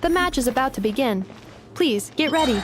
The match is about to begin. Please, get ready.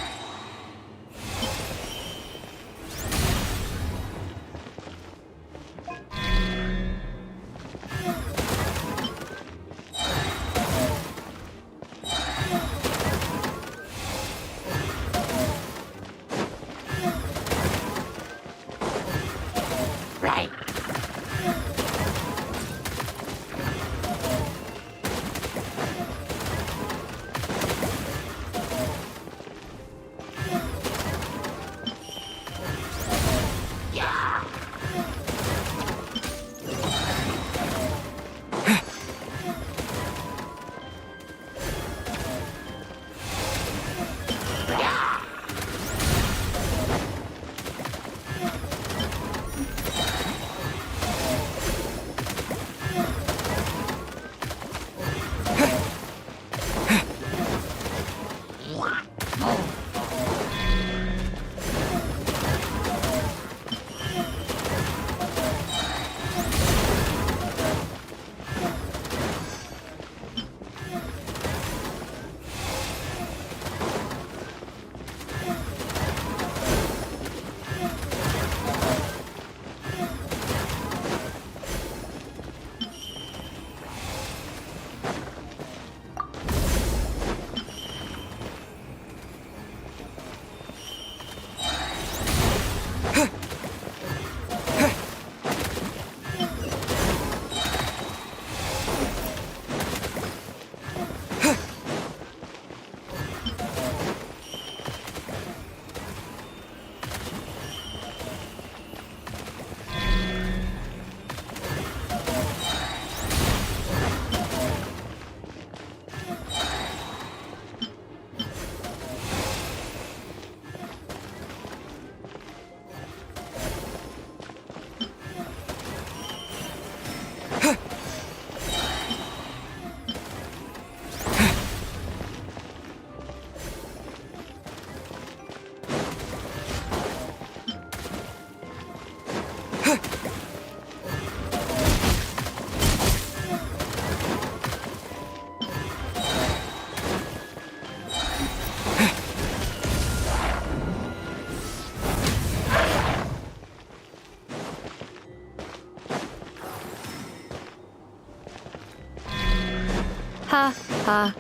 Ha, ha.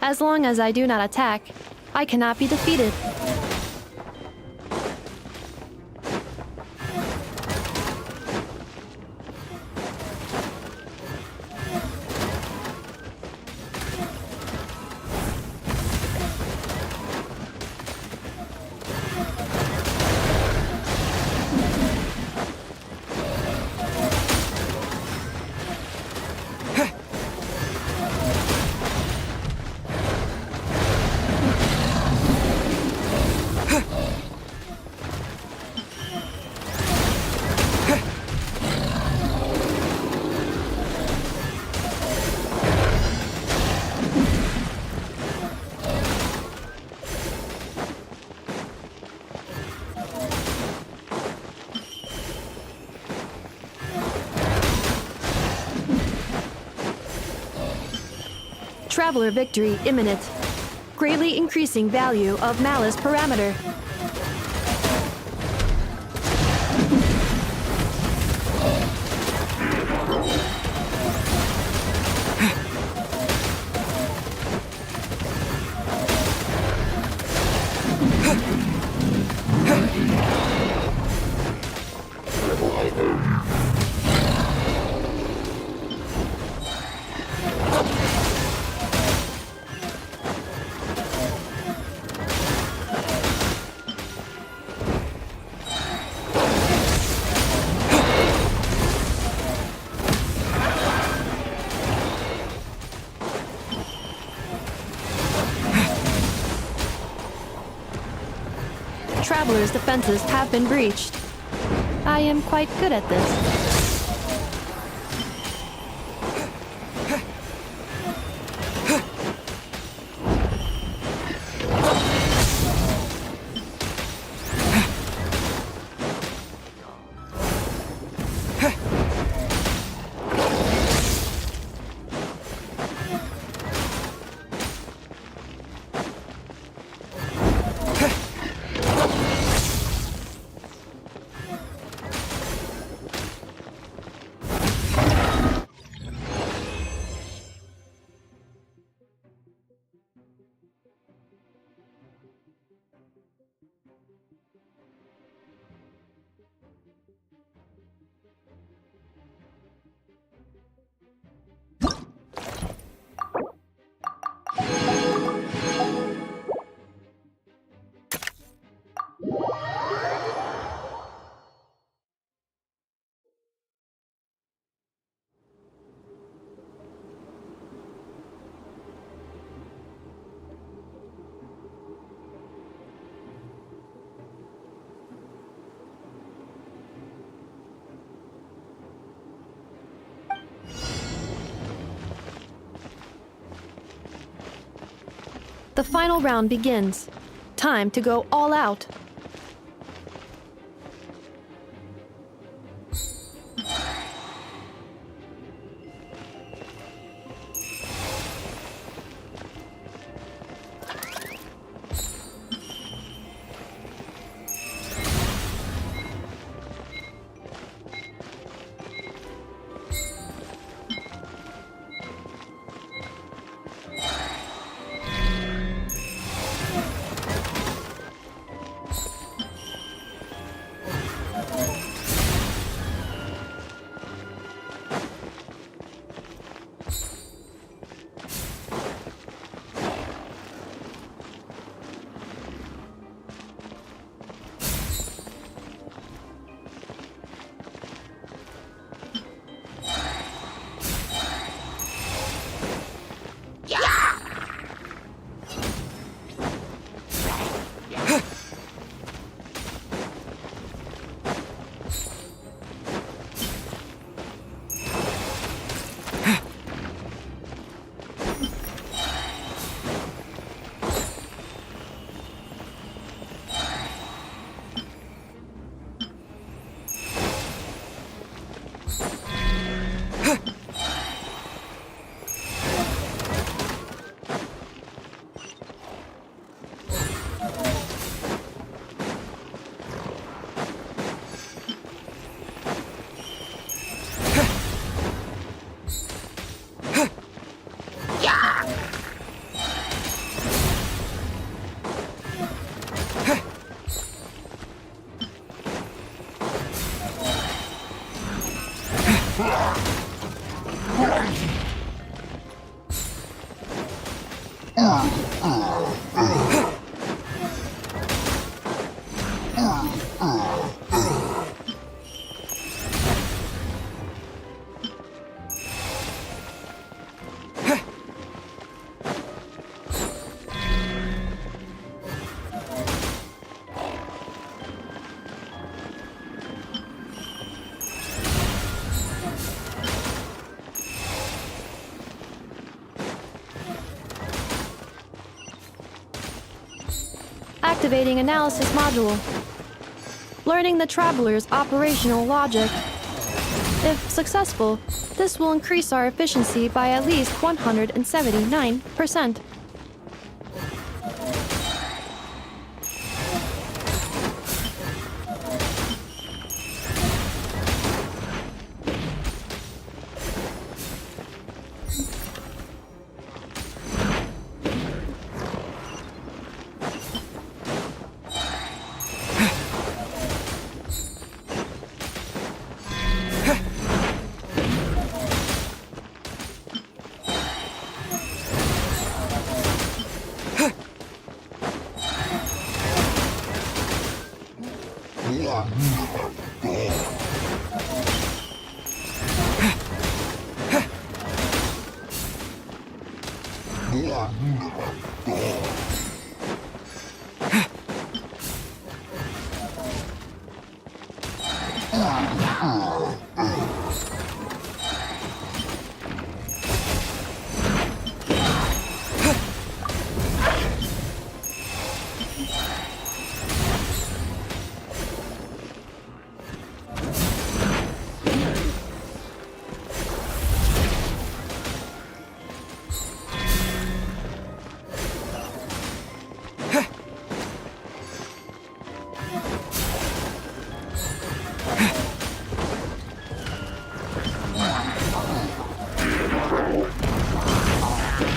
As long as I do not attack, I cannot be defeated. Traveler victory imminent. Greatly increasing value of malice parameter. Traveler's defenses have been breached. I am quite good at this. The final round begins. Time to go all out. Activating analysis module. Learning the traveler's operational logic. If successful, this will increase our efficiency by at least 179%.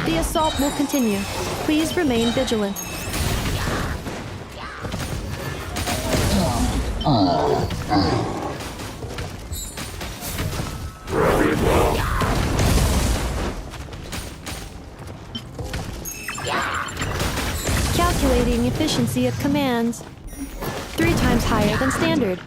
The assault will continue. Please remain vigilant. Calculating efficiency of commands. 3 times higher than standard.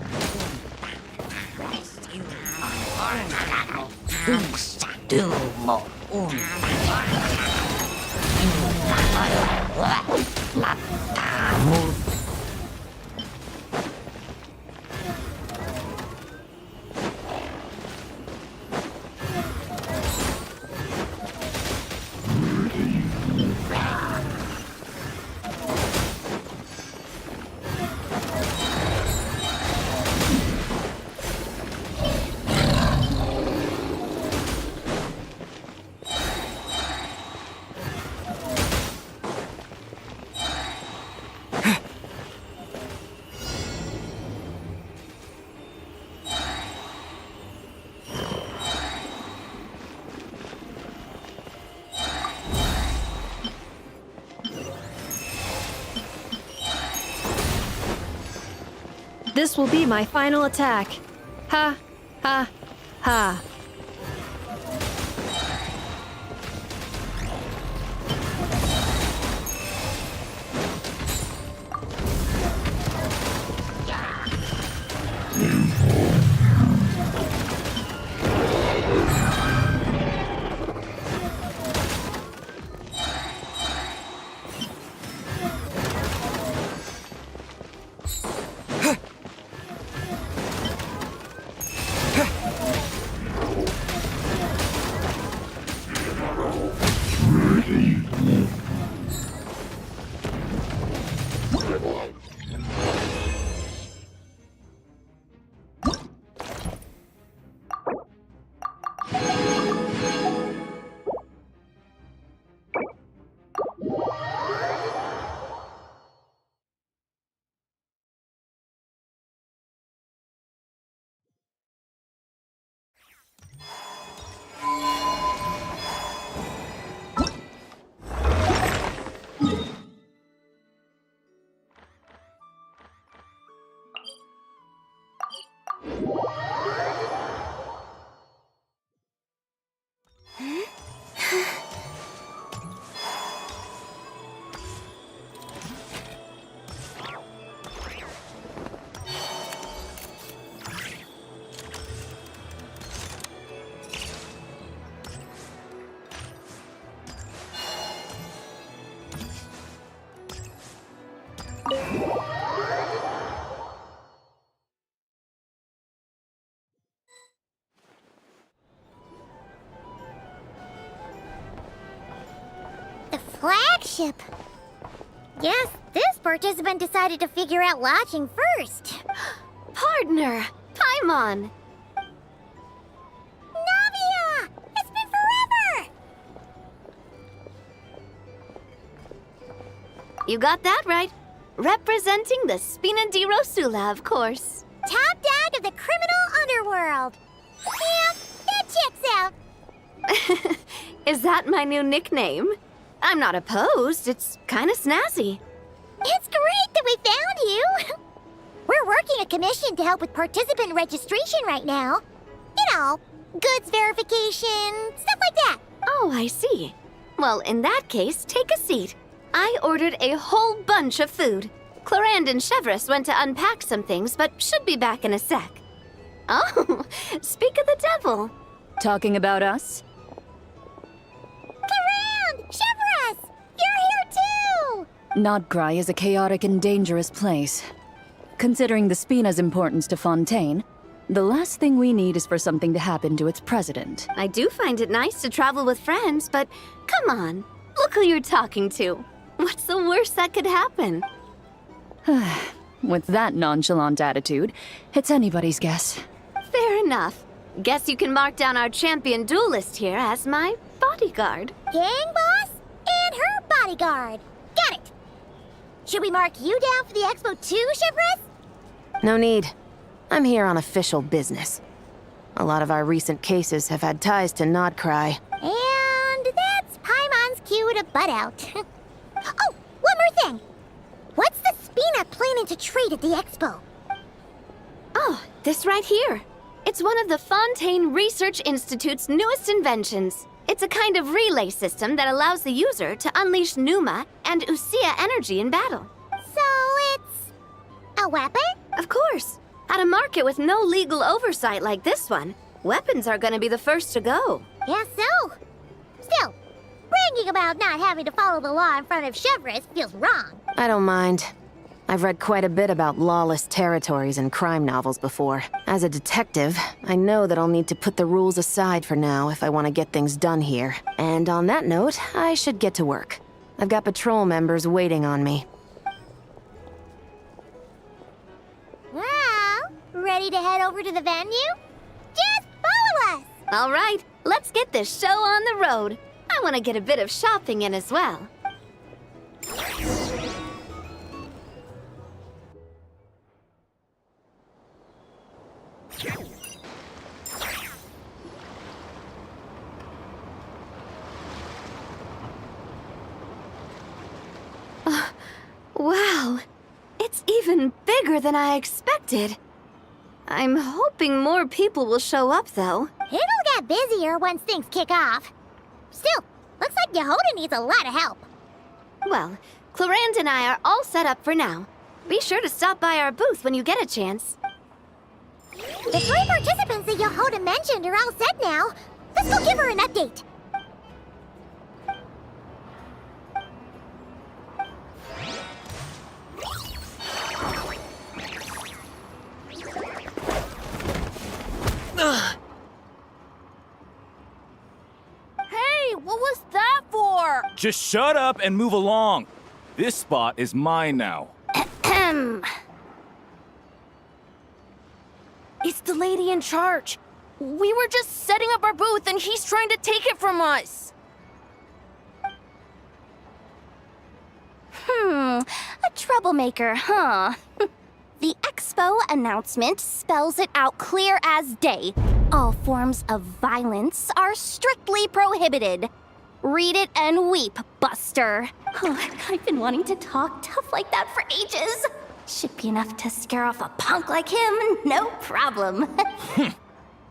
This will be my final attack. Ha, ha, ha. The flagship. Guess this participant decided to figure out lodging first. Partner, Paimon. Navia! It's been forever! You got that right. Representing the Spina di Rosula, of course. Top dog of the criminal underworld. Yeah, that checks out. Is that my new nickname? I'm not opposed. It's kind of snazzy. It's great that we found you. We're working a commission to help with participant registration right now. You know, goods verification, stuff like that. Oh, I see. Well, in that case, take a seat. I ordered a whole bunch of food. Clorand and Chevreuse went to unpack some things, but should be back in a sec. Oh, speak of the devil. Talking about us? Clorand! Chevreuse! You're here too! Nodcry is a chaotic and dangerous place. Considering the Spina's importance to Fontaine, the last thing we need is for something to happen to its president. I do find it nice to travel with friends, but come on. Look who you're talking to. What's the worst that could happen? With that nonchalant attitude, it's anybody's guess. Fair enough. Guess you can mark down our champion duelist here as my bodyguard. Gang boss and her bodyguard. Got it. Should we mark you down for the expo too, Chevreuse? No need. I'm here on official business. A lot of our recent cases have had ties to Nodcry. And that's Paimon's cue to butt out. Oh, one more thing. What's the Spina planning to trade at the expo? Oh, this right here. It's one of the Fontaine Research Institute's newest inventions. It's a kind of relay system that allows the user to unleash Pneuma and Usia energy in battle. So it's a weapon? Of course. At a market with no legal oversight like this one, weapons are gonna be the first to go. Guess so. Still, bragging about not having to follow the law in front of Chevreuse feels wrong. I don't mind. I've read quite a bit about lawless territories in crime novels before. As a detective, I know that I'll need to put the rules aside for now if I want to get things done here. And on that note, I should get to work. I've got patrol members waiting on me. Well, ready to head over to the venue? Just follow us! All right, let's get this show on the road. I want to get a bit of shopping in as well. Wow, it's even bigger bigger than I expected. I'm hoping more people will show up, though. It'll get busier once things kick off. Still, looks like Yehoda needs a lot of help. Well, Clarand and I are all set up for now. Be sure to stop by our booth when you get a chance. The 3 participants that Yehoda mentioned are all set now. Let's go give her an update. Hey, what was that for? Just shut up and move along. This spot is mine now. It's the lady in charge. We were just setting up our booth and he's trying to take it from us. A troublemaker, huh? The expo announcement spells it out clear as day. All forms of violence are strictly prohibited. Read it and weep, Buster. Oh, I've been wanting to talk tough like that for ages. Should be enough to scare off a punk like him, no problem.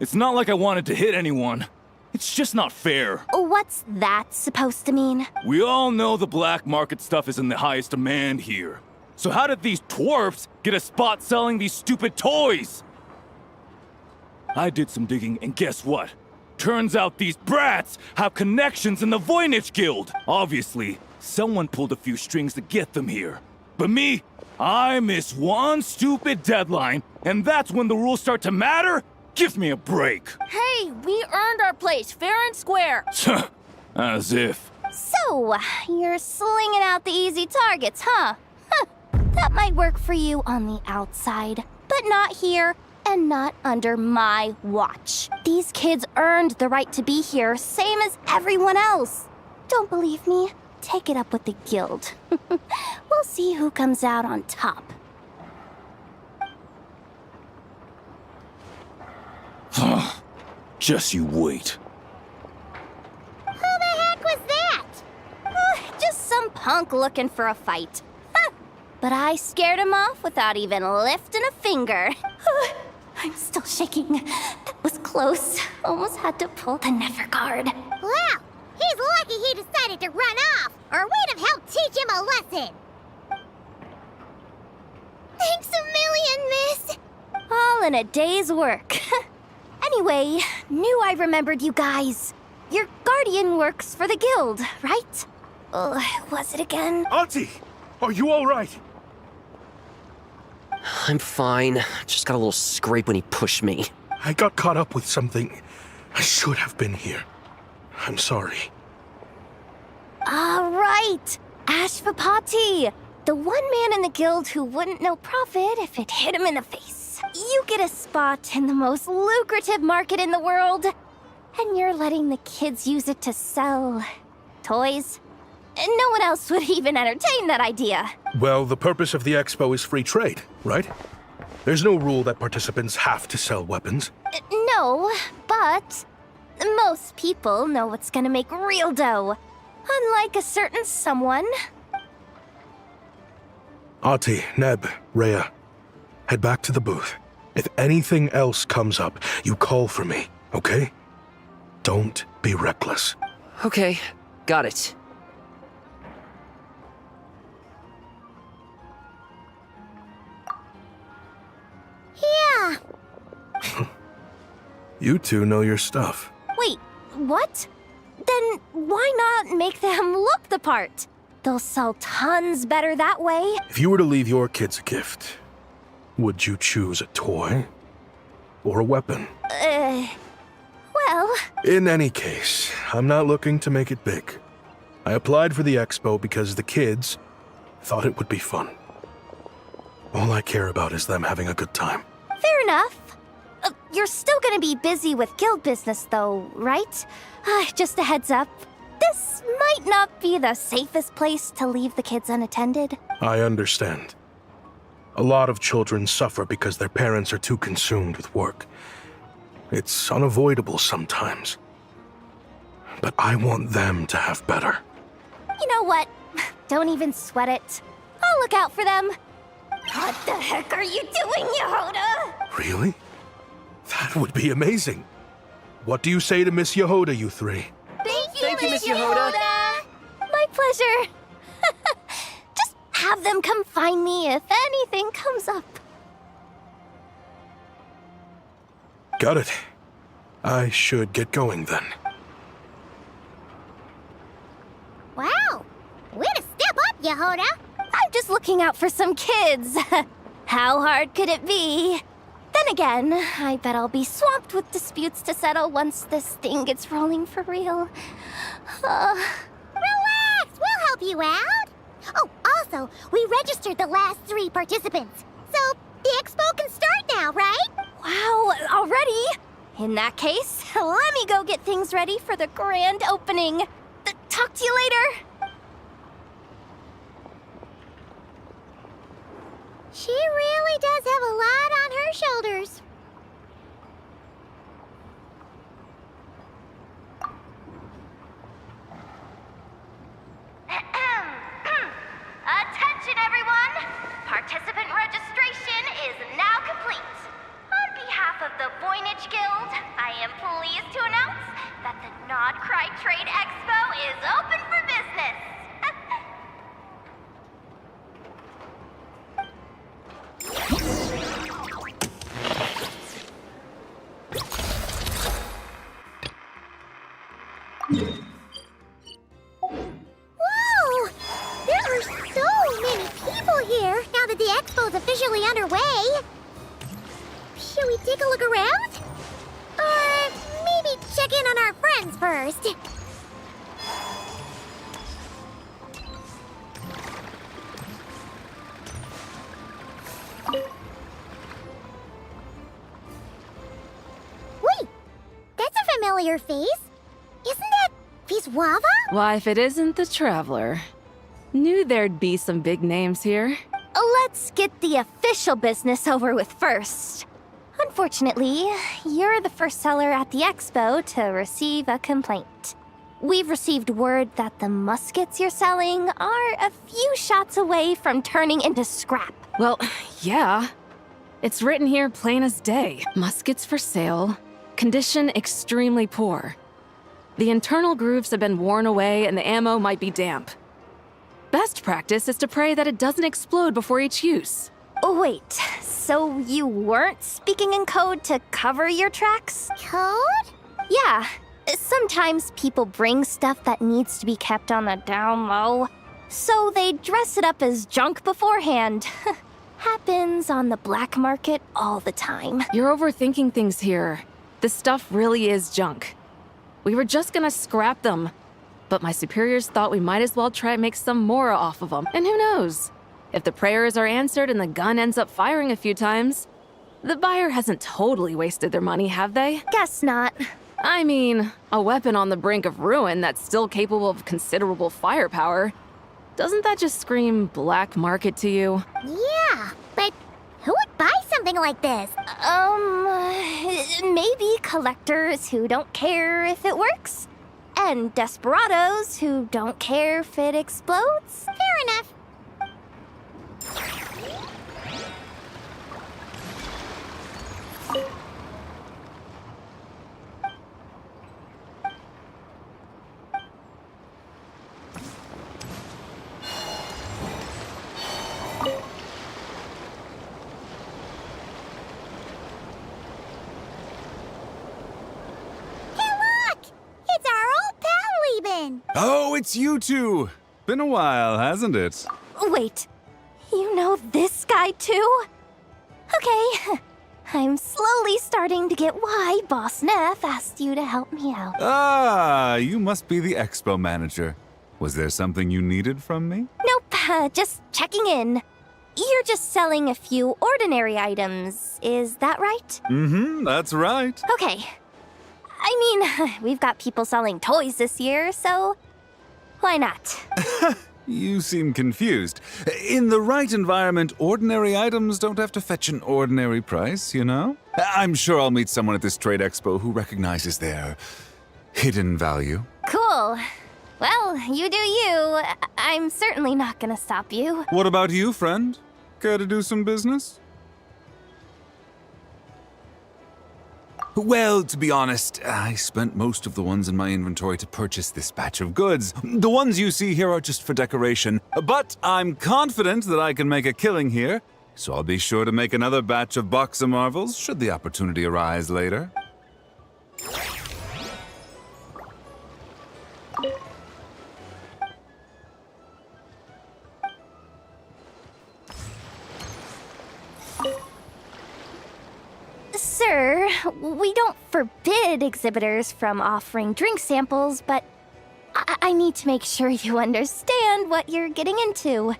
It's not like I wanted to hit anyone. It's just not fair. What's that supposed to mean? We all know the black market stuff is in the highest demand here. So how did these twerps get a spot selling these stupid toys? I did some digging, and guess what? Turns out these brats have connections in the Voynich Guild. Obviously, someone pulled a few strings to get them here. But me, I miss one stupid deadline, and that's when the rules start to matter? Give me a break. Hey, we earned our place fair and square. As if. So, you're slinging out the easy targets, huh? That might work for you on the outside, but not here and not under my watch. These kids earned the right to be here, same as everyone else. Don't believe me? Take it up with the guild. We'll see who comes out on top. Just you wait. Who the heck was that? Just some punk looking for a fight. But I scared him off without even lifting a finger. I'm still shaking. That was close. Almost had to pull the Never guard. Well, he's lucky he decided to run off, or we'd have helped teach him a lesson. Thanks a million, miss. All in a day's work. Anyway, knew I remembered you guys. Your guardian works for the guild, right? Was it again? Auntie, are you all right? I'm fine. Just got a little scrape when he pushed me. I got caught up with something. I should have been here. I'm sorry. All right, Ashvapati, the one man in the guild who wouldn't know profit if it hit him in the face. You get a spot in the most lucrative market in the world, and you're letting the kids use it to sell toys. And no one else would even entertain that idea. Well, the purpose of the expo is free trade, right? There's no rule that participants have to sell weapons. No, but most people know what's gonna make real dough. Unlike a certain someone. Ati, Neb, Rhea, head back to the booth. If anything else comes up, you call for me, okay? Don't be reckless. Okay, got it. Yeah. You two know your stuff. Wait, what? Then why not make them look the part? They'll sell tons better that way. If you were to leave your kids a gift, would you choose a toy or a weapon? Well... In any case, I'm not looking to make it big. I applied for the expo because the kids thought it would be fun. All I care about is them having a good time. Fair enough. You're still gonna be busy with guild business though, right? Just a heads up. This might not be the safest place to leave the kids unattended. I understand. A lot of children suffer because their parents are too consumed with work. It's unavoidable sometimes. But I want them to have better. You know what? Don't even sweat it. I'll look out for them. What the heck are you doing, Yehoda? Really? That would be amazing. What do you say to Miss Yehoda, you three? Thank you, Miss Yehoda. My pleasure. Just have them come find me if anything comes up. Got it. I should get going then. Wow, way to step up, Yehoda. I'm just looking out for some kids. How hard could it be? Then again, I bet I'll be swamped with disputes to settle once this thing gets rolling for real. Relax, we'll help you out. Oh, also, we registered the last 3 participants. So, the expo can start now, right? Wow, already? In that case, let me go get things ready for the grand opening. Talk to you later. She really does have a lot on her shoulders. Attention, everyone! Participant registration is now complete. On behalf of the Voynich Guild, I am pleased to announce that the Nod Cry Trade Expo is open for business. Whoa! There are so many people here now that the expo's officially underway. Should we take a look around? Or maybe check in on our friends first? Wait! That's a familiar face. Isn't that Viswava? Why, if it isn't the Traveler. Knew there'd be some big names here. Let's get the official business over with first. Unfortunately, you're the first seller at the expo to receive a complaint. We've received word that the muskets you're selling are a few shots away from turning into scrap. Well, yeah. It's written here plain as day. Muskets for sale. Condition extremely poor. The internal grooves have been worn away and the ammo might be damp. Best practice is to pray that it doesn't explode before each use. Wait, so you weren't speaking in code to cover your tracks? Code? Yeah. Sometimes people bring stuff that needs to be kept on the down low, so they dress it up as junk beforehand. Happens on the black market all the time. You're overthinking things here. This stuff really is junk. We were just gonna scrap them, but my superiors thought we might as well try and make some more off of them. And who knows? If the prayers are answered and the gun ends up firing a few times, the buyer hasn't totally wasted their money, have they? Guess not. I mean, a weapon on the brink of ruin that's still capable of considerable firepower. Doesn't that just scream black market to you? Yeah, but who would buy something like this? Maybe collectors who don't care if it works, and desperados who don't care if it explodes. Fair enough. Oh, it's you two! Been a while, hasn't it? Wait, you know this guy too? Okay, I'm slowly starting to get why Boss Neff asked you to help me out. Ah, you must be the expo manager. Was there something you needed from me? Nope, just checking in. You're just selling a few ordinary items, is that right? Mm-hmm, that's right. Okay. I mean, we've got people selling toys this year, so why not? You seem confused. In the right environment, ordinary items don't have to fetch an ordinary price, you know? I'm sure I'll meet someone at this trade expo who recognizes their hidden value. Cool. Well, you do you. I'm certainly not gonna stop you. What about you, friend? Care to do some business? Well, to be honest, I spent most of the ones in my inventory to purchase this batch of goods. The ones you see here are just for decoration, but I'm confident that I can make a killing here, so I'll be sure to make another batch of Boxa Marvels should the opportunity arise later. Sir, we don't forbid exhibitors from offering drink samples, but I need to make sure you understand what you're getting into.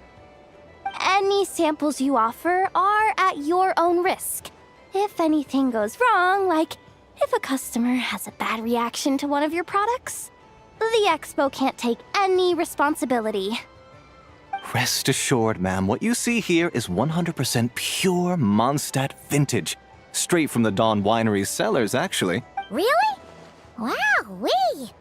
Any samples you offer are at your own risk. If anything goes wrong, like if a customer has a bad reaction to one of your products, the expo can't take any responsibility. Rest assured, ma'am, what you see here is 100% pure Mondstadt vintage. Straight from the Dawn Winery's cellars, actually. Really? Wow-wee!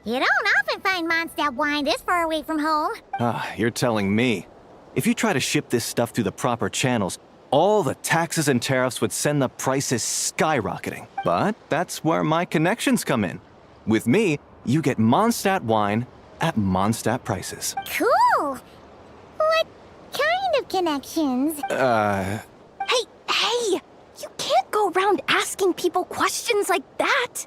You don't often find Mondstadt wine this far away from home. Ah, you're telling me. If you try to ship this stuff through the proper channels, all the taxes and tariffs would send the prices skyrocketing. But that's where my connections come in. With me, you get Mondstadt wine at Mondstadt prices. Cool! What kind of connections? Hey! You can't go around asking people questions like that!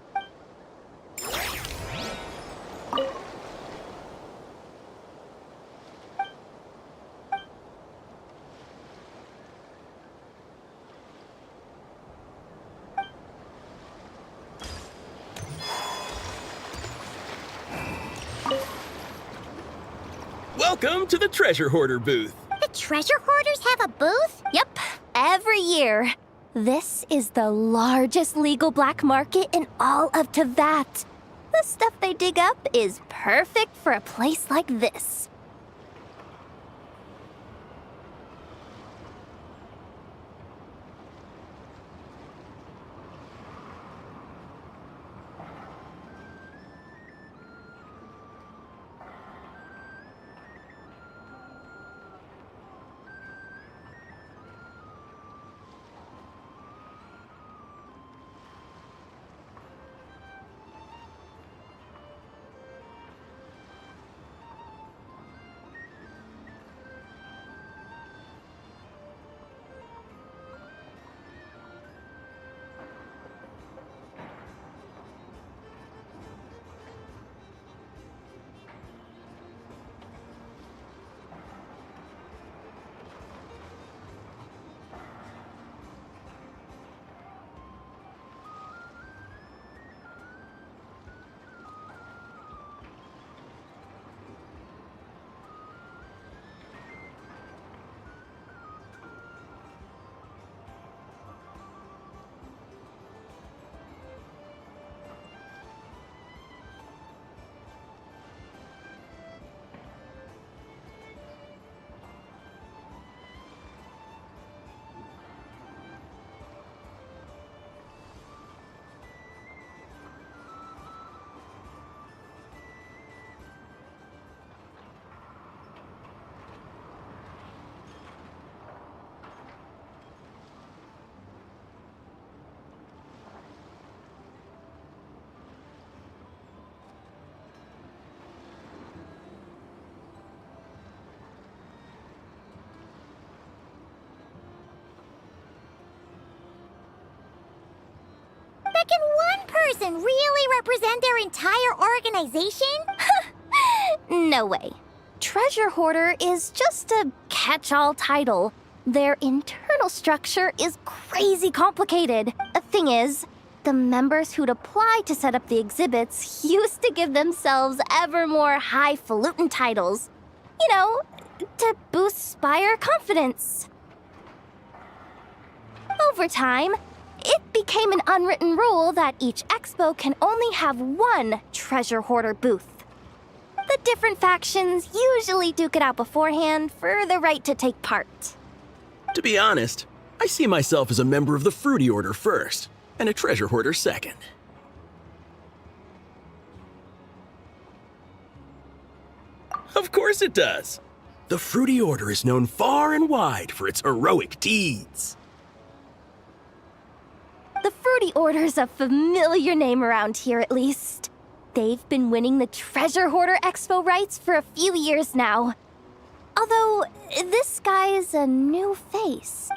Welcome to the Treasure Hoarder booth. The treasure hoarders have a booth? Yep, every year. This is the largest legal black market in all of Teyvat. The stuff they dig up is perfect for a place like this. But can one person really represent their entire organization? No way. Treasure Hoarder is just a catch-all title. Their internal structure is crazy complicated. The thing is, the members who'd apply to set up the exhibits used to give themselves ever more highfalutin titles. You know, to boost Spire confidence. Over time, it became an unwritten rule that each expo can only have one Treasure Hoarder booth. The different factions usually duke it out beforehand for the right to take part. To be honest, I see myself as a member of the Fruity Order first, and a Treasure Hoarder second. Of course it does. The Fruity Order is known far and wide for its heroic deeds. The Fruity Order's a familiar name around here, at least. They've been winning the Treasure Hoarder Expo rights for a few years now. Although, this guy's a new face.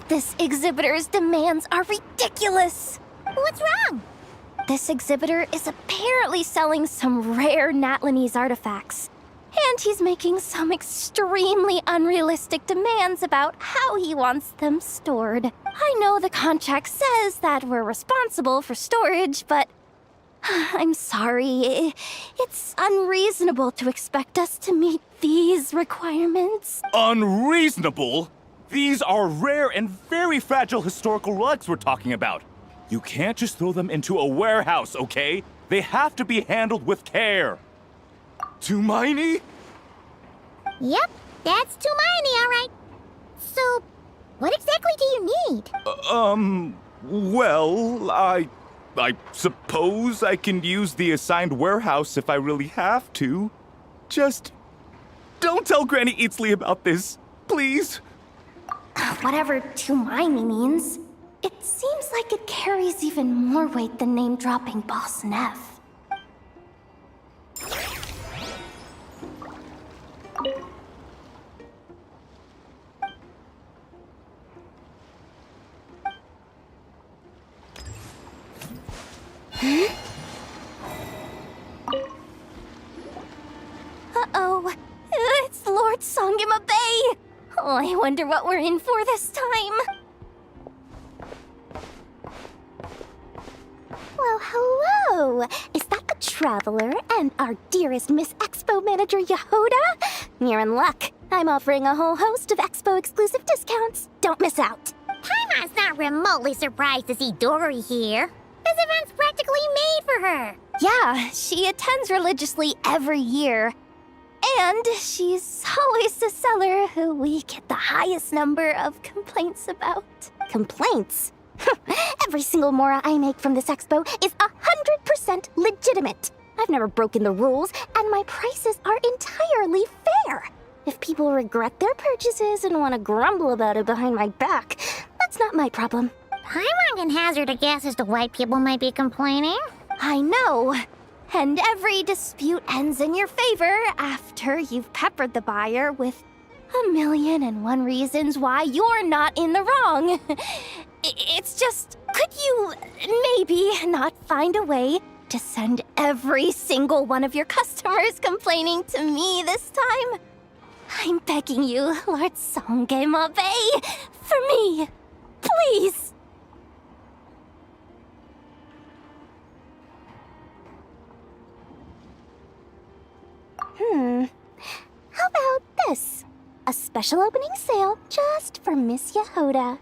This exhibitor's demands are ridiculous. What's wrong? This exhibitor is apparently selling some rare Natlanese artifacts. And he's making some extremely unrealistic demands about how he wants them stored. I know the contract says that we're responsible for storage, but I'm sorry. It's unreasonable to expect us to meet these requirements. Unreasonable? These are rare and very fragile historical relics we're talking about. You can't just throw them into a warehouse, okay? They have to be handled with care. Tumaini? Yep, that's Tumaini, all right. So, what exactly do you need? Well, I suppose I can use the assigned warehouse if I really have to. Just don't tell Granny Eatsley about this, please. Whatever Tumaini means, it seems like it carries even more weight than name-dropping Boss Neff. Uh-oh. It's Lord Songima Bay! Oh, I wonder what we're in for this time. Well, hello! Is that a traveler and our dearest Miss Expo manager, Yehoda? You're in luck. I'm offering a whole host of Expo-exclusive discounts. Don't miss out. Paimon's not remotely surprised to see Dory here. This event's practically made for her. Yeah, she attends religiously every year. And she's always the seller who we get the highest number of complaints about. Complaints? Every single mora I make from this expo is 100% legitimate. I've never broken the rules, and my prices are entirely fair. If people regret their purchases and want to grumble about it behind my back, that's not my problem. Paimon can hazard a guess as to why people might be complaining. I know. And every dispute ends in your favor after you've peppered the buyer with 1,000,001 reasons why you're not in the wrong. It's just, could you maybe not find a way to send every single one of your customers complaining to me this time? I'm begging you, Lord Songema Bay, for me, please. How about this? A special opening sale just for Miss Yehoda.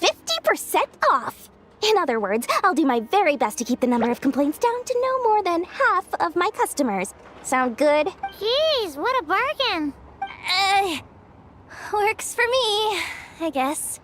50% off! In other words, I'll do my very best to keep the number of complaints down to no more than half of my customers. Sound good? Jeez, what a bargain. Works for me, I guess.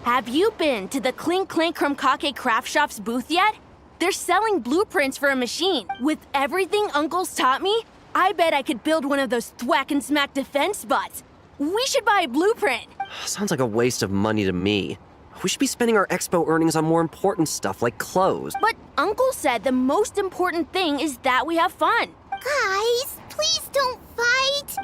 Have you been to the Clink Clink Krumkake Craft Shop's booth yet? They're selling blueprints for a machine. With everything Uncle's taught me, I bet I could build one of those thwack and smack defense bots. We should buy a blueprint. Sounds like a waste of money to me. We should be spending our expo earnings on more important stuff like clothes. But Uncle said the most important thing is that we have fun. Guys, please don't fight.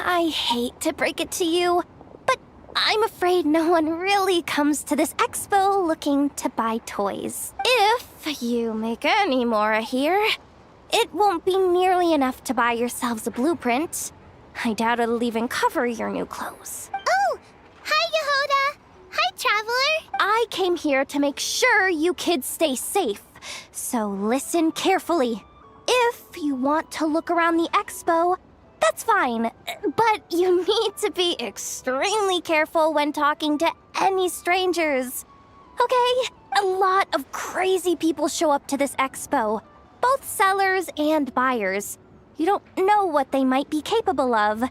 I hate to break it to you, but I'm afraid no one really comes to this expo looking to buy toys. If you make any more here, it won't be nearly enough to buy yourselves a blueprint. I doubt it'll even cover your new clothes. Oh, hi, Yehoda. Hi, Traveler. I came here to make sure you kids stay safe, so listen carefully. If you want to look around the expo, That's fine, but you need to be extremely careful when talking to any strangers. Okay? A lot of crazy people show up to this expo, both sellers and buyers. You don't know what they might be capable of.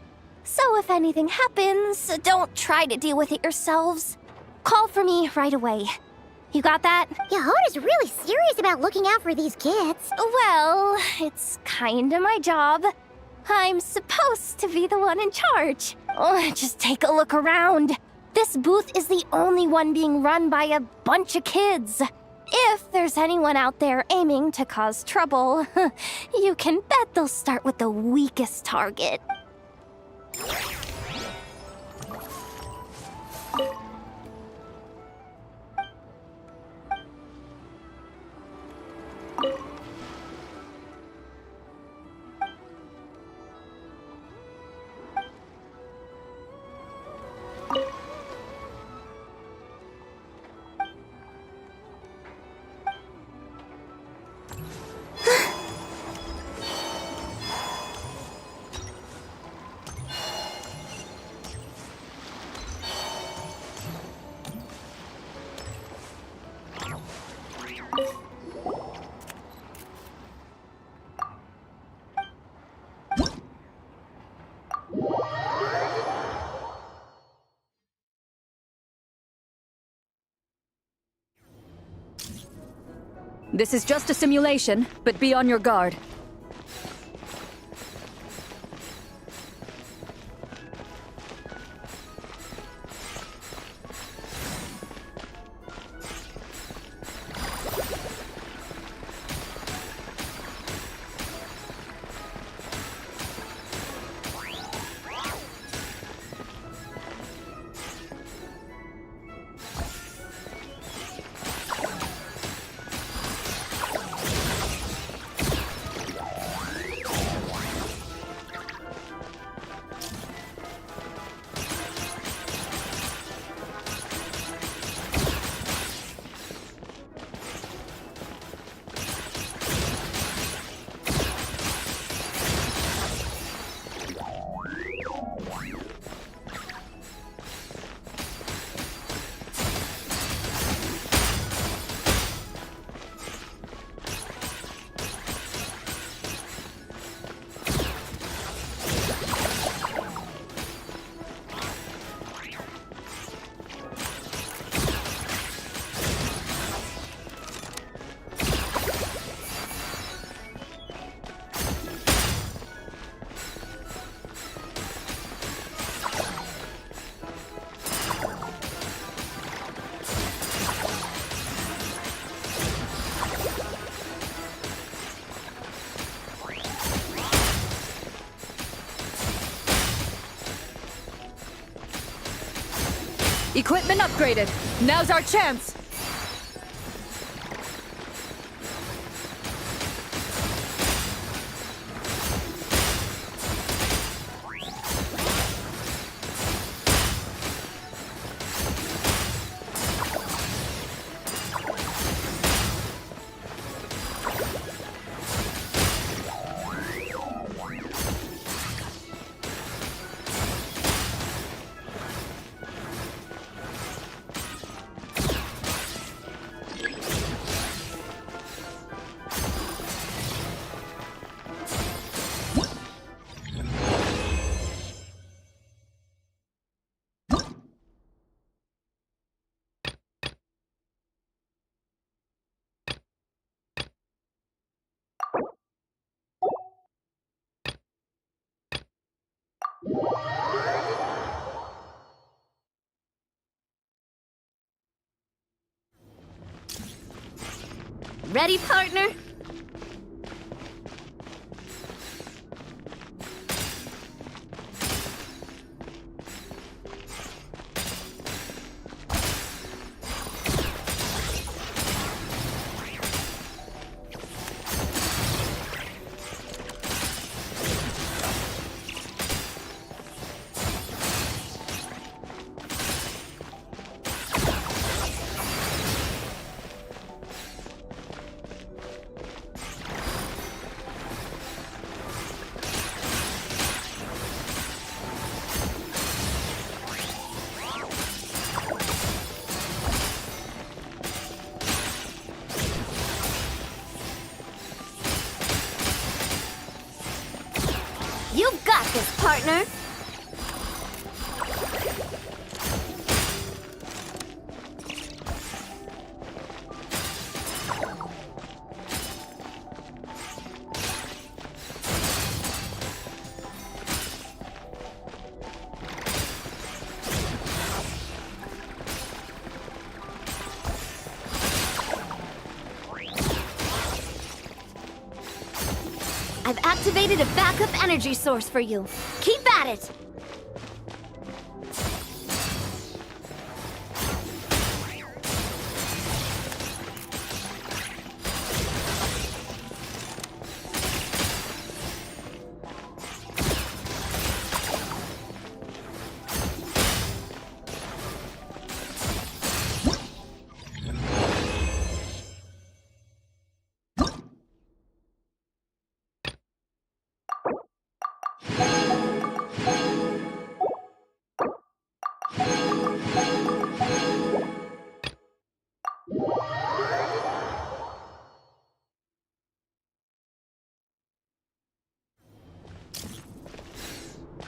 So if anything happens, don't try to deal with it yourselves. Call for me right away. You got that? Yehoda's really serious about looking out for these kids. Well, it's kinda my job. I'm supposed to be the one in charge. Oh, just take a look around. This booth is the only one being run by a bunch of kids. If there's anyone out there aiming to cause trouble, you can bet they'll start with the weakest target. This is just a simulation, but be on your guard. Equipment upgraded. Now's our chance. Ready, partner? partner? I've activated a backup energy source for you. Keep at it!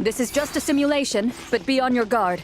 This is just a simulation, but be on your guard.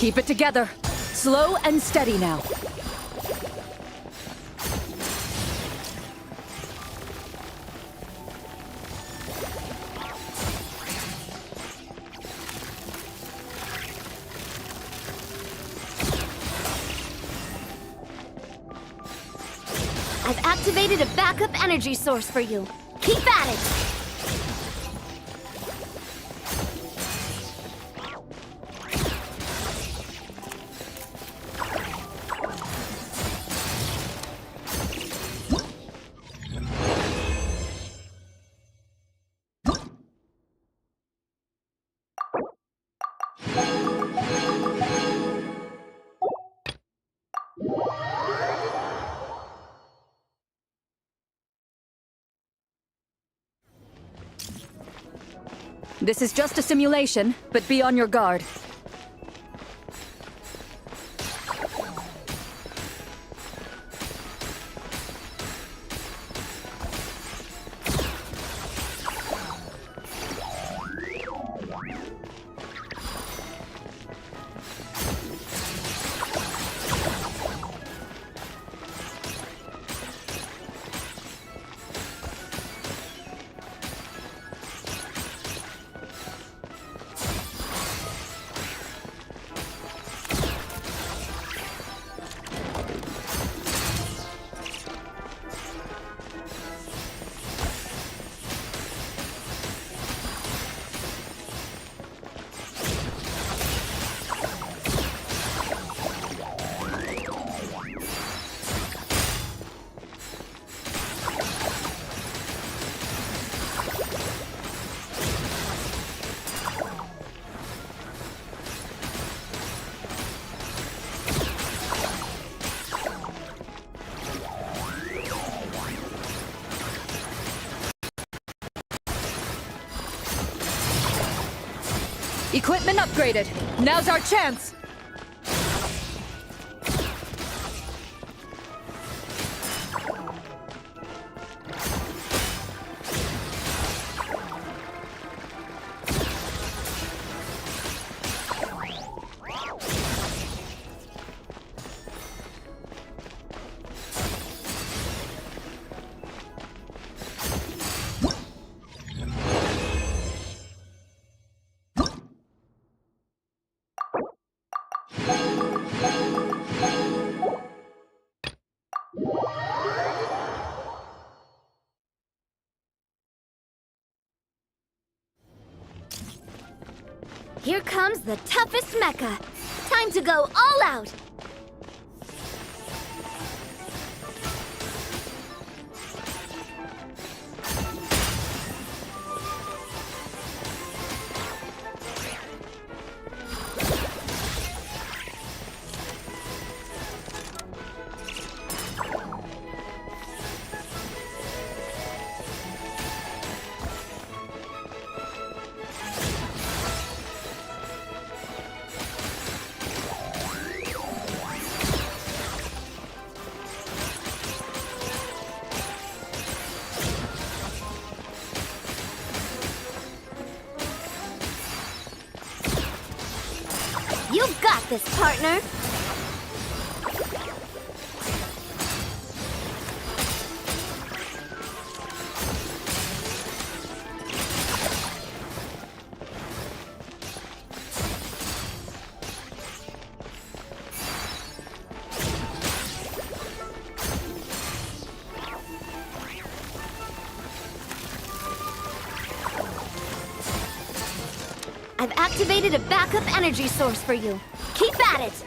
Keep it together. Slow and steady now. I've activated a backup energy source for you. Keep at it! This is just a simulation, but be on your guard. Equipment upgraded. Now's our chance. Here comes the toughest mecha. Time to go all out. this, partner. I've activated a backup energy source for you. Keep at it!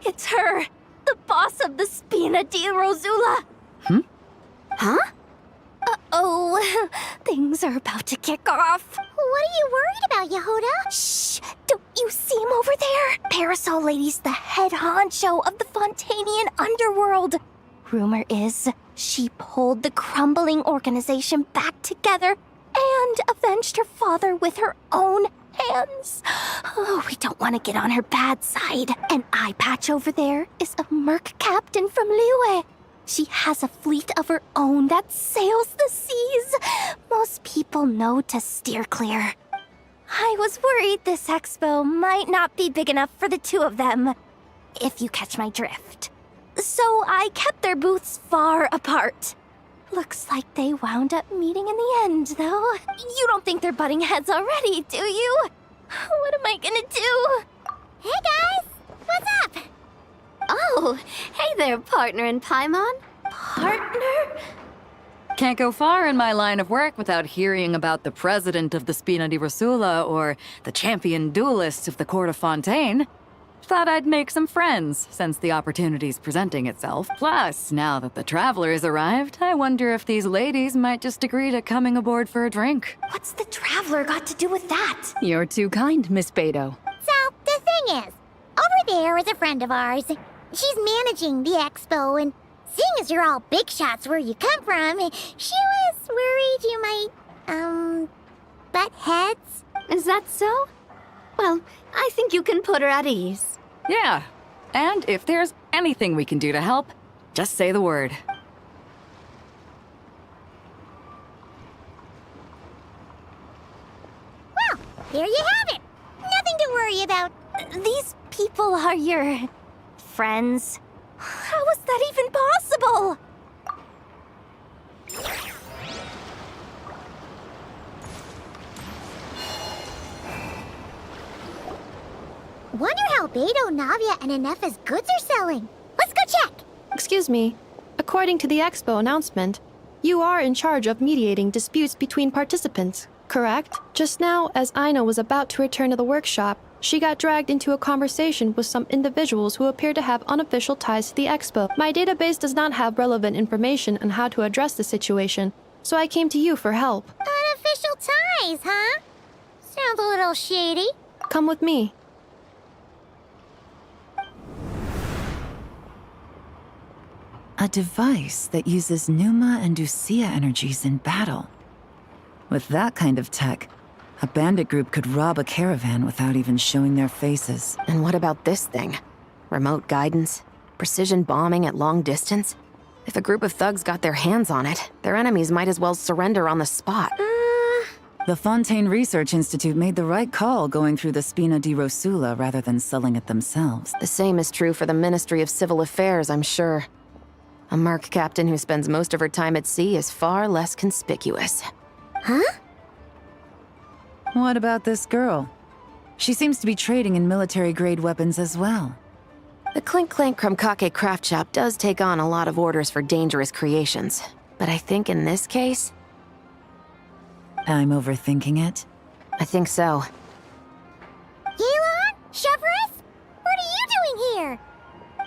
It's her! The boss of the Spina di Rosula! Huh? Uh-oh. Things are about to kick off. What are you worried about, Yehuda? Shh! Don't you see him over there? Parasol Lady's the head honcho of the Fontanian underworld. Rumor is she pulled the crumbling organization back together and avenged her father with her own hands. Oh, we don't want to get on her bad side. An eye patch over there is a merc captain from Liyue. She has a fleet of her own that sails the seas. Most people know to steer clear. I was worried this expo might not be big enough for the two of them, if you catch my drift. So I kept their booths far apart. Looks like they wound up meeting in the end, though. You don't think they're butting heads already, do you? What am I gonna do? Hey guys, what's up? Oh, hey there, partner in Paimon. Partner? Can't go far in my line of work without hearing about the president of the Spina di Rosula or the champion duelist of the court of Fontaine. Thought I'd make some friends, since the opportunity's presenting itself. Plus, now that the Traveler's arrived, I wonder if these ladies might just agree to coming aboard for a drink. What's the Traveler got to do with that? You're too kind, Miss Beto. So, the thing is, over there is a friend of ours. She's managing the expo, and seeing as you're all big shots where you come from, she was worried you might, butt heads. Is that so? Well, I think you can put her at ease. Yeah, and if there's anything we can do to help, just say the word. Well, there you have it. Nothing to worry about. These people are your friends? How is that even possible? Wonder how Beto, Navia, and Anefa's goods are selling. Let's go check. Excuse me. According to the expo announcement, you are in charge of mediating disputes between participants, correct? Just now, as Aina was about to return to the workshop, she got dragged into a conversation with some individuals who appear to have unofficial ties to the expo. My database does not have relevant information on how to address the situation, so I came to you for help. Unofficial ties, huh? Sounds a little shady. Come with me. A device that uses Pneuma and Ducia energies in battle. With that kind of tech, a bandit group could rob a caravan without even showing their faces. And what about this thing? Remote guidance? Precision bombing at long distance? If a group of thugs got their hands on it, their enemies might as well surrender on the spot. The Fontaine Research Institute made the right call going through the Spina di Rosula rather than selling it themselves. The same is true for the Ministry of Civil Affairs, I'm sure. A merc captain who spends most of her time at sea is far less conspicuous. Huh? What about this girl? She seems to be trading in military-grade weapons as well. The Clink Clank Krumkake craft shop does take on a lot of orders for dangerous creations, but I think in this case... I'm overthinking it. I think so. Elon? Chevrolet? What are you doing here?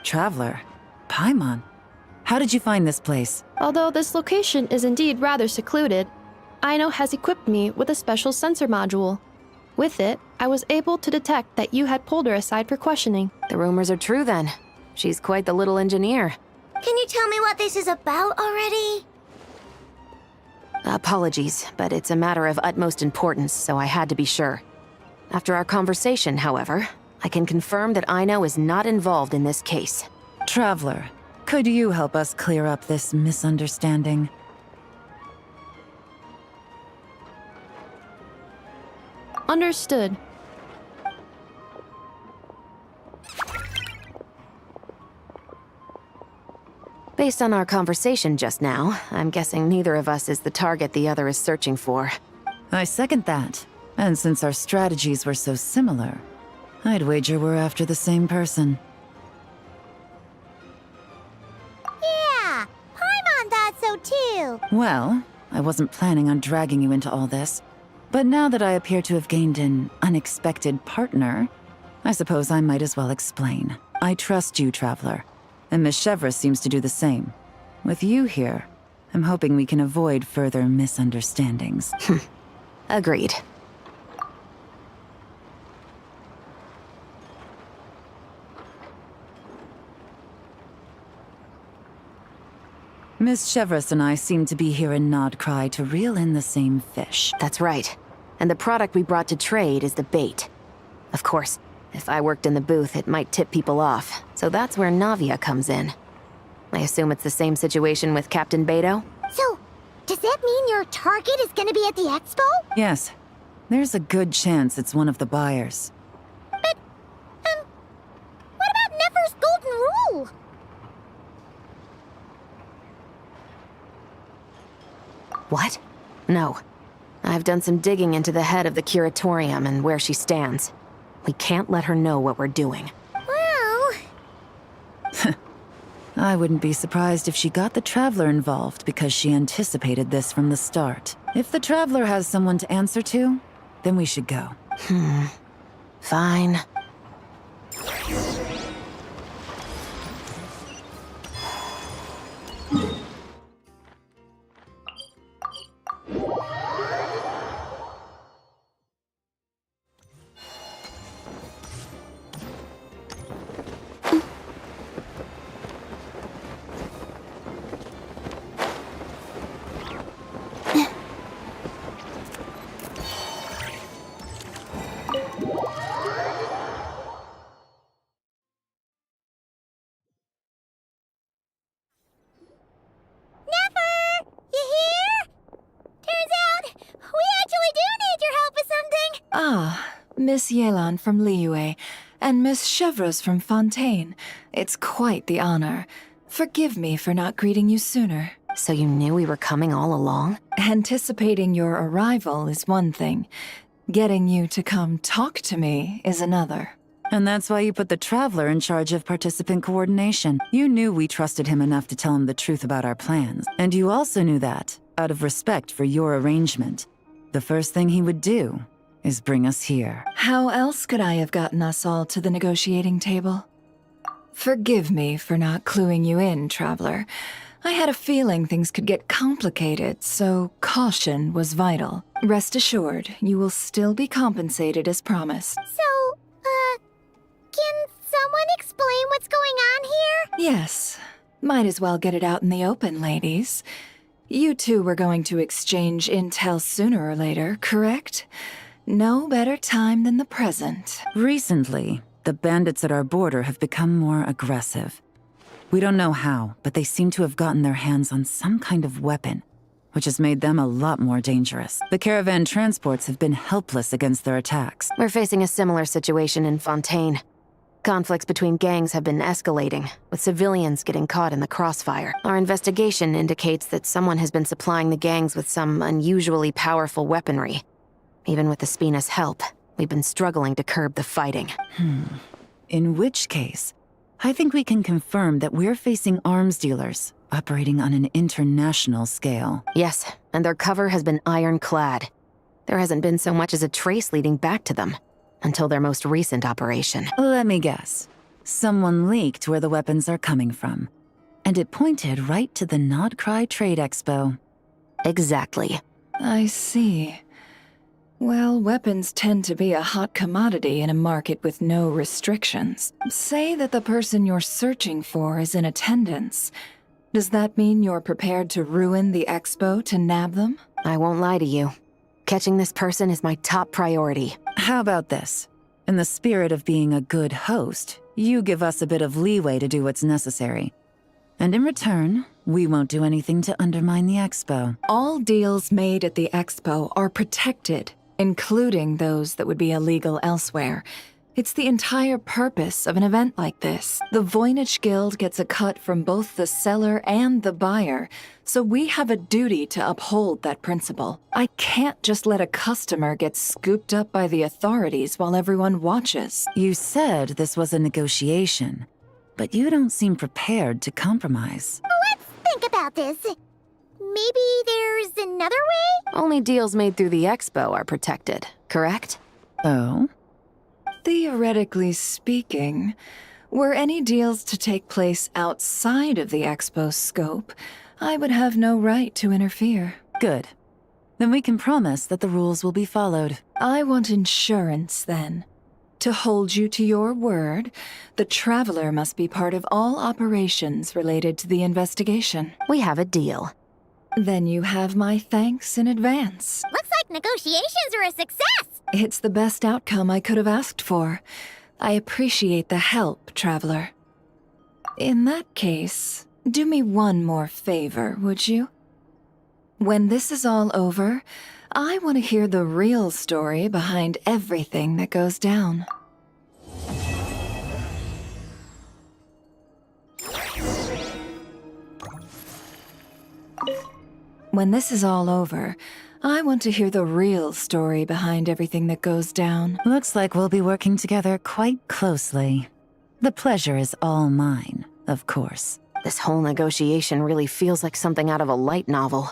Traveler. Paimon. How did you find this place? Although this location is indeed rather secluded, Aino has equipped me with a special sensor module. With it, I was able to detect that you had pulled her aside for questioning. The rumors are true then. She's quite the little engineer. Can you tell me what this is about already? Apologies, but it's a matter of utmost importance, so I had to be sure. After our conversation, however, I can confirm that Aino is not involved in this case. Traveler, could you help us clear up this misunderstanding? Understood. Based on our conversation just now, I'm guessing neither of us is the target the other is searching for. I second that. And since our strategies were so similar, I'd wager we're after the same person. Yeah, Paimon thought so too. Well, I wasn't planning on dragging you into all this. But now that I appear to have gained an unexpected partner, I suppose I might as well explain. I trust you, Traveler. And Miss Chevrolet seems to do the same. With you here, I'm hoping we can avoid further misunderstandings. Agreed. Miss Chevrolet and I seem to be here in Nodcry to reel in the same fish. That's right. And the product we brought to trade is the bait. Of course, if I worked in the booth, it might tip people off, so that's where Navia comes in. I assume it's the same situation with Captain Beto? So, does that mean your target is gonna be at the expo? Yes. There's a good chance it's one of the buyers. But, what about Nefer's golden rule? What? No. I've done some digging into the head of the curatorium and where she stands. We can't let her know what we're doing. Well... I wouldn't be surprised if she got the Traveler involved because she anticipated this from the start. If the Traveler has someone to answer to, then we should go. Fine. Miss Yelan from Liyue, and Miss Chevreuse from Fontaine. It's quite the honor. Forgive me for not greeting you sooner. So you knew we were coming all along? Anticipating your arrival is one thing. Getting you to come talk to me is another. And that's why you put the Traveler in charge of participant coordination. You knew we trusted him enough to tell him the truth about our plans. And you also knew that, out of respect for your arrangement, the first thing he would do is bring us here. How else could I have gotten us all to the negotiating table? Forgive me for not cluing you in, Traveler. I had a feeling things could get complicated, so caution was vital. Rest assured, you will still be compensated as promised. So, can someone explain what's going on here? Yes. Might as well get it out in the open, ladies. You two were going to exchange intel sooner or later, correct? No better time than the present. Recently, the bandits at our border have become more aggressive. We don't know how, but they seem to have gotten their hands on some kind of weapon, which has made them a lot more dangerous. The caravan transports have been helpless against their attacks. We're facing a similar situation in Fontaine. Conflicts between gangs have been escalating, with civilians getting caught in the crossfire. Our investigation indicates that someone has been supplying the gangs with some unusually powerful weaponry. Even with the Spina's help, we've been struggling to curb the fighting. In which case, I think we can confirm that we're facing arms dealers operating on an international scale. Yes, and their cover has been ironclad. There hasn't been so much as a trace leading back to them, until their most recent operation. Let me guess. Someone leaked where the weapons are coming from, and it pointed right to the Nodcry Trade Expo. Exactly. I see. Well, weapons tend to be a hot commodity in a market with no restrictions. Say that the person you're searching for is in attendance. Does that mean you're prepared to ruin the expo to nab them? I won't lie to you. Catching this person is my top priority. How about this? In the spirit of being a good host, you give us a bit of leeway to do what's necessary. And in return, we won't do anything to undermine the expo. All deals made at the expo are protected, including those that would be illegal elsewhere. It's the entire purpose of an event like this. The Voynich Guild gets a cut from both the seller and the buyer, so we have a duty to uphold that principle. I can't just let a customer get scooped up by the authorities while everyone watches. You said this was a negotiation, but you don't seem prepared to compromise. Let's think about this. Maybe there's another way? Only deals made through the expo are protected, correct? Oh? Theoretically speaking, were any deals to take place outside of the expo's scope, I would have no right to interfere. Good. Then we can promise that the rules will be followed. I want insurance, then. To hold you to your word, the Traveler must be part of all operations related to the investigation. We have a deal. Then you have my thanks in advance. Looks like negotiations are a success! It's the best outcome I could have asked for. I appreciate the help, Traveler. In that case, do me one more favor, would you? When this is all over, I want to hear the real story behind everything that goes down. When this is all over, I want to hear the real story behind everything that goes down. Looks like we'll be working together quite closely. The pleasure is all mine, of course. This whole negotiation really feels like something out of a light novel.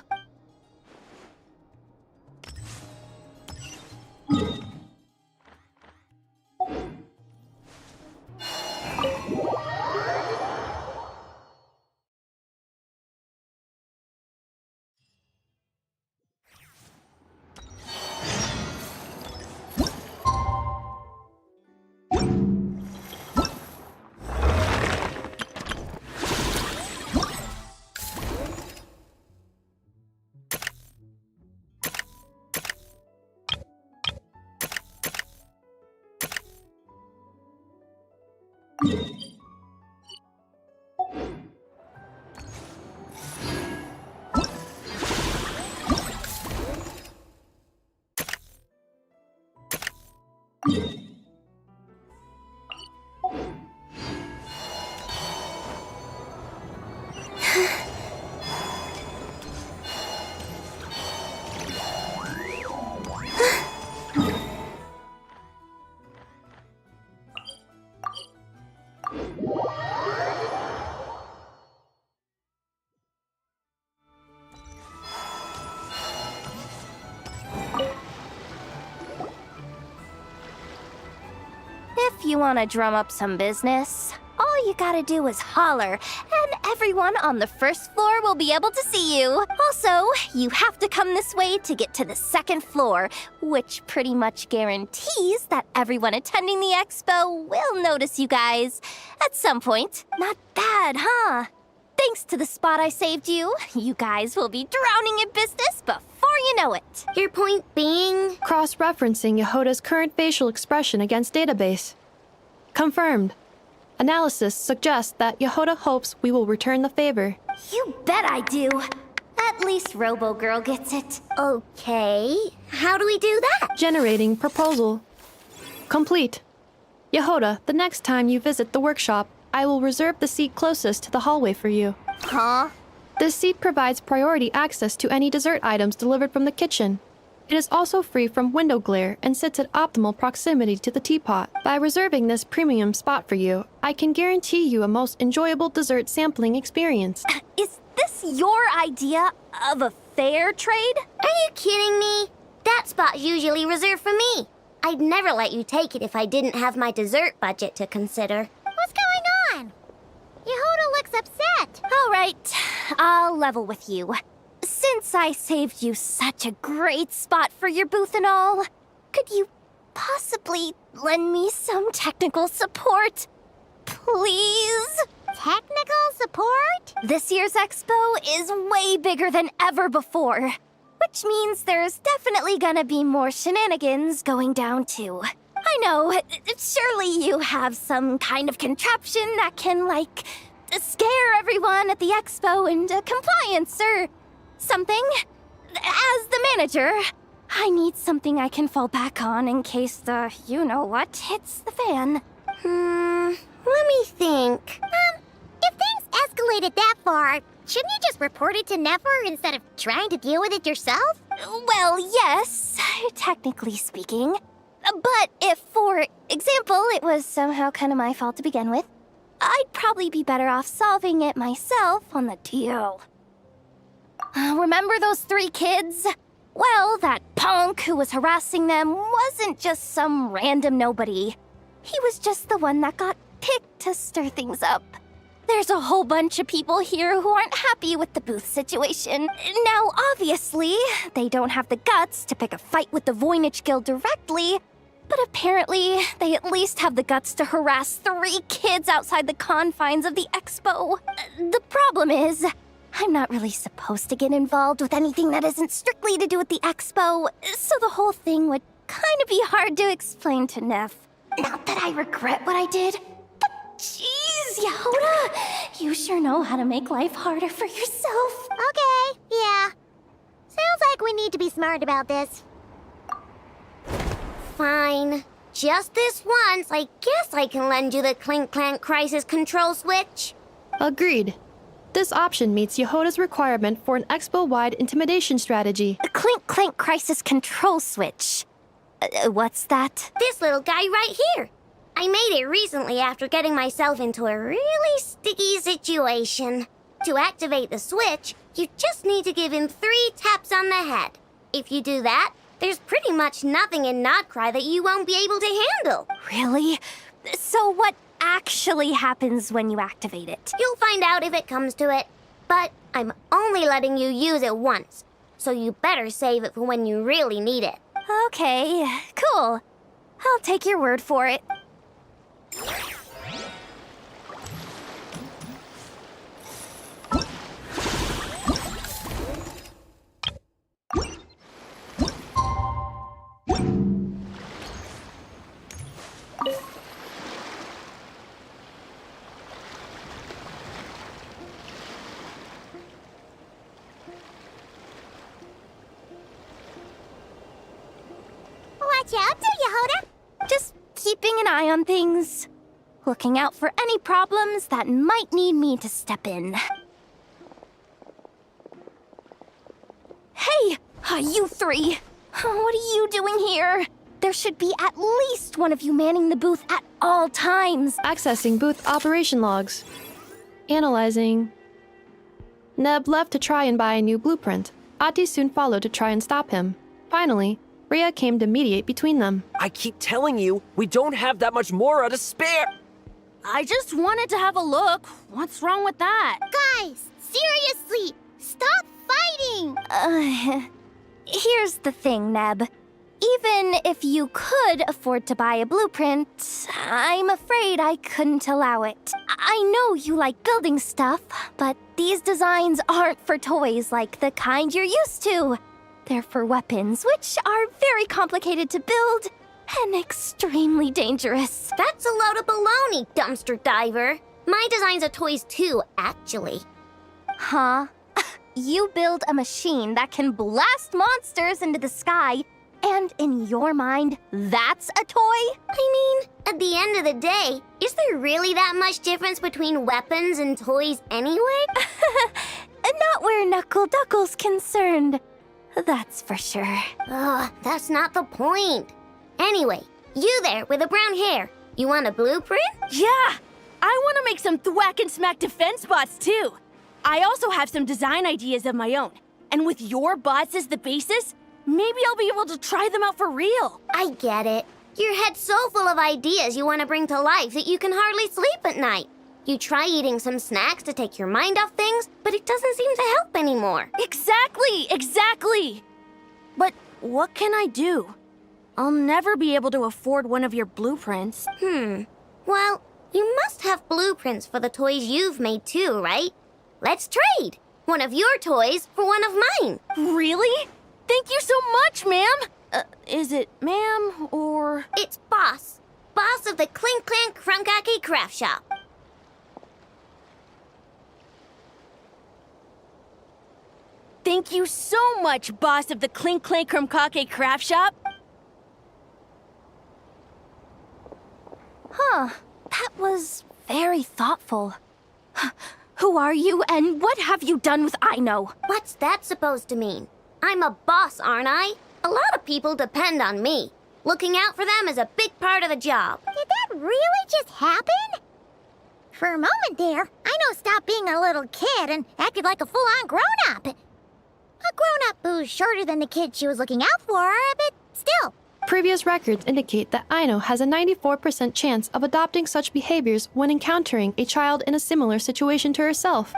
If you want to drum up some business, all you gotta do is holler, and everyone on the first floor will be able to see you. Also, you have to come this way to get to the second floor, which pretty much guarantees that everyone attending the expo will notice you guys at some point. Not bad, huh? Thanks to the spot I saved you, you guys will be drowning in business before you know it. Your point being? Cross-referencing Yehoda's current facial expression against database. Confirmed. Analysis suggests that Yehoda hopes we will return the favor. You bet I do. At least Robo-Girl gets it. Okay, how do we do that? Generating proposal. Complete. Yehoda, the next time you visit the workshop, I will reserve the seat closest to the hallway for you. Huh? This seat provides priority access to any dessert items delivered from the kitchen. It is also free from window glare and sits at optimal proximity to the teapot. By reserving this premium spot for you, I can guarantee you a most enjoyable dessert sampling experience. Is this your idea of a fair trade? Are you kidding me? That spot's usually reserved for me. I'd never let you take it if I didn't have my dessert budget to consider. What's going on? Yehuda looks upset. All right, I'll level with you. Since I saved you such a great spot for your booth and all, could you possibly lend me some technical support? Please? Technical support? This year's expo is way bigger than ever before, which means there's definitely gonna be more shenanigans going down too. I know, surely you have some kind of contraption that can, like, scare everyone at the expo into compliance or something. As the manager, I need something I can fall back on in case the you-know-what hits the fan. Let me think. If things escalated that far, shouldn't you just report it to Never instead of trying to deal with it yourself? Well, yes, technically speaking. But if, for example, it was somehow kind of my fault to begin with, I'd probably be better off solving it myself on the DL. Remember those 3 kids? Well, that punk who was harassing them wasn't just some random nobody. He was just the one that got picked to stir things up. There's a whole bunch of people here who aren't happy with the booth situation. Now, obviously, they don't have the guts to pick a fight with the Voynich Guild directly, but apparently, they at least have the guts to harass 3 kids outside the confines of the expo. The problem is, I'm not really supposed to get involved with anything that isn't strictly to do with the expo, so the whole thing would kind of be hard to explain to Neff. Not that I regret what I did, but jeez, Yehuda, you sure know how to make life harder for yourself. Okay, yeah. Sounds like we need to be smart about this. Fine. Just this once, I guess I can lend you the Clink Clank Crisis Control Switch. Agreed. This option meets Yehuda's requirement for an expo-wide intimidation strategy. A Clink Clank Crisis Control Switch. What's that? This little guy right here. I made it recently after getting myself into a really sticky situation. To activate the switch, you just need to give him 3 taps on the head. If you do that, there's pretty much nothing in Nodcry that you won't be able to handle. Really? So what actually happens when you activate it? You'll find out if it comes to it. But I'm only letting you use it once, so you better save it for when you really need it. Okay, cool. I'll take your word for it. What you up to, Yehuda? Just keeping an eye on things. Looking out for any problems that might need me to step in. Hey, you 3! What are you doing here? There should be at least one of you manning the booth at all times. Accessing booth operation logs. Analyzing. Neb left to try and buy a new blueprint. Ati soon followed to try and stop him. Finally, Rhea came to mediate between them. I keep telling you, we don't have that much Mora to spare! I just wanted to have a look. What's wrong with that? Guys, seriously, stop fighting! Here's the thing, Neb. Even if you could afford to buy a blueprint, I'm afraid I couldn't allow it. I know you like building stuff, but these designs aren't for toys like the kind you're used to. They're for weapons, which are very complicated to build and extremely dangerous. That's a load of baloney, dumpster diver. My designs are toys too, actually. Huh? You build a machine that can blast monsters into the sky, and in your mind, that's a toy? I mean, at the end of the day, is there really that much difference between weapons and toys anyway? Not where Knuckle Duckle's concerned. That's for sure. Ugh, that's not the point. Anyway, you there with the brown hair, you want a blueprint? Yeah! I want to make some thwack and smack defense bots too. I also have some design ideas of my own. And with your bots as the basis, maybe I'll be able to try them out for real. I get it. Your head's so full of ideas you want to bring to life that you can hardly sleep at night. You try eating some snacks to take your mind off things, but it doesn't seem to help anymore. Exactly! But what can I do? I'll never be able to afford one of your blueprints. Well, you must have blueprints for the toys you've made too, right? Let's trade! One of your toys for one of mine. Really? Thank you so much, ma'am! Is it ma'am, or...? It's Boss. Boss of the Clink Clank Krumkake Craft Shop. Thank you so much, boss of the Clink Clank Krumkake Craft Shop. That was very thoughtful. Who are you, and what have you done with Aino? What's that supposed to mean? I'm a boss, aren't I? A lot of people depend on me. Looking out for them is a big part of the job. Did that really just happen? For a moment there, Aino stopped being a little kid and acted like a full-on grown-up. A grown-up who's shorter than the kid she was looking out for, but still. Previous records indicate that Aino has a 94% chance of adopting such behaviors when encountering a child in a similar situation to herself.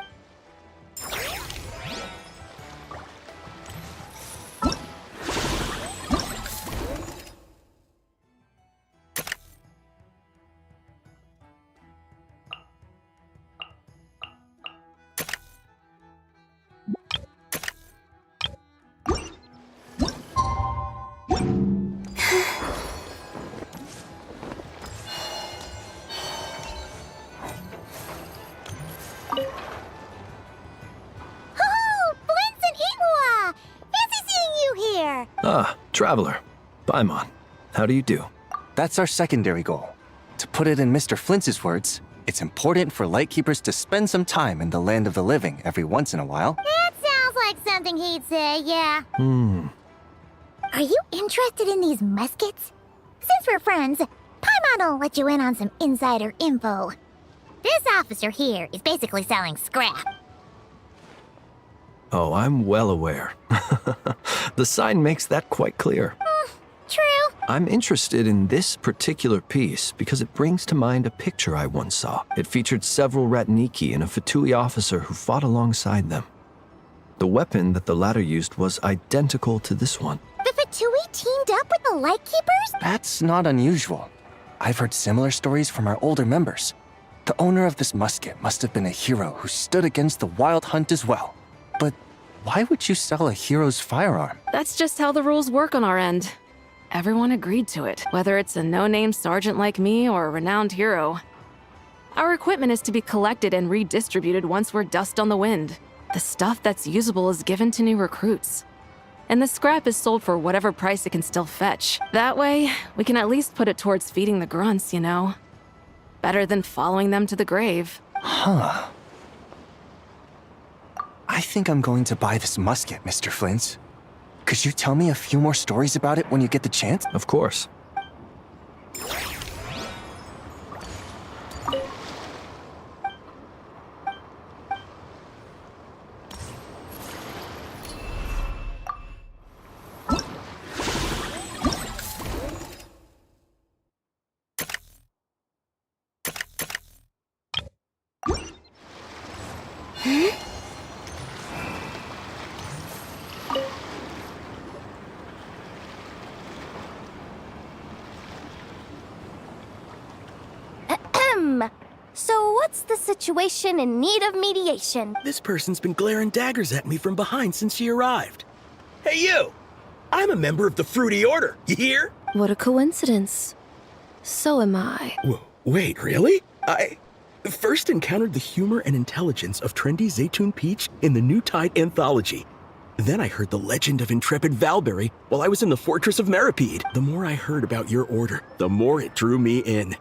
Ah, Traveler. Paimon. How do you do? That's our secondary goal. To put it in Mr. Flintz's words, it's important for Lightkeepers to spend some time in the land of the living every once in a while. That sounds like something he'd say, yeah. Are you interested in these muskets? Since we're friends, Paimon will let you in on some insider info. This officer here is basically selling scrap. Oh, I'm well aware. The sign makes that quite clear. True. I'm interested in this particular piece because it brings to mind a picture I once saw. It featured several Ratniki and a Fatui officer who fought alongside them. The weapon that the latter used was identical to this one. The Fatui teamed up with the Lightkeepers? That's not unusual. I've heard similar stories from our older members. The owner of this musket must have been a hero who stood against the Wild Hunt as well. But why would you sell a hero's firearm? That's just how the rules work on our end. Everyone agreed to it, whether it's a no-name sergeant like me or a renowned hero. Our equipment is to be collected and redistributed once we're dust on the wind. The stuff that's usable is given to new recruits. And the scrap is sold for whatever price it can still fetch. That way, we can at least put it towards feeding the grunts, you know? Better than following them to the grave. Huh. I think I'm going to buy this musket, Mr. Flintz. Could you tell me a few more stories about it when you get the chance? Of course. So what's the situation in need of mediation? This person's been glaring daggers at me from behind since she arrived. Hey, you! I'm a member of the Fruity Order, you hear? What a coincidence. So am I. Wait, really? I first encountered the humor and intelligence of trendy Zaytun Peach in the New Tide anthology. Then I heard the legend of intrepid Valberry while I was in the Fortress of Meripede. The more I heard about your order, the more it drew me in.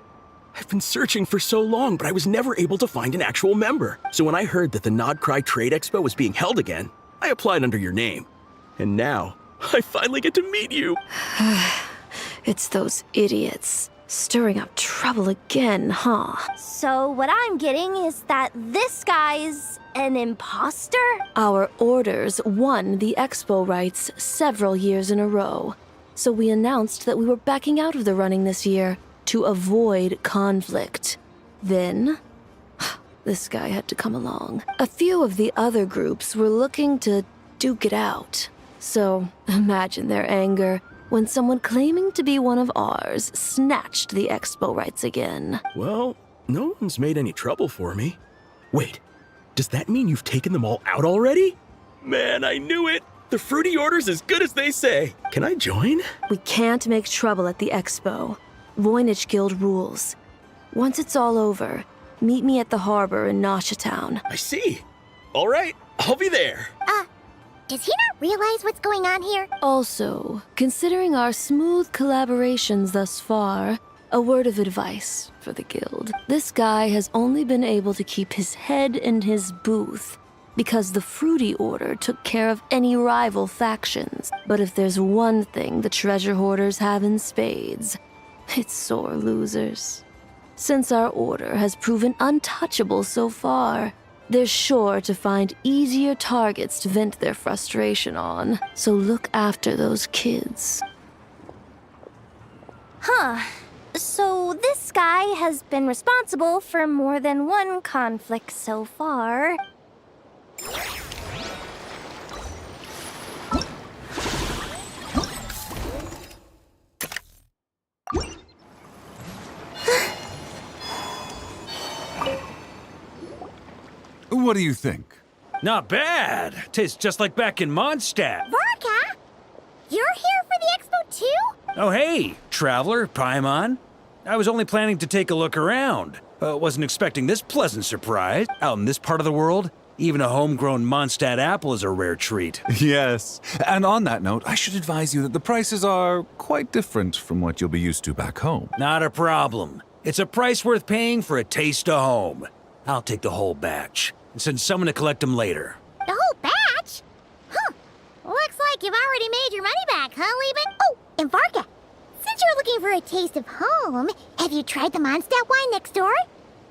I've been searching for so long, but I was never able to find an actual member. So when I heard that the Nodcry Trade Expo was being held again, I applied under your name. And now, I finally get to meet you. It's those idiots. Stirring up trouble again, huh? So what I'm getting is that this guy's an imposter? Our orders won the expo rights several years in a row. So we announced that we were backing out of the running this year to avoid conflict. Then, this guy had to come along. A few of the other groups were looking to duke it out. So imagine their anger when someone claiming to be one of ours snatched the expo rights again. Well, no one's made any trouble for me. Wait, does that mean you've taken them all out already? Man, I knew it! The fruity order's as good as they say. Can I join? We can't make trouble at the expo. Voynich Guild rules. Once it's all over, meet me at the harbor in Nasha Town. I see. All right, I'll be there. Does he not realize what's going on here? Also, considering our smooth collaborations thus far, a word of advice for the guild. This guy has only been able to keep his head in his booth because the Fruity Order took care of any rival factions. But if there's one thing the treasure hoarders have in spades, it's sore losers. Since our order has proven untouchable so far, they're sure to find easier targets to vent their frustration on. So look after those kids. Huh. So this guy has been responsible for more than one conflict so far. What do you think? Not bad. Tastes just like back in Mondstadt. Varka? You're here for the expo too? Oh, hey, traveler, Paimon. I was only planning to take a look around. Wasn't expecting this pleasant surprise. Out in this part of the world, even a homegrown Mondstadt apple is a rare treat. Yes. And on that note, I should advise you that the prices are quite different from what you'll be used to back home. Not a problem. It's a price worth paying for a taste of home. I'll take the whole batch and send someone to collect them later. The whole batch? Huh. Looks like you've already made your money back, huh, Lieben? Oh, and Varka, since you're looking for a taste of home, have you tried the Mondstadt wine next door?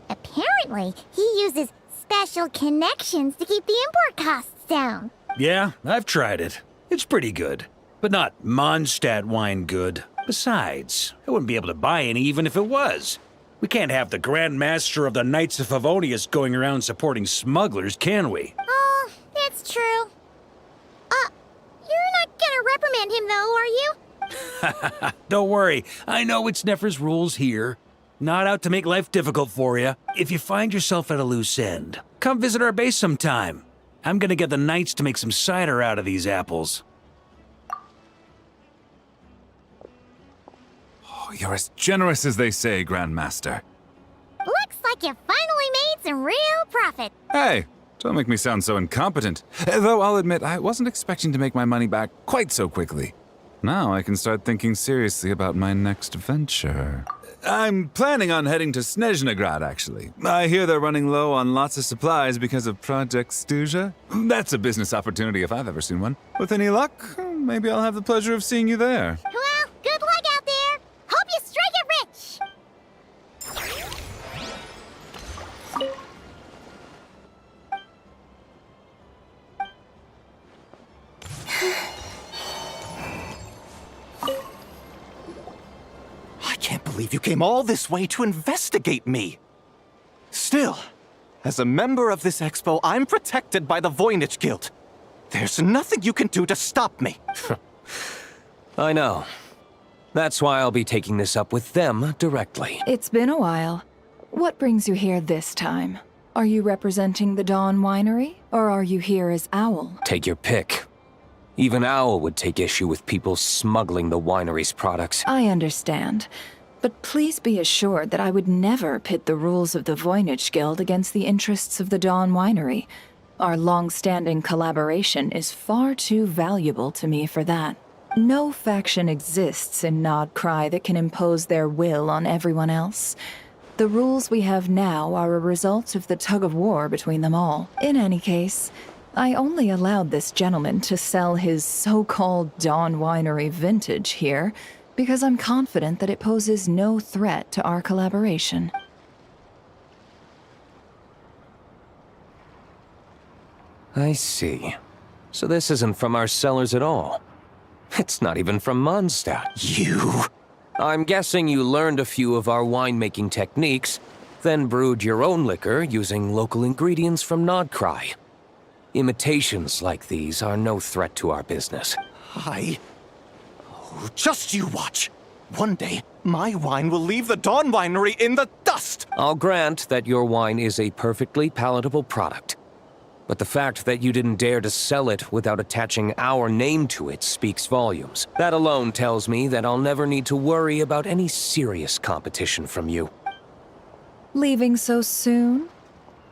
Apparently, he uses special connections to keep the import costs down. Yeah, I've tried it. It's pretty good, but not Mondstadt wine good. Besides, I wouldn't be able to buy any even if it was. We can't have the Grand Master of the Knights of Favonius going around supporting smugglers, can we? Oh, that's true. You're not gonna reprimand him though, are you? Don't worry, I know it's Nefer's rules here. Not out to make life difficult for you. If you find yourself at a loose end, come visit our base sometime. I'm gonna get the Knights to make some cider out of these apples. Oh, you're as generous as they say, Grandmaster. Looks like you finally made some real profit. Hey, don't make me sound so incompetent. Though I'll admit, I wasn't expecting to make my money back quite so quickly. Now I can start thinking seriously about my next venture. I'm planning on heading to Snezhnegrad, actually. I hear they're running low on lots of supplies because of Project Stuja. That's a business opportunity if I've ever seen one. With any luck, maybe I'll have the pleasure of seeing you there. Well, good luck out there. Hope you strike it rich. I can't believe you came all this way to investigate me. Still, as a member of this expo, I'm protected by the Voynich Guild. There's nothing you can do to stop me. I know. That's why I'll be taking this up with them directly. It's been a while. What brings you here this time? Are you representing the Dawn Winery, or are you here as Owl? Take your pick. Even Owl would take issue with people smuggling the winery's products. I understand. But please be assured that I would never pit the rules of the Voynich Guild against the interests of the Dawn Winery. Our long-standing collaboration is far too valuable to me for that. No faction exists in Nodcry that can impose their will on everyone else. The rules we have now are a result of the tug-of-war between them all. In any case, I only allowed this gentleman to sell his so-called Dawn Winery vintage here because I'm confident that it poses no threat to our collaboration. I see. So this isn't from our cellars at all. It's not even from Mondstadt. You? I'm guessing you learned a few of our winemaking techniques, then brewed your own liquor using local ingredients from Nodcry. Imitations like these are no threat to our business. Just you watch. One day, my wine will leave the Dawn Winery in the dust! I'll grant that your wine is a perfectly palatable product. But the fact that you didn't dare to sell it without attaching our name to it speaks volumes. That alone tells me that I'll never need to worry about any serious competition from you. Leaving so soon?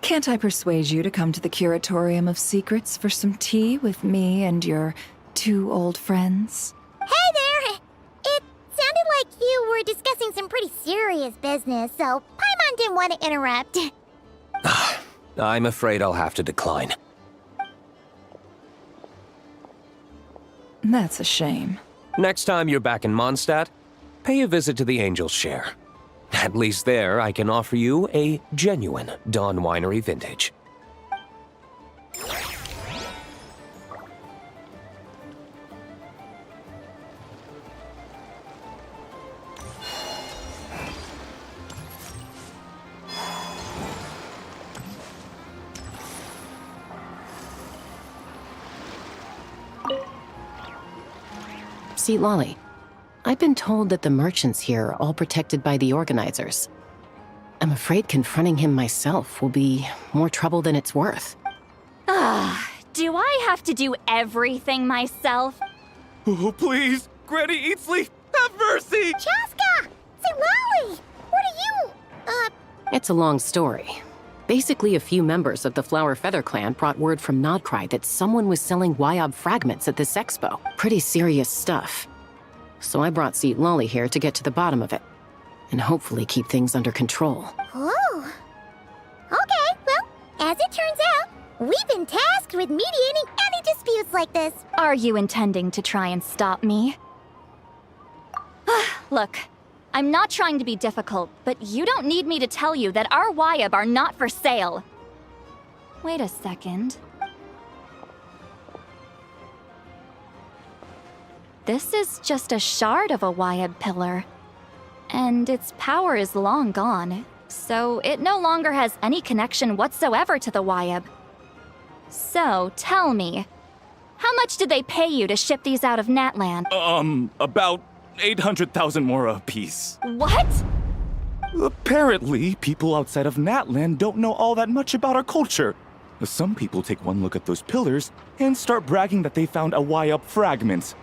Can't I persuade you to come to the Curatorium of Secrets for some tea with me and your two old friends? Hey there! It sounded like you were discussing some pretty serious business, so Paimon didn't want to interrupt. I'm afraid I'll have to decline. That's a shame. Next time you're back in Mondstadt, pay a visit to the Angel's Share. At least there, I can offer you a genuine Dawn Winery vintage. See, Lolly, I've been told that the merchants here are all protected by the organizers. I'm afraid confronting him myself will be more trouble than it's worth. Do I have to do everything myself? Oh, please! Granny Eatsley, have mercy! Chaska! Lolly! What are you, It's a long story. Basically, a few members of the Flower Feather clan brought word from Nodcry that someone was selling Wyob fragments at this expo. Pretty serious stuff. So I brought Seat Lolly here to get to the bottom of it, and hopefully keep things under control. Oh. Okay, well, as it turns out, we've been tasked with mediating any disputes like this. Are you intending to try and stop me? Look, I'm not trying to be difficult, but you don't need me to tell you that our Wyob are not for sale. Wait a second. This is just a shard of a Wyob pillar. And its power is long gone, so it no longer has any connection whatsoever to the Wyob. So, tell me, how much did they pay you to ship these out of Natland? About 800,000 more apiece. What? Apparently, people outside of Natland don't know all that much about our culture. Some people take one look at those pillars and start bragging that they found a Wyob fragment.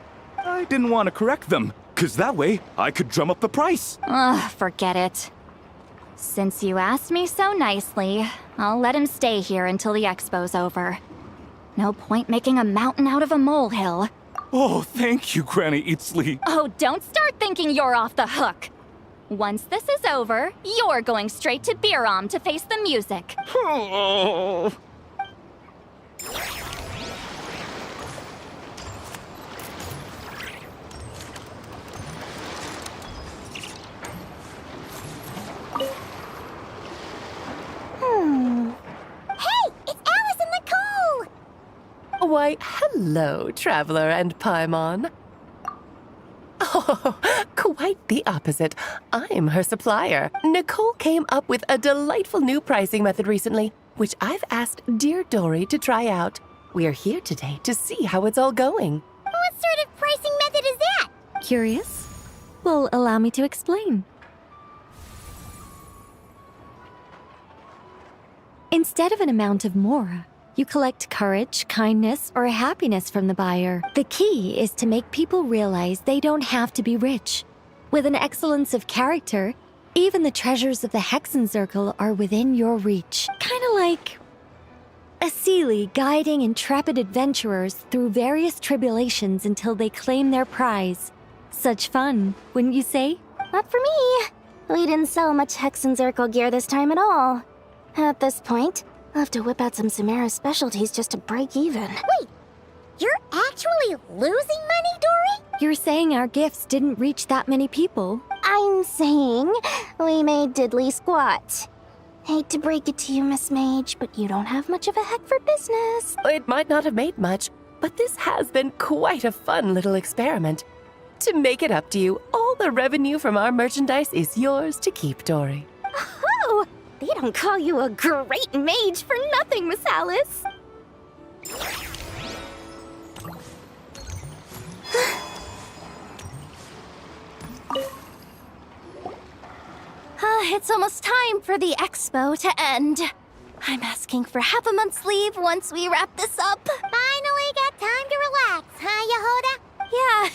I didn't want to correct them, because that way I could drum up the price. Ugh, forget it. Since you asked me so nicely, I'll let him stay here until the expo's over. No point making a mountain out of a molehill. Oh, thank you, Granny Eatsley. Oh, don't start thinking you're off the hook. Once this is over, you're going straight to Biram to face the music. Oh. Hey, it's Alice and Nicole! Why, hello, Traveler and Paimon. Oh, quite the opposite. I'm her supplier. Nicole came up with a delightful new pricing method recently, which I've asked dear Dory to try out. We're here today to see how it's all going. What sort of pricing method is that? Curious? Well, allow me to explain. Instead of an amount of mora, you collect courage, kindness, or happiness from the buyer. The key is to make people realize they don't have to be rich. With an excellence of character, even the treasures of the Hexenzirkel are within your reach. Kinda like a Seelie guiding intrepid adventurers through various tribulations until they claim their prize. Such fun, wouldn't you say? Not for me. We didn't sell much Hexenzirkel gear this time at all. At this point, I'll have to whip out some Samara's specialties just to break even. Wait, you're actually losing money, Dory? You're saying our gifts didn't reach that many people? I'm saying we made diddly squat. Hate to break it to you, Miss Mage, but you don't have much of a head for business. It might not have made much, but this has been quite a fun little experiment. To make it up to you, all the revenue from our merchandise is yours to keep, Dory. Oh, they don't call you a great mage for nothing, Miss Alice. It's almost time for the expo to end. I'm asking for half a month's leave once we wrap this up. Finally got time to relax, huh, Yehoda? Yeah,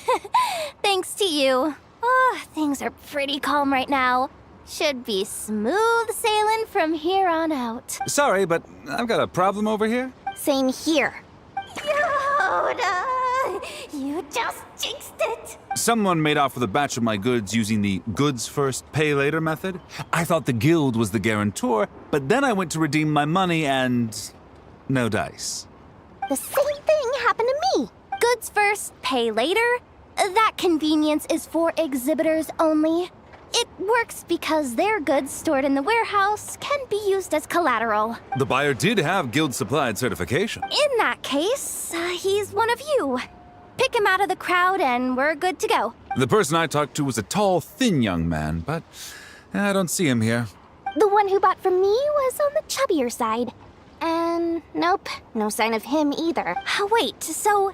thanks to you. Oh, things are pretty calm right now. Should be smooth sailing from here on out. Sorry, but I've got a problem over here. Same here. Yehoda, you just jinxed it. Someone made off with a batch of my goods using the goods first, pay later method. I thought the guild was the guarantor, but then I went to redeem my money and no dice. The same thing happened to me. Goods first, pay later. That convenience is for exhibitors only. It works because their goods stored in the warehouse can be used as collateral. The buyer did have guild supplied certification. In that case, he's one of you. Pick him out of the crowd and we're good to go. The person I talked to was a tall, thin young man, but I don't see him here. The one who bought from me was on the chubbier side. And nope, no sign of him either. Wait, so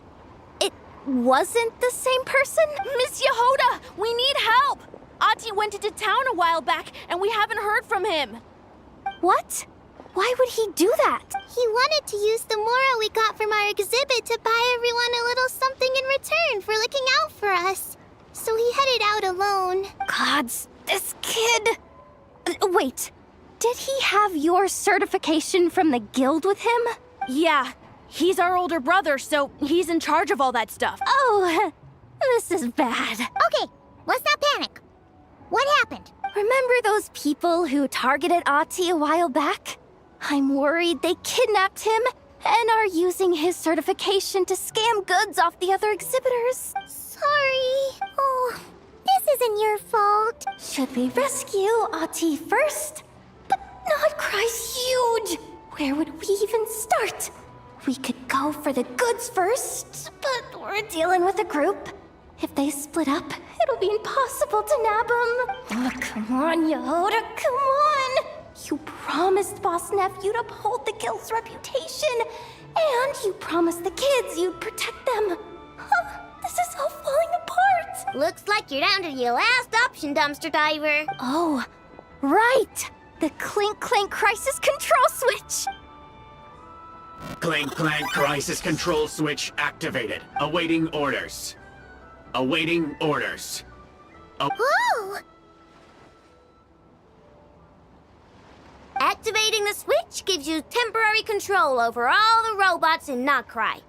it wasn't the same person? Miss Yehoda, we need help! Ati went into town a while back, and we haven't heard from him. What? Why would he do that? He wanted to use the mora we got from our exhibit to buy everyone a little something in return for looking out for us. So he headed out alone. Gods, this kid... Wait, did he have your certification from the guild with him? Yeah, he's our older brother, so he's in charge of all that stuff. Oh, this is bad. Okay, let's not panic. What happened? Remember those people who targeted Ati a while back? I'm worried they kidnapped him and are using his certification to scam goods off the other exhibitors. Sorry. Oh, this isn't your fault. Should we rescue Ati first? But Nodcry's huge. Where would we even start? We could go for the goods first, but we're dealing with a group. If they split up, it'll be impossible to nab them. Oh, come on, Yehoda, come on! You promised Boss Nephew to uphold the guild's reputation, and you promised the kids you'd protect them. This is all falling apart. Looks like you're down to your last option, dumpster diver. Oh, right! The Clink Clank Crisis Control Switch! Clink Clank Crisis Control Switch activated. Awaiting orders. Awaiting orders. Oh! Activating the switch gives you temporary control over all the robots in Notcry.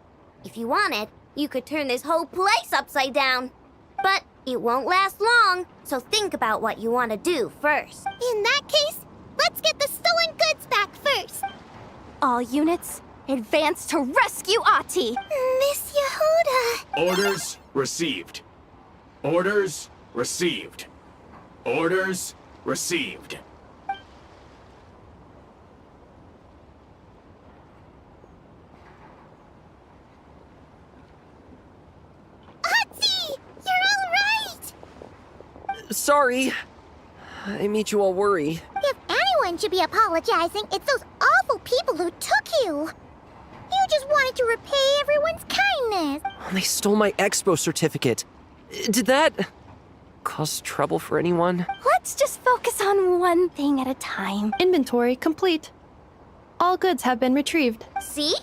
If you wanted, you could turn this whole place upside down. But it won't last long, so think about what you want to do first. In that case, let's get the stolen goods back first. All units, advance to rescue Ati! Miss Yehoda! Orders received. Orders received. Orders received. Ati! You're all right! Sorry. I made you all worry. If anyone should be apologizing, it's those awful people who took you. You just wanted to repay everyone's kindness. They stole my expo certificate. Did that cause trouble for anyone? Let's just focus on one thing at a time. Inventory complete. All goods have been retrieved. See?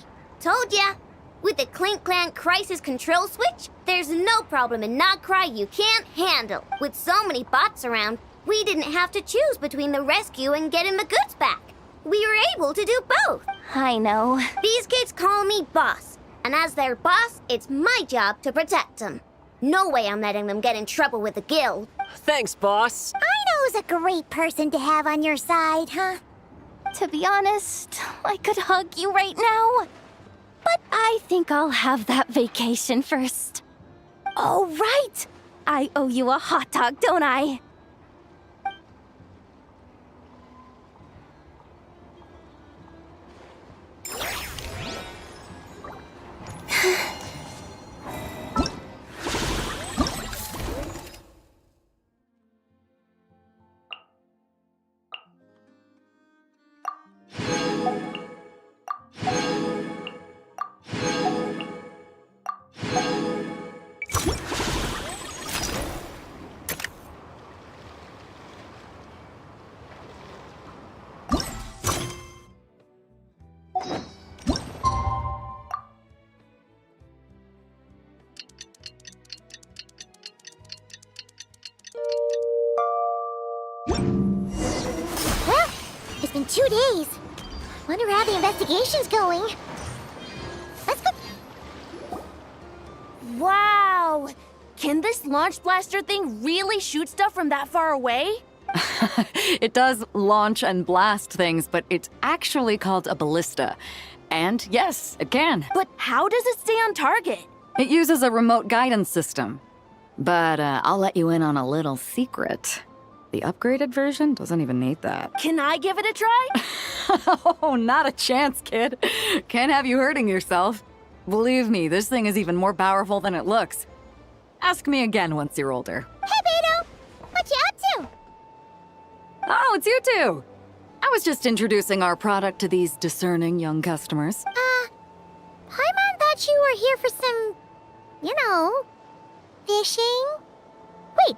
Told ya. With the Clink Clank Crisis Control Switch, there's no problem in Notcry you can't handle. With so many bots around, we didn't have to choose between the rescue and getting the goods back. We were able to do both. I know. These kids call me boss, and as their boss, it's my job to protect them. No way I'm letting them get in trouble with the guild. Thanks, boss. I know who's a great person to have on your side, huh? To be honest, I could hug you right now. But I think I'll have that vacation first. Oh, right! I owe you a hot dog, don't I? Well, it's been 2 days. Wonder how the investigation's going. Let's go. Wow! Can this launch blaster thing really shoot stuff from that far away? It does launch and blast things, but it's actually called a ballista. And yes, it can. But how does it stay on target? It uses a remote guidance system. But I'll let you in on a little secret. The upgraded version doesn't even need that. Can I give it a try? Oh, not a chance, kid. Can't have you hurting yourself. Believe me, this thing is even more powerful than it looks. Ask me again once you're older. Hey, Beto! What you up to? Oh, it's you two! I was just introducing our product to these discerning young customers. Paimon thought you were here for some, you know, fishing? Wait,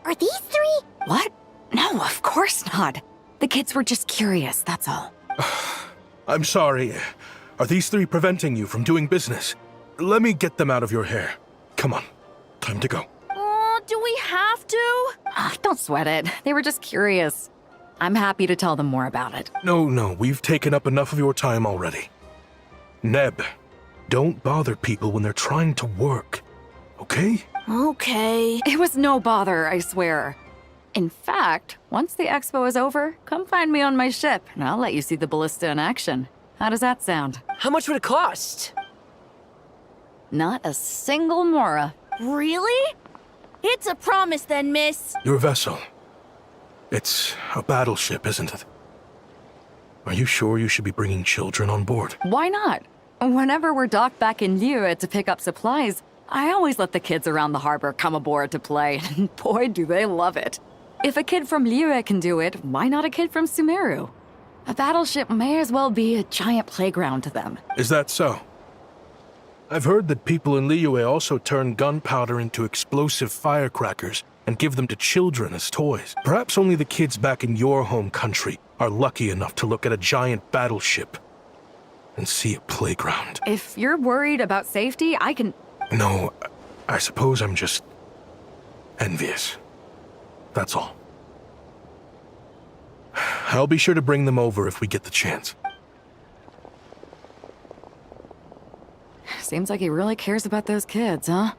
are these 3? What? No, of course not. The kids were just curious, that's all. I'm sorry. Are these 3 preventing you from doing business? Let me get them out of your hair. Come on, time to go. Oh, do we have to? Don't sweat it. They were just curious. I'm happy to tell them more about it. No, we've taken up enough of your time already. Neb, don't bother people when they're trying to work, okay? Okay. It was no bother, I swear. In fact, once the expo is over, come find me on my ship, and I'll let you see the ballista in action. How does that sound? How much would it cost? Not a single mora. Really? It's a promise then, miss. Your vessel. It's a battleship, isn't it? Are you sure you should be bringing children on board? Why not? Whenever we're docked back in Liyue to pick up supplies, I always let the kids around the harbor come aboard to play, and boy, do they love it. If a kid from Liyue can do it, why not a kid from Sumeru? A battleship may as well be a giant playground to them. Is that so? I've heard that people in Liyue also turn gunpowder into explosive firecrackers and give them to children as toys. Perhaps only the kids back in your home country are lucky enough to look at a giant battleship and see a playground. If you're worried about safety, I can... No, I suppose I'm just envious. That's all. I'll be sure to bring them over if we get the chance. Seems like he really cares about those kids, huh?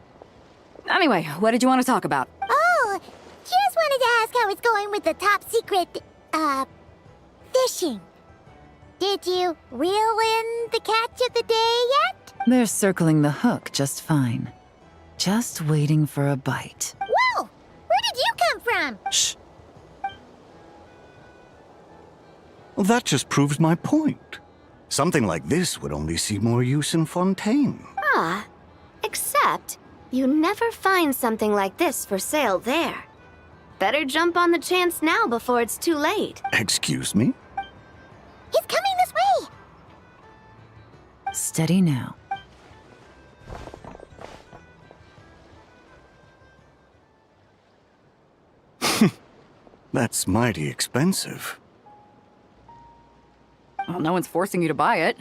Anyway, what did you want to talk about? Oh, just wanted to ask how it's going with the top secret, fishing. Did you reel in the catch of the day yet? They're circling the hook just fine. Just waiting for a bite. Whoa! Where did you come from? Shh. Well, that just proves my point. Something like this would only see more use in Fontaine. Ah, except you never find something like this for sale there. Better jump on the chance now before it's too late. Excuse me? He's coming this way! Steady now. That's mighty expensive. Well, no one's forcing you to buy it.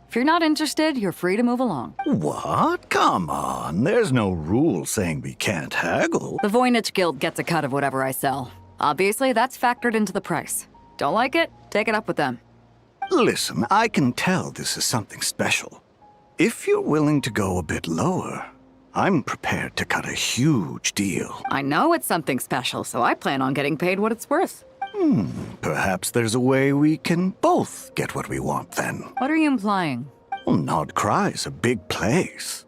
If you're not interested, you're free to move along. What? Come on, there's no rule saying we can't haggle. The Voynich Guild gets a cut of whatever I sell. Obviously, that's factored into the price. Don't like it? Take it up with them. Listen, I can tell this is something special. If you're willing to go a bit lower, I'm prepared to cut a huge deal. I know it's something special, so I plan on getting paid what it's worth. Perhaps there's a way we can both get what we want then. What are you implying? Well, Nod Cry's a big place.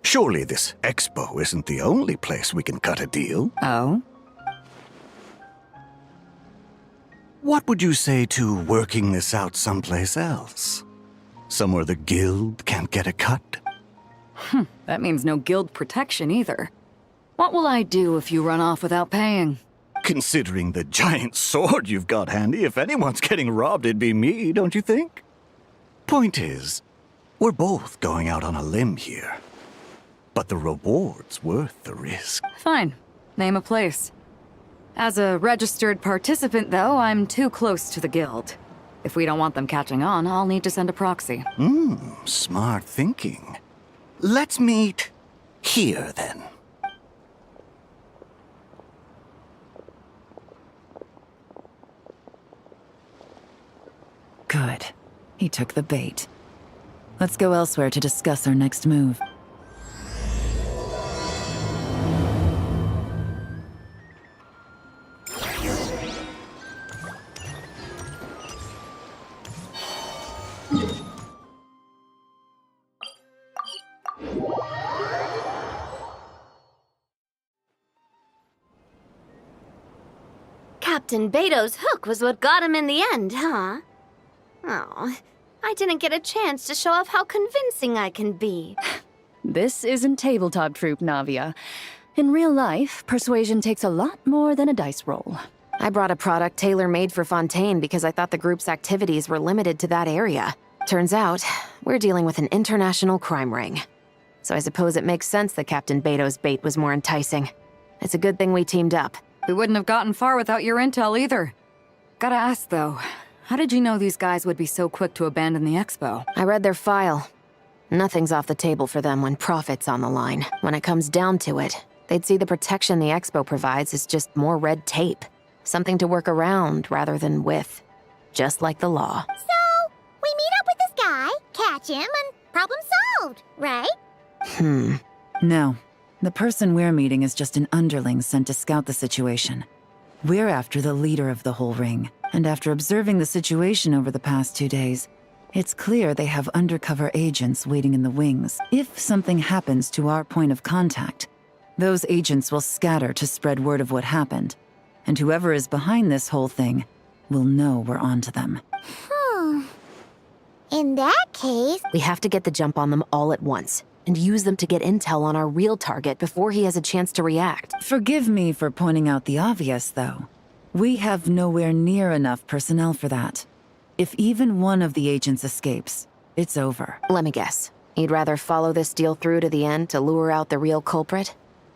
Surely this expo isn't the only place we can cut a deal. Oh? What would you say to working this out someplace else? Somewhere the guild can't get a cut? That means no guild protection either. What will I do if you run off without paying? Considering the giant sword you've got handy, if anyone's getting robbed, it'd be me, don't you think? Point is, we're both going out on a limb here. But the reward's worth the risk. Fine. Name a place. As a registered participant, though, I'm too close to the guild. If we don't want them catching on, I'll need to send a proxy. Smart thinking. Let's meet here, then. Good. He took the bait. Let's go elsewhere to discuss our next move. Captain Beto's hook was what got him in the end, huh? Oh, I didn't get a chance to show off how convincing I can be. This isn't tabletop troop, Navia. In real life, persuasion takes a lot more than a dice roll. I brought a product tailor-made for Fontaine because I thought the group's activities were limited to that area. Turns out, we're dealing with an international crime ring. So I suppose it makes sense that Captain Beto's bait was more enticing. It's a good thing we teamed up. We wouldn't have gotten far without your intel either. Gotta ask, though, how did you know these guys would be so quick to abandon the expo? I read their file. Nothing's off the table for them when profit's on the line. When it comes down to it, they'd see the protection the expo provides as just more red tape. Something to work around rather than with. Just like the law. So, we meet up with this guy, catch him, and problem solved, right? No. The person we're meeting is just an underling sent to scout the situation. We're after the leader of the whole ring, and after observing the situation over the past 2 days, it's clear they have undercover agents waiting in the wings. If something happens to our point of contact, those agents will scatter to spread word of what happened, and whoever is behind this whole thing will know we're onto them. In that case... We have to get the jump on them all at once, and use them to get intel on our real target before he has a chance to react. Forgive me for pointing out the obvious, though. We have nowhere near enough personnel for that. If even one of the agents escapes, it's over. Let me guess. You'd rather follow this deal through to the end to lure out the real culprit?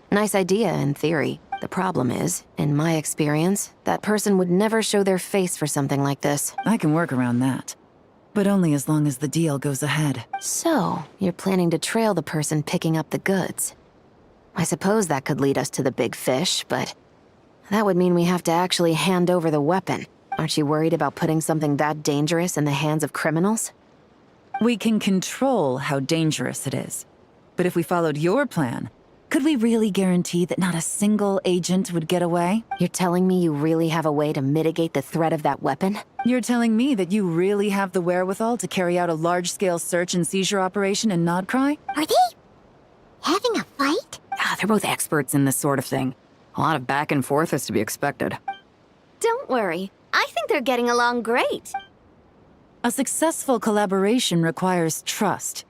Nice idea, in theory. The problem is, in my experience, that person would never show their face for something like this. I can work around that. But only as long as the deal goes ahead. So, you're planning to trail the person picking up the goods. I suppose that could lead us to the big fish, but that would mean we have to actually hand over the weapon. Aren't you worried about putting something that dangerous in the hands of criminals? We can control how dangerous it is. But if we followed your plan, could we really guarantee that not a single agent would get away? You're telling me you really have a way to mitigate the threat of that weapon? You're telling me that you really have the wherewithal to carry out a large-scale search and seizure operation in Nodcry? Are they having a fight? They're both experts in this sort of thing. A lot of back and forth is to be expected. Don't worry. I think they're getting along great. A successful collaboration requires trust.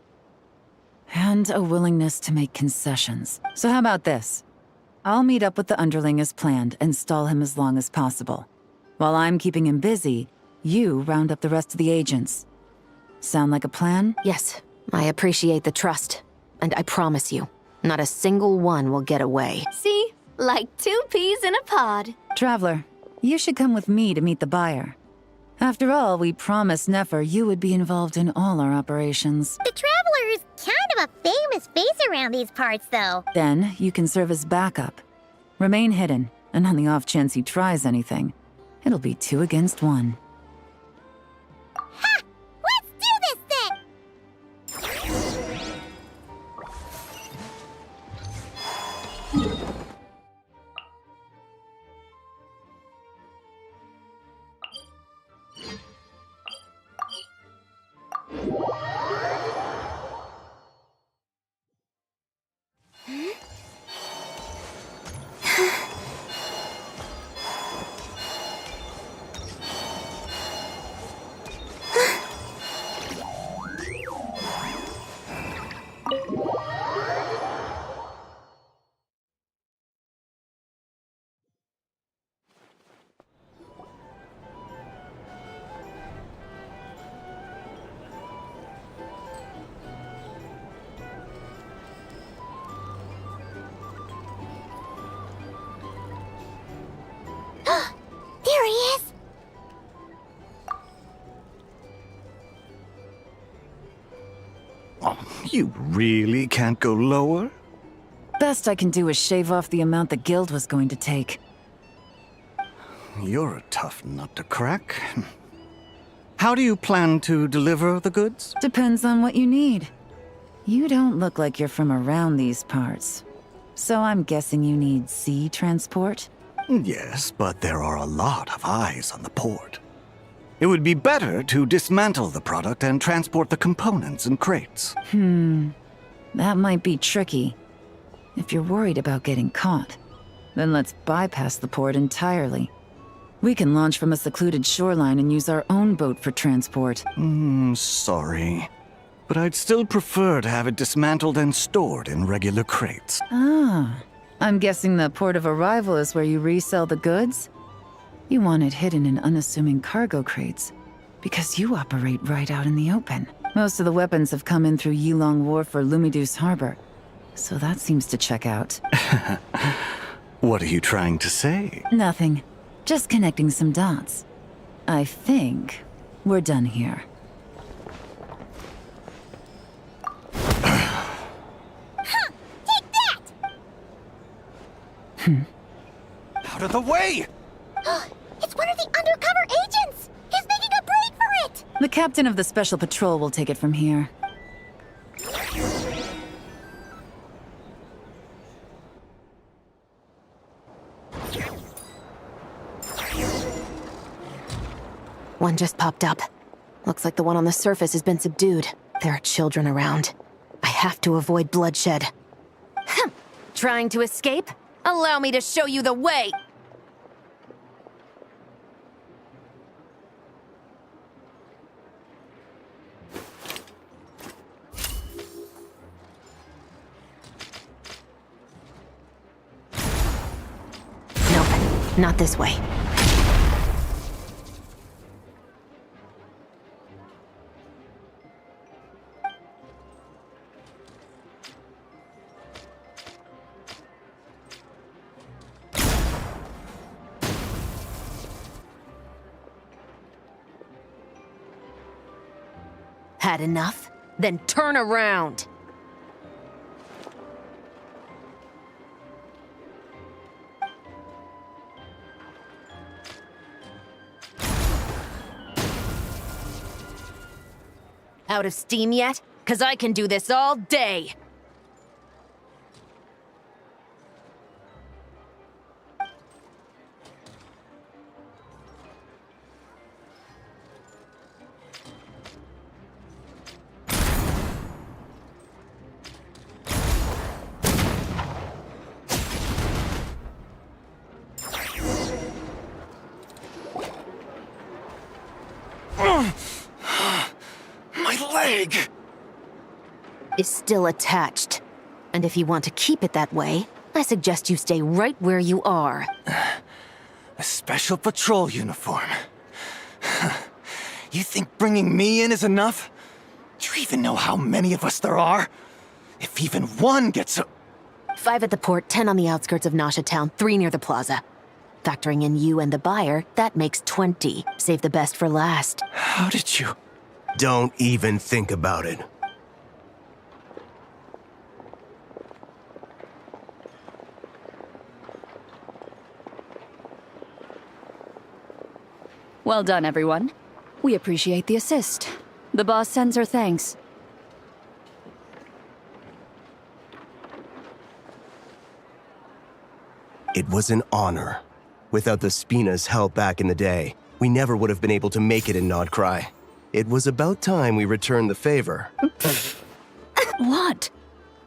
And a willingness to make concessions. So how about this? I'll meet up with the underling as planned and stall him as long as possible. While I'm keeping him busy, you round up the rest of the agents. Sound like a plan? Yes, I appreciate the trust. And I promise you, not a single one will get away. See? Like 2 peas in a pod. Traveler, you should come with me to meet the buyer. After all, we promised Nefer you would be involved in all our operations. The Traveler is kind of a famous face around these parts, though. Then, you can serve as backup. Remain hidden, and on the off chance he tries anything, it'll be 2 against 1. Ha! Let's do this thing! Oh, you really can't go lower? Best I can do is shave off the amount the guild was going to take. You're a tough nut to crack. How do you plan to deliver the goods? Depends on what you need. You don't look like you're from around these parts. So I'm guessing you need sea transport? Yes, but there are a lot of eyes on the port. It would be better to dismantle the product and transport the components in crates. That might be tricky. If you're worried about getting caught, then let's bypass the port entirely. We can launch from a secluded shoreline and use our own boat for transport. Sorry. But I'd still prefer to have it dismantled and stored in regular crates. Ah, I'm guessing the port of arrival is where you resell the goods? You want it hidden in unassuming cargo crates, because you operate right out in the open. Most of the weapons have come in through Yilong Wharf or Lumidus Harbor, so that seems to check out. What are you trying to say? Nothing. Just connecting some dots. I think we're done here. Take that! Out of the way! It's one of the undercover agents! He's making a break for it! The captain of the Special Patrol will take it from here. One just popped up. Looks like the one on the surface has been subdued. There are children around. I have to avoid bloodshed. Trying to escape? Allow me to show you the way! Nope, not this way. Had enough? Then turn around! Out of steam yet? 'Cause I can do this all day! My leg! Is still attached. And if you want to keep it that way, I suggest you stay right where you are. A special patrol uniform. You think bringing me in is enough? Do you even know how many of us there are? If even one gets a... 5 at the port, 10 on the outskirts of Nasha Town, 3 near the plaza. Factoring in you and the buyer, that makes 20. Save the best for last. How did you... Don't even think about it. Well done, everyone. We appreciate the assist. The boss sends her thanks. It was an honor. Without the Spina's help back in the day, we never would have been able to make it in Nodcry. It was about time we returned the favor. What?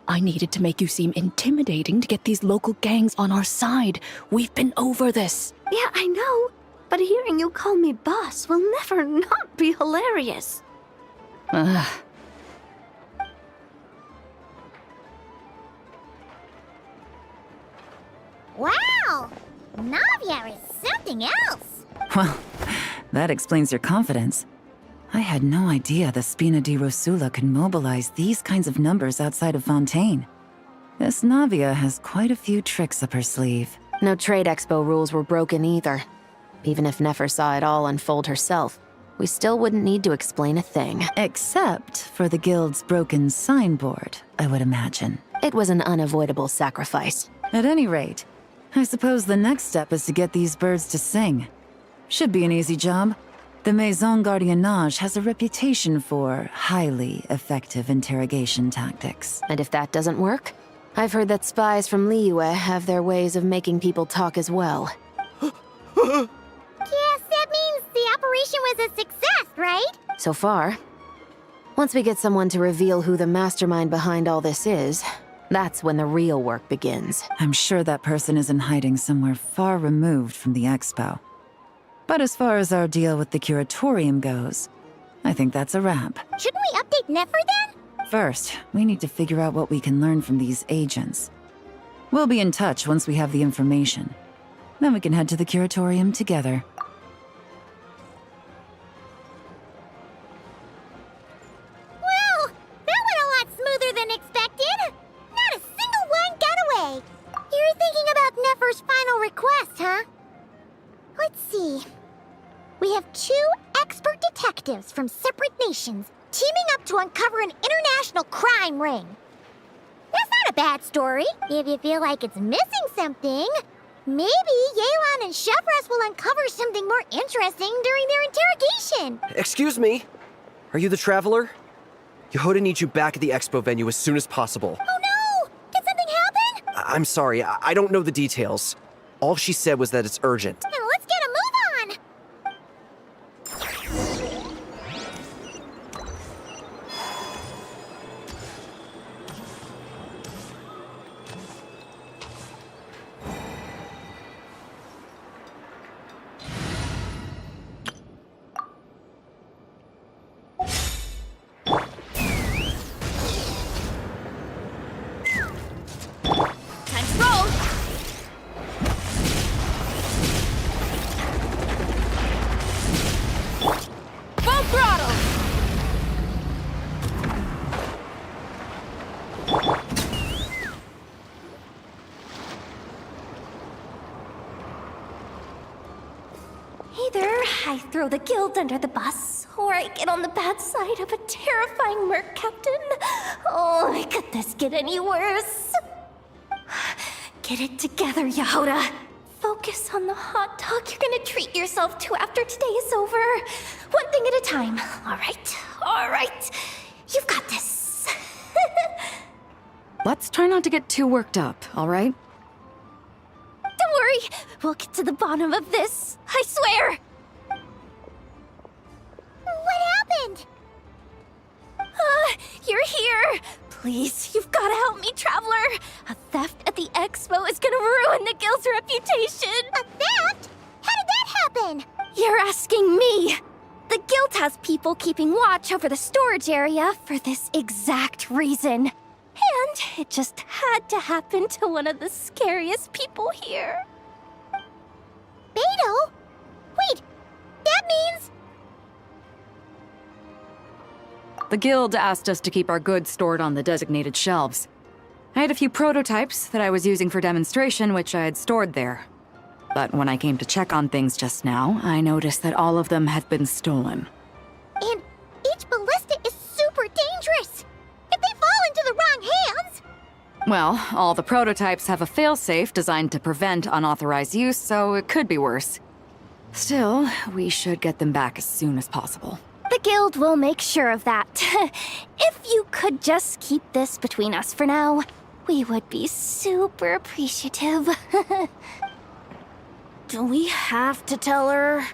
I needed to make you seem intimidating to get these local gangs on our side. We've been over this. Yeah, I know. But hearing you call me boss will never not be hilarious. Wow! Navia is something else! Well, that explains your confidence. I had no idea the Spina di Rosula could mobilize these kinds of numbers outside of Fontaine. This Navia has quite a few tricks up her sleeve. No trade expo rules were broken either. Even if Nefer saw it all unfold herself, we still wouldn't need to explain a thing. Except for the guild's broken signboard, I would imagine. It was an unavoidable sacrifice. At any rate, I suppose the next step is to get these birds to sing. Should be an easy job. The Maison Gardiennage has a reputation for highly effective interrogation tactics. And if that doesn't work, I've heard that spies from Liyue have their ways of making people talk as well. Yes, that means the operation was a success, right? So far. Once we get someone to reveal who the mastermind behind all this is, that's when the real work begins. I'm sure that person is in hiding somewhere far removed from the expo. But as far as our deal with the curatorium goes, I think that's a wrap. Shouldn't we update Nefer then? First, we need to figure out what we can learn from these agents. We'll be in touch once we have the information. Then we can head to the curatorium together. Well, that went a lot smoother than expected. Not a single one got away. You're thinking about Nefer's final request, huh? Let's see. We have 2 expert detectives from separate nations teaming up to uncover an international crime ring. That's not a bad story. If you feel like it's missing something, maybe Yelan and Chevres will uncover something more interesting during their interrogation. Excuse me? Are you the Traveler? Yehoda needs you back at the expo venue as soon as possible. Oh no! Did something happen? I'm sorry, I don't know the details. All she said was that it's urgent. Then let's get a move on! Time to roll! Full throttle! Either I throw the guild under the bus, or I get on the bad side of a terrifying merc captain. Oh, could this get any worse? Get it together, Yehoda. Focus on the hot dog you're gonna treat yourself to after today is over. One thing at a time. All right. You've got this. Let's try not to get too worked up, all right? Don't worry, we'll get to the bottom of this. I swear. What happened? You're here. Please, you've got to help me, Traveler. A theft at the expo is gonna ruin the guild's reputation. A theft? How did that happen? You're asking me. The guild has people keeping watch over the storage area for this exact reason. And it just had to happen to one of the scariest people here. Beto? Wait, that means... The guild asked us to keep our goods stored on the designated shelves. I had a few prototypes that I was using for demonstration, which I had stored there. But when I came to check on things just now, I noticed that all of them had been stolen. And each ballista is super dangerous. If they fall into the wrong hands... Well, all the prototypes have a failsafe designed to prevent unauthorized use, so it could be worse. Still, we should get them back as soon as possible. The guild will make sure of that. If you could just keep this between us for now, we would be super appreciative. Do we have to tell her?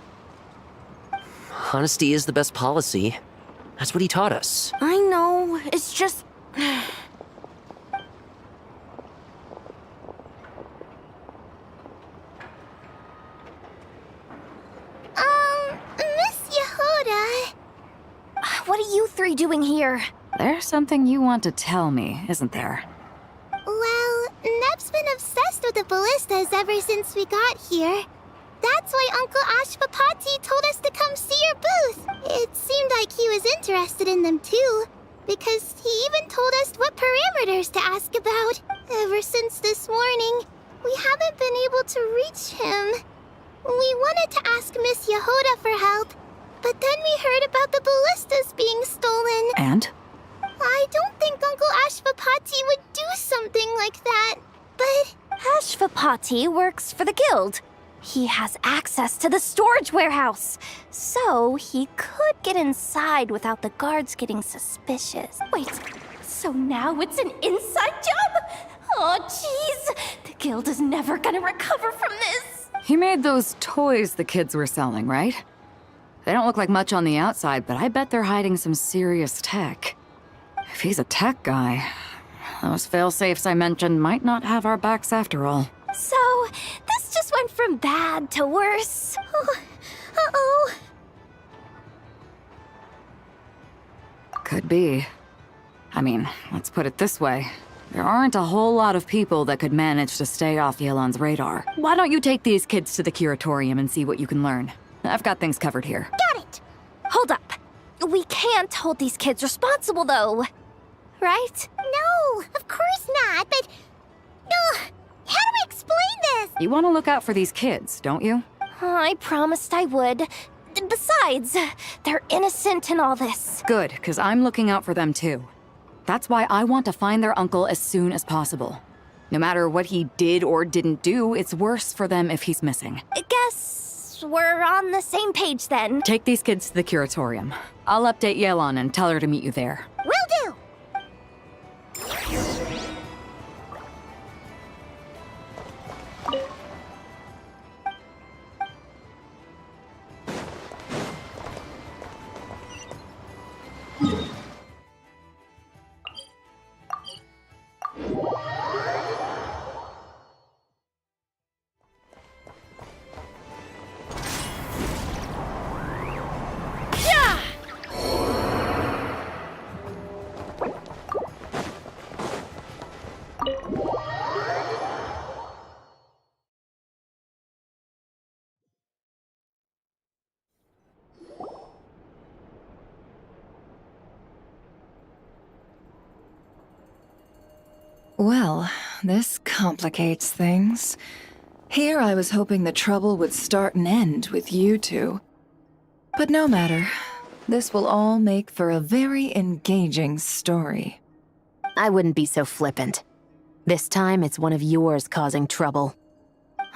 Honesty is the best policy. That's what he taught us. I know, it's just... Miss Yehoda... What are you three doing here? There's something you want to tell me, isn't there? Well, Neb's been obsessed with the ballistas ever since we got here. That's why Uncle Ashpapati told us to come see your booth. It seemed like he was interested in them too, because he even told us what parameters to ask about. Ever since this morning, we haven't been able to reach him. We wanted to ask Miss Yehoda for help, But then we heard about the ballistas being stolen. And? I don't think Uncle Ashvapati would do something like that. But Ashvapati works for the guild. He has access to the storage warehouse. So he could get inside without the guards getting suspicious. Wait, so now it's an inside job? Oh, jeez. The guild is never gonna recover from this. He made those toys the kids were selling, right? They don't look like much on the outside, but I bet they're hiding some serious tech. If he's a tech guy, those fail-safes I mentioned might not have our backs after all. So, this just went from bad to worse. Uh-oh. Could be. I mean, let's put it this way. There aren't a whole lot of people that could manage to stay off Yelan's radar. Why don't you take these kids to the curatorium and see what you can learn? I've got things covered here. Got it. Hold up. We can't hold these kids responsible, though. Right? no, of course not, but... how do we explain this? You want to look out for these kids, don't you? I promised I would. Besides, they're innocent in all this. Good, because I'm looking out for them too. That's why I want to find their uncle as soon as possible. No matter what he did or didn't do, it's worse for them if he's missing. I guess we're on the same page then. Take these kids to the curatorium. I'll update Yelan and tell her to meet you there. Will do! Well, this complicates things. Here I was hoping the trouble would start and end with you two. But no matter. This will all make for a very engaging story. I wouldn't be so flippant. This time, it's one of yours causing trouble.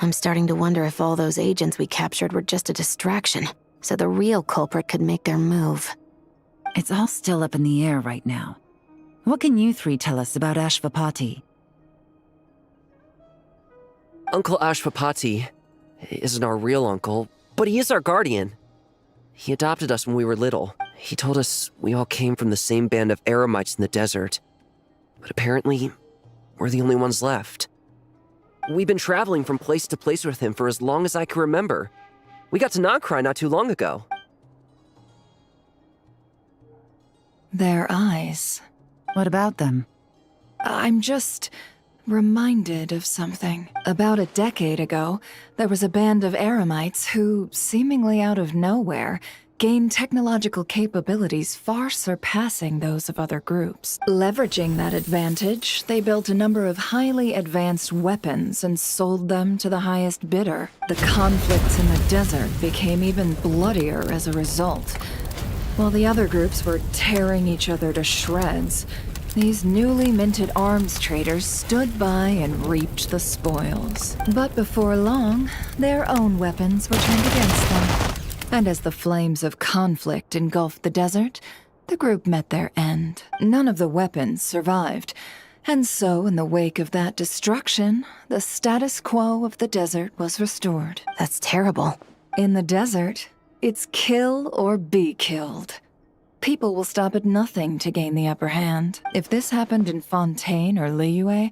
I'm starting to wonder if all those agents we captured were just a distraction, so the real culprit could make their move. It's all still up in the air right now. What can you three tell us about Ashvapati? Uncle Ashvapati isn't our real uncle, but he is our guardian. He adopted us when we were little. He told us we all came from the same band of eremites in the desert. But apparently, we're the only ones left. We've been traveling from place to place with him for as long as I can remember. We got to Nagcry not too long ago. Their eyes. What about them? I'm just reminded of something. About a decade ago, there was a band of eremites who, seemingly out of nowhere, gained technological capabilities far surpassing those of other groups. Leveraging that advantage, they built a number of highly advanced weapons and sold them to the highest bidder. The conflicts in the desert became even bloodier as a result. While the other groups were tearing each other to shreds, these newly minted arms traders stood by and reaped the spoils. But before long, their own weapons were turned against them. And as the flames of conflict engulfed the desert, the group met their end. None of the weapons survived. And so, in the wake of that destruction, the status quo of the desert was restored. That's terrible. In the desert, it's kill or be killed. People will stop at nothing to gain the upper hand. If this happened in Fontaine or Liyue,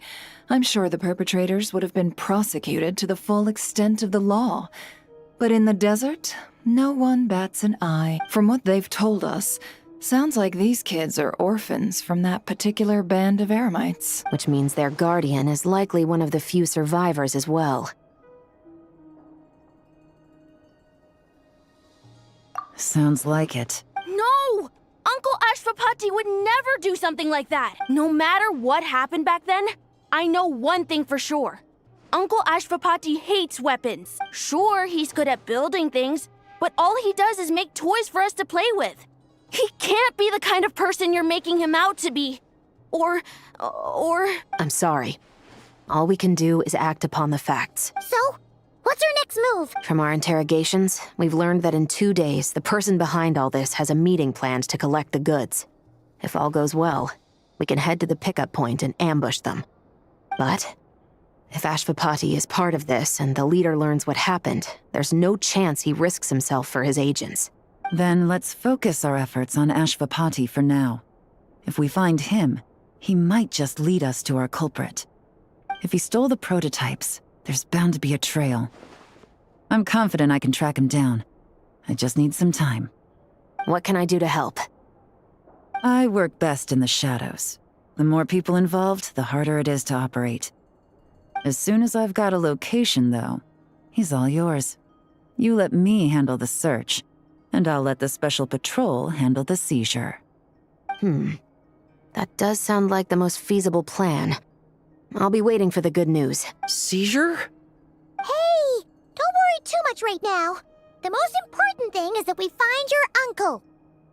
I'm sure the perpetrators would have been prosecuted to the full extent of the law. But in the desert, no one bats an eye. From what they've told us, sounds like these kids are orphans from that particular band of eremites. Which means their guardian is likely one of the few survivors as well. Sounds like it. No! Uncle Ashvapati would never do something like that. No matter what happened back then, I know one thing for sure. Uncle Ashvapati hates weapons. Sure, he's good at building things, but all he does is make toys for us to play with. He can't be the kind of person you're making him out to be. Or... I'm sorry. All we can do is act upon the facts. So, what's our next move? From our interrogations, we've learned that in 2 days, the person behind all this has a meeting planned to collect the goods. If all goes well, we can head to the pickup point and ambush them. But if Ashvapati is part of this and the leader learns what happened, there's no chance he risks himself for his agents. Then let's focus our efforts on Ashvapati for now. If we find him, he might just lead us to our culprit. If he stole the prototypes, there's bound to be a trail. I'm confident I can track him down. I just need some time. What can I do to help? I work best in the shadows. The more people involved, the harder it is to operate. As soon as I've got a location, though, he's all yours. You let me handle the search, and I'll let the special patrol handle the seizure. That does sound like the most feasible plan. I'll be waiting for the good news. Seizure? Hey! Don't worry too much right now. The most important thing is that we find your uncle.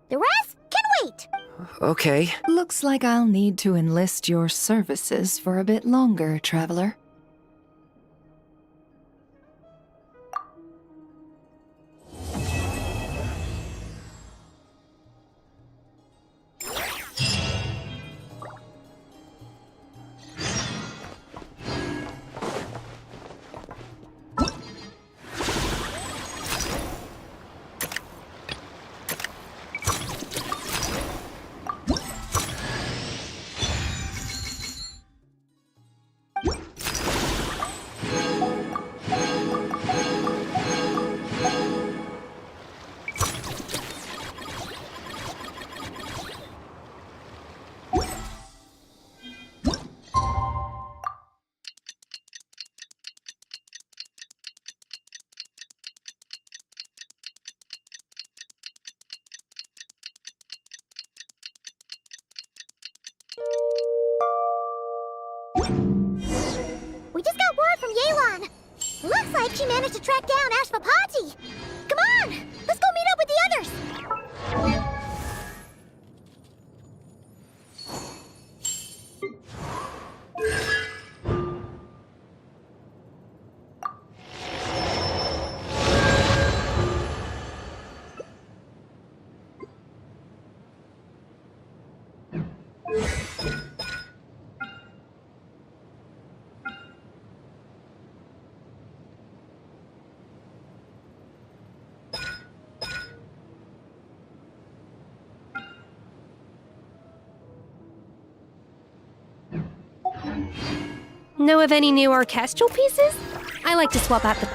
The rest can wait. Okay. Looks like I'll need to enlist your services for a bit longer, Traveler. We just got word from Yelan. Looks like she managed to track down Ashvapati. Come on, let's go meet up with the others. Know of any new orchestral pieces? I like to swap out the...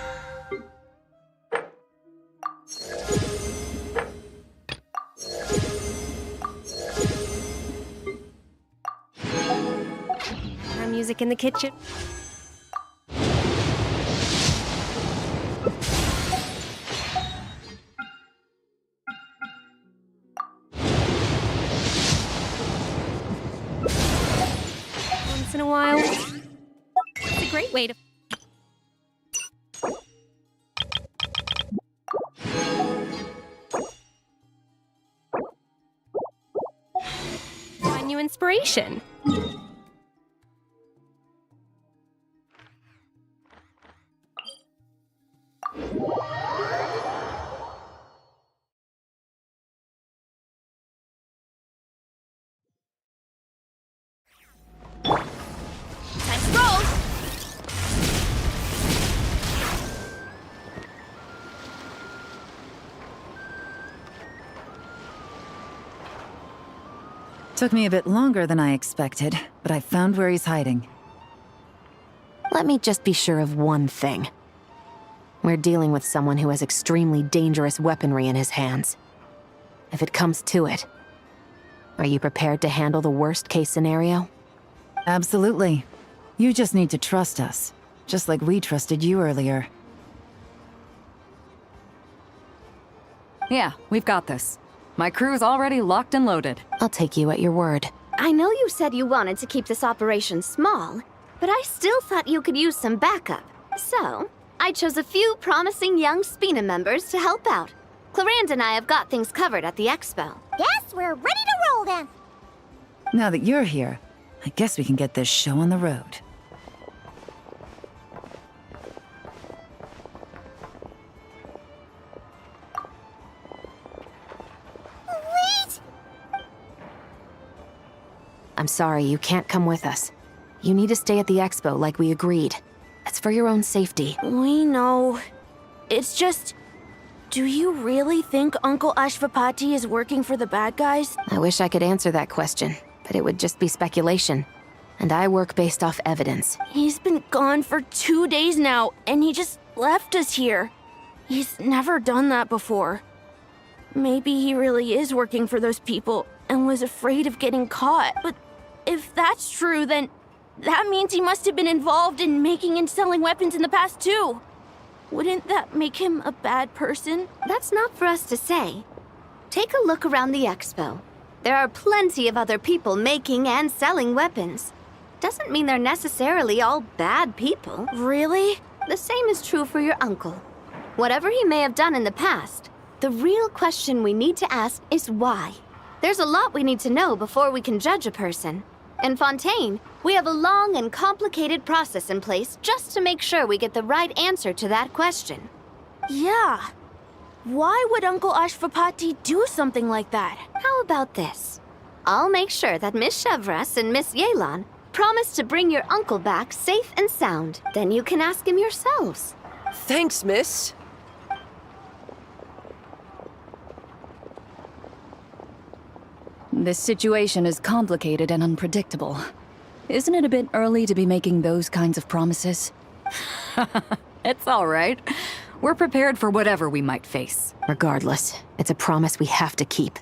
Our music in the kitchen. Once in a while. It's a great way to... find new inspiration. Time to roll! Took me a bit longer than I expected, but I found where he's hiding. Let me just be sure of one thing. We're dealing with someone who has extremely dangerous weaponry in his hands. If it comes to it, are you prepared to handle the worst-case scenario? Absolutely. You just need to trust us, just like we trusted you earlier. Yeah, we've got this. My crew's already locked and loaded. I'll take you at your word. I know you said you wanted to keep this operation small, but I still thought you could use some backup. So, I chose a few promising young Spina members to help out. Clarande and I have got things covered at the expo. Yes, we're ready to roll then. Now that you're here, I guess we can get this show on the road. Wait! I'm sorry, you can't come with us. You need to stay at the expo like we agreed. It's for your own safety. We know. It's just... Do you really think Uncle Ashvapati is working for the bad guys? I wish I could answer that question, but it would just be speculation. And I work based off evidence. He's been gone for 2 days now, and he just left us here. He's never done that before. Maybe he really is working for those people and was afraid of getting caught. But if that's true, then that means he must have been involved in making and selling weapons in the past too. Wouldn't that make him a bad person? That's not for us to say. Take a look around the expo. There are plenty of other people making and selling weapons. Doesn't mean they're necessarily all bad people. Really? The same is true for your uncle. Whatever he may have done in the past, the real question we need to ask is why. There's a lot we need to know before we can judge a person. In Fontaine, we have a long and complicated process in place just to make sure we get the right answer to that question. Yeah. Why would Uncle Ashvapati do something like that? How about this? I'll make sure that Miss Chevras and Miss Yelan promise to bring your uncle back safe and sound. Then you can ask him yourselves. Thanks, miss. This situation is complicated and unpredictable. Isn't it a bit early to be making those kinds of promises? It's all right. We're prepared for whatever we might face. Regardless, it's a promise we have to keep.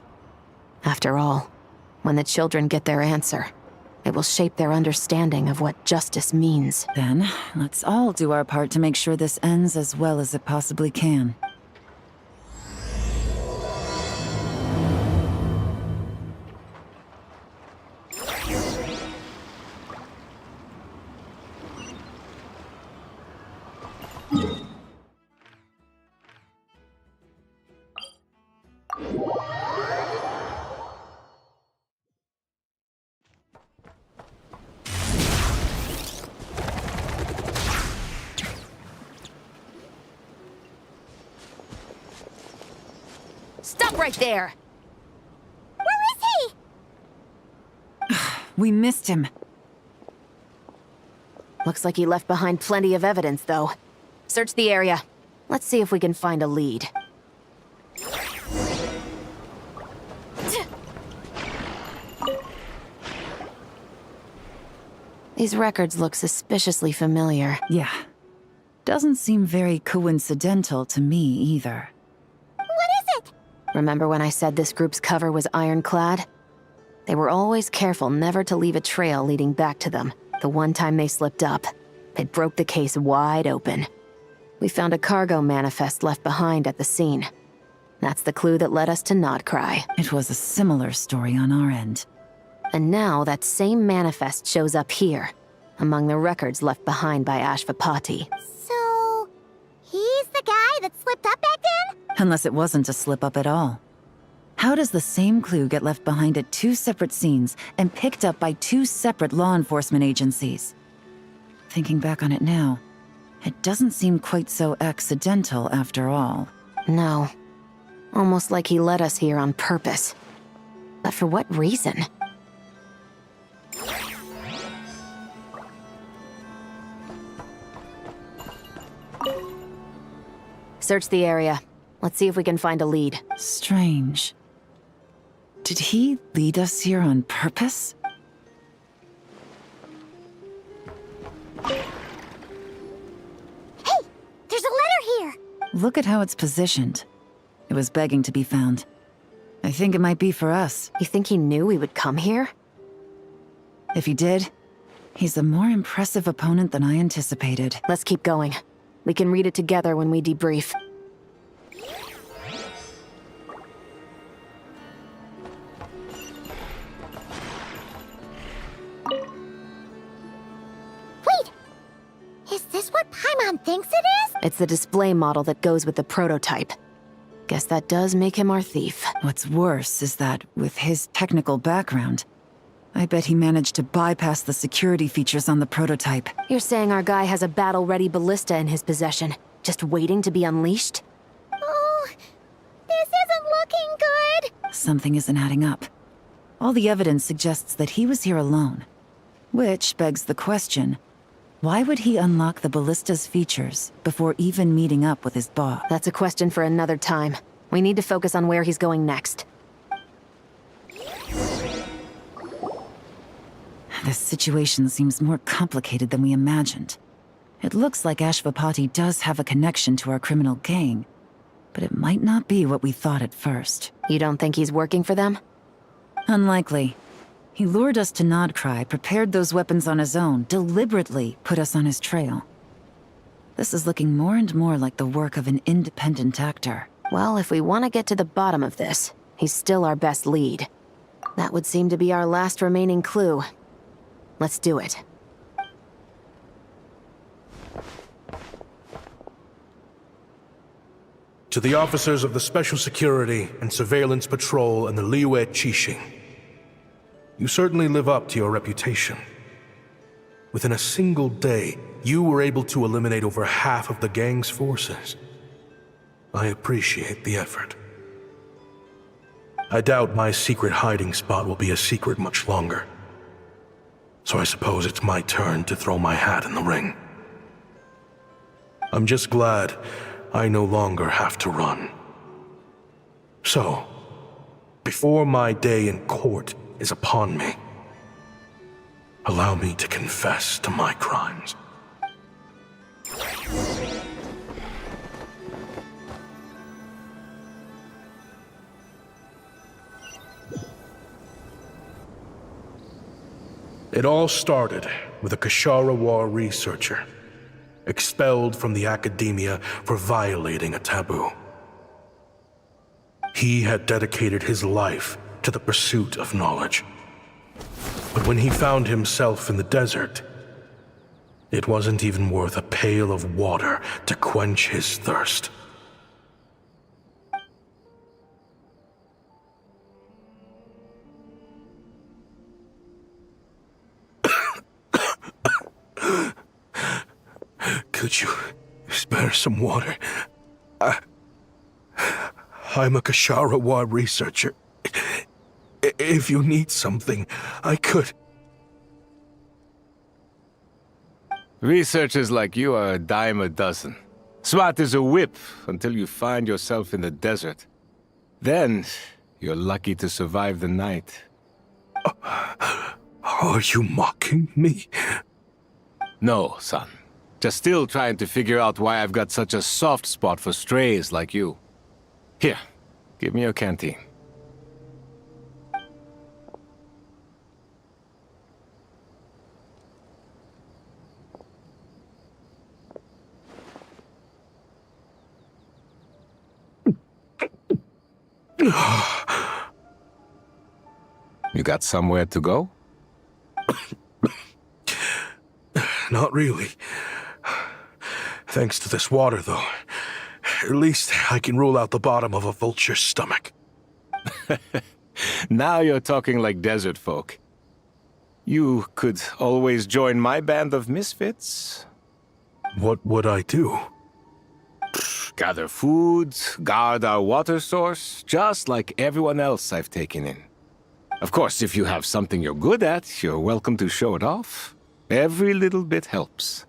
After all, when the children get their answer, it will shape their understanding of what justice means. Then, let's all do our part to make sure this ends as well as it possibly can. Stop right there! Where is he? We missed him. Looks like he left behind plenty of evidence, though. Search the area. Let's see if we can find a lead. These records look suspiciously familiar. Yeah. Doesn't seem very coincidental to me either. What is it? Remember when I said this group's cover was ironclad? They were always careful never to leave a trail leading back to them. The one time they slipped up, it broke the case wide open. We found a cargo manifest left behind at the scene. That's the clue that led us to Nodcry. It was a similar story on our end. And now that same manifest shows up here, among the records left behind by Ashvapati. So, he's the guy that slipped up back then? Unless it wasn't a slip-up at all. How does the same clue get left behind at 2 separate scenes and picked up by 2 separate law enforcement agencies? Thinking back on it now, it doesn't seem quite so accidental after all. No. Almost like he led us here on purpose. But for what reason? Search the area. Let's see if we can find a lead. Strange. Did he lead us here on purpose? Hey! There's a letter here! Look at how it's positioned. It was begging to be found. I think it might be for us. You think he knew we would come here? If he did, he's a more impressive opponent than I anticipated. Let's keep going. We can read it together when we debrief. Wait! Is this what Paimon thinks it is? It's the display model that goes with the prototype. Guess that does make him our thief. What's worse is that, with his technical background, I bet he managed to bypass the security features on the prototype. You're saying our guy has a battle-ready ballista in his possession, just waiting to be unleashed? Oh, this isn't looking good. Something isn't adding up. All the evidence suggests that he was here alone. Which begs the question, why would he unlock the ballista's features before even meeting up with his boss? That's a question for another time. We need to focus on where he's going next. This situation seems more complicated than we imagined. It looks like Ashvapati does have a connection to our criminal gang, but it might not be what we thought at first. You don't think he's working for them? Unlikely. He lured us to Nodcry, prepared those weapons on his own, deliberately put us on his trail. This is looking more and more like the work of an independent actor. Well, if we want to get to the bottom of this, he's still our best lead. That would seem to be our last remaining clue. Let's do it. To the officers of the Special Security and Surveillance Patrol and the Liyue Qixing, you certainly live up to your reputation. Within a single day, you were able to eliminate over half of the gang's forces. I appreciate the effort. I doubt my secret hiding spot will be a secret much longer. So I suppose it's my turn to throw my hat in the ring. I'm just glad I no longer have to run. So, before my day in court is upon me, allow me to confess to my crimes. It all started with a Kashara War researcher, expelled from the academia for violating a taboo. He had dedicated his life to the pursuit of knowledge. But when he found himself in the desert, it wasn't even worth a pail of water to quench his thirst. Could you spare some water? I'm a Kashara War researcher. If you need something, I could. Researchers like you are a dime a dozen. Smart as a whip until you find yourself in the desert. Then, you're lucky to survive the night. Are you mocking me? No, son. Just still trying to figure out why I've got such a soft spot for strays like you. Here, give me your canteen. You got somewhere to go? Not really. Thanks to this water, though. At least I can rule out the bottom of a vulture's stomach. Now you're talking like desert folk. You could always join my band of misfits. What would I do? Gather food, guard our water source, just like everyone else I've taken in. Of course, if you have something you're good at, you're welcome to show it off. Every little bit helps.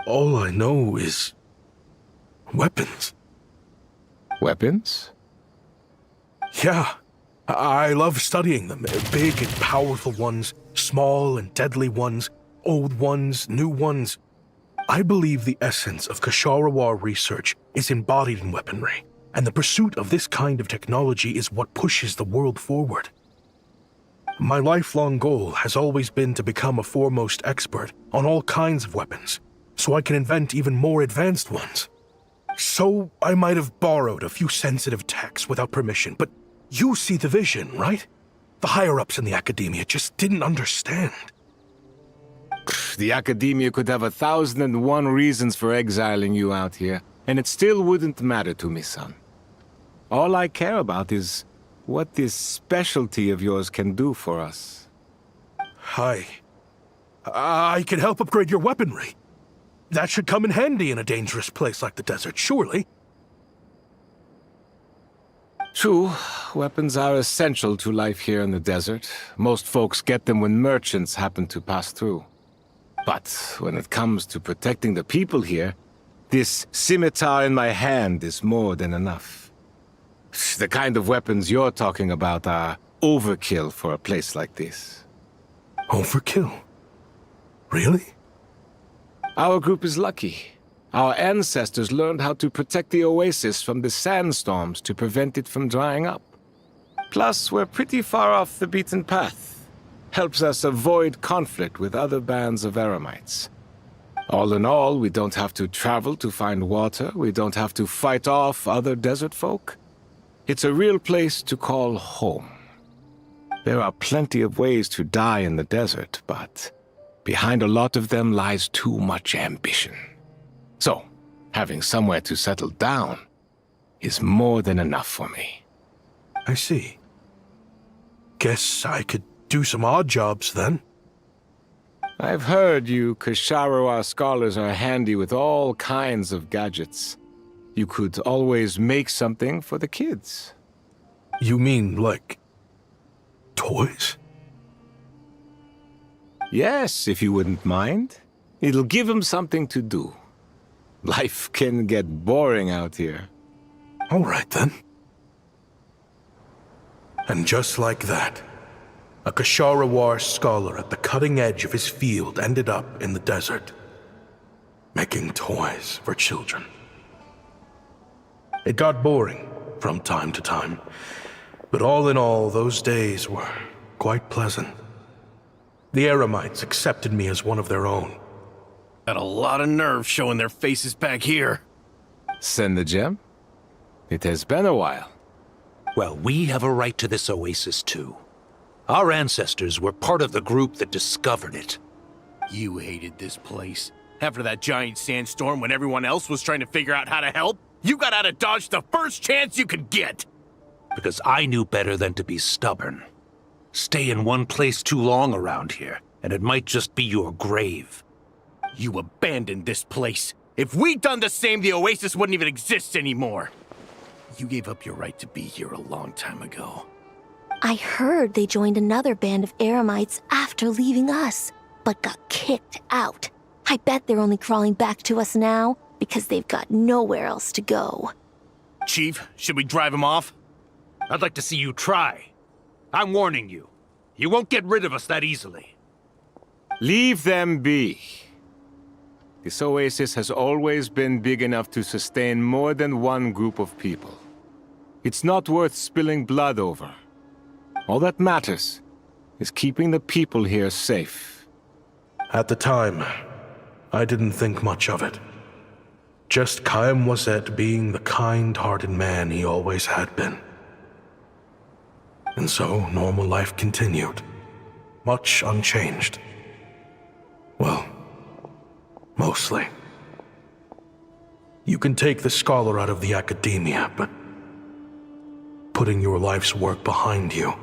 All I know is weapons. Weapons? Yeah. I love studying them. Big and powerful ones, small and deadly ones, old ones, new ones. I believe the essence of Kashara War research is embodied in weaponry, and the pursuit of this kind of technology is what pushes the world forward. My lifelong goal has always been to become a foremost expert on all kinds of weapons, so I can invent even more advanced ones. So I might have borrowed a few sensitive techs without permission, but you see the vision, right? The higher-ups in the academia just didn't understand. The academia could have 1,001 reasons for exiling you out here. And it still wouldn't matter to me, son. All I care about is what this specialty of yours can do for us. I can help upgrade your weaponry. That should come in handy in a dangerous place like the desert, surely. True, weapons are essential to life here in the desert. Most folks get them when merchants happen to pass through. But when it comes to protecting the people here, this scimitar in my hand is more than enough. The kind of weapons you're talking about are overkill for a place like this. Overkill? Really? Our group is lucky. Our ancestors learned how to protect the oasis from the sandstorms to prevent it from drying up. Plus, we're pretty far off the beaten path. Helps us avoid conflict with other bands of Eremites. All in all, we don't have to travel to find water, we don't have to fight off other desert folk. It's a real place to call home. There are plenty of ways to die in the desert, but behind a lot of them lies too much ambition. So, having somewhere to settle down is more than enough for me. I see. Guess I could do some odd jobs then. I've heard you Kasharawa scholars are handy with all kinds of gadgets. You could always make something for the kids. You mean, like, toys? Yes, if you wouldn't mind. It'll give them something to do. Life can get boring out here. All right, then. And just like that, a Kasharawar scholar at the cutting edge of his field ended up in the desert, making toys for children. It got boring from time to time, but all in all, those days were quite pleasant. The Eremites accepted me as one of their own. Got a lot of nerve showing their faces back here. Send the gem? It has been a while. Well, we have a right to this oasis too. Our ancestors were part of the group that discovered it. You hated this place. After that giant sandstorm when everyone else was trying to figure out how to help, you got out of Dodge the first chance you could get! Because I knew better than to be stubborn. Stay in one place too long around here, and it might just be your grave. You abandoned this place. If we'd done the same, the oasis wouldn't even exist anymore. You gave up your right to be here a long time ago. I heard they joined another band of Eremites after leaving us, but got kicked out. I bet they're only crawling back to us now because they've got nowhere else to go. Chief, should we drive him off? I'd like to see you try. I'm warning you. You won't get rid of us that easily. Leave them be. This oasis has always been big enough to sustain more than one group of people. It's not worth spilling blood over. All that matters is keeping the people here safe. At the time, I didn't think much of it. Just Chaim Wazet being the kind-hearted man he always had been. And so, normal life continued, much unchanged. Well, mostly. You can take the scholar out of the academia, but putting your life's work behind you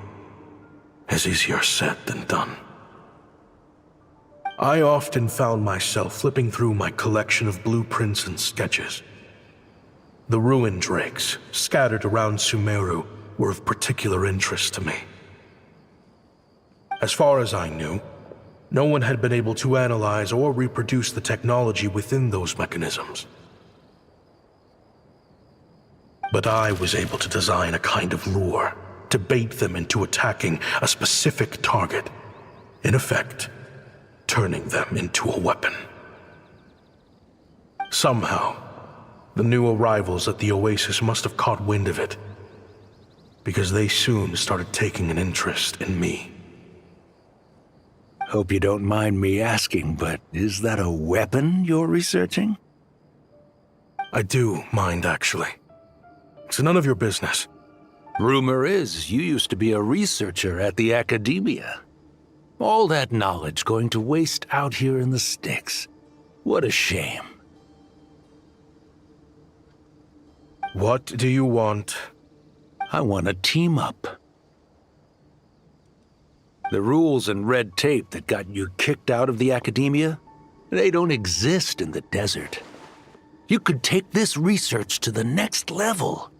is easier said than done. I often found myself flipping through my collection of blueprints and sketches. The ruin drakes scattered around Sumeru were of particular interest to me. As far as I knew, no one had been able to analyze or reproduce the technology within those mechanisms. But I was able to design a kind of lure to bait them into attacking a specific target, in effect, turning them into a weapon. Somehow, the new arrivals at the oasis must have caught wind of it, because they soon started taking an interest in me. Hope you don't mind me asking, but is that a weapon you're researching? I do mind, actually. It's none of your business. Rumor is you used to be a researcher at the academia. All that knowledge going to waste out here in the sticks. What a shame. What do you want? I want to team up. The rules and red tape that got you kicked out of the academia, they don't exist in the desert. You could take this research to the next level.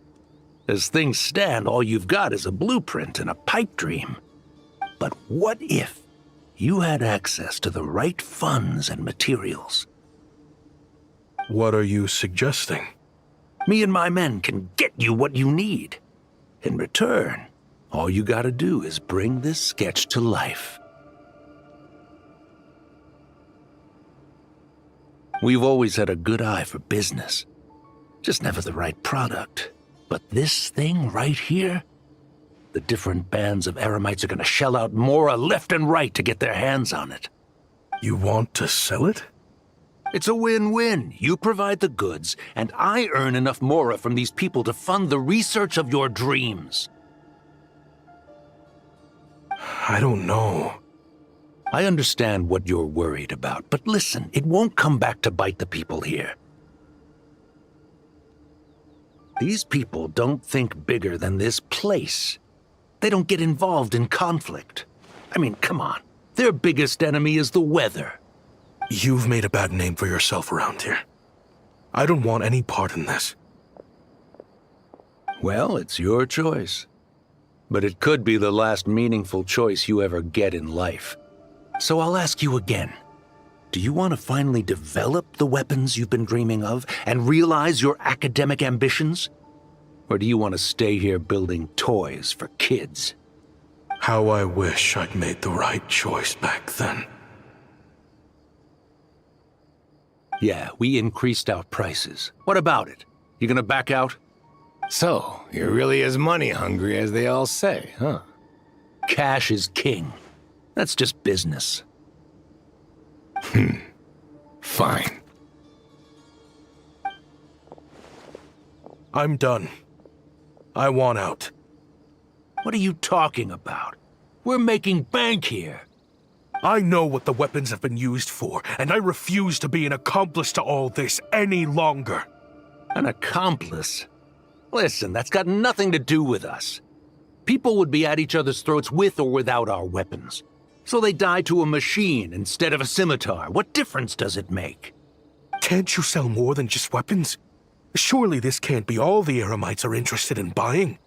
As things stand, all you've got is a blueprint and a pipe dream. But what if you had access to the right funds and materials? What are you suggesting? Me and my men can get you what you need. In return, all you gotta do is bring this sketch to life. We've always had a good eye for business. Just never the right product. But this thing right here, the different bands of Eremites are gonna shell out Mora left and right to get their hands on it. You want to sell it? It's a win-win. You provide the goods, and I earn enough Mora from these people to fund the research of your dreams. I don't know. I understand what you're worried about, but listen, it won't come back to bite the people here. These people don't think bigger than this place. They don't get involved in conflict. I mean, come on. Their biggest enemy is the weather. You've made a bad name for yourself around here. I don't want any part in this. Well, it's your choice. But it could be the last meaningful choice you ever get in life. So I'll ask you again. Do you want to finally develop the weapons you've been dreaming of and realize your academic ambitions? Or do you want to stay here building toys for kids? How I wish I'd made the right choice back then. Yeah, we increased our prices. What about it? You gonna back out? So, you're really as money hungry as they all say, huh? Cash is king. That's just business. Fine. I'm done. I want out. What are you talking about? We're making bank here. I know what the weapons have been used for, and I refuse to be an accomplice to all this any longer. An accomplice? Listen, that's got nothing to do with us. People would be at each other's throats with or without our weapons. So they die to a machine instead of a scimitar. What difference does it make? Can't you sell more than just weapons? Surely this can't be all the Eremites are interested in buying.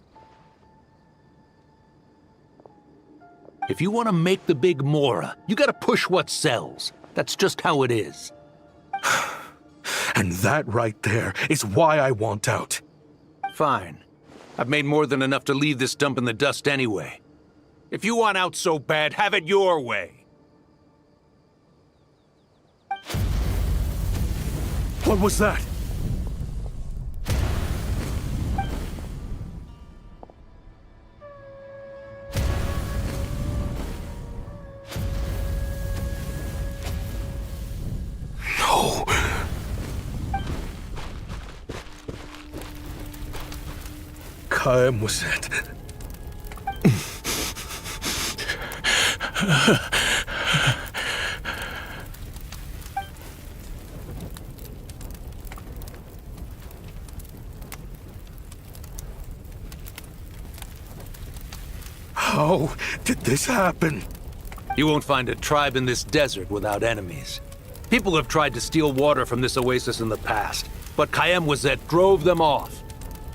If you want to make the big Mora, you gotta push what sells. That's just how it is. And that right there is why I want out. Fine. I've made more than enough to leave this dump in the dust anyway. If you want out so bad, have it your way. What was that? No. Kaem was it. How did this happen? You won't find a tribe in this desert without enemies. People have tried to steal water from this oasis in the past, but Kaem Wazet drove them off.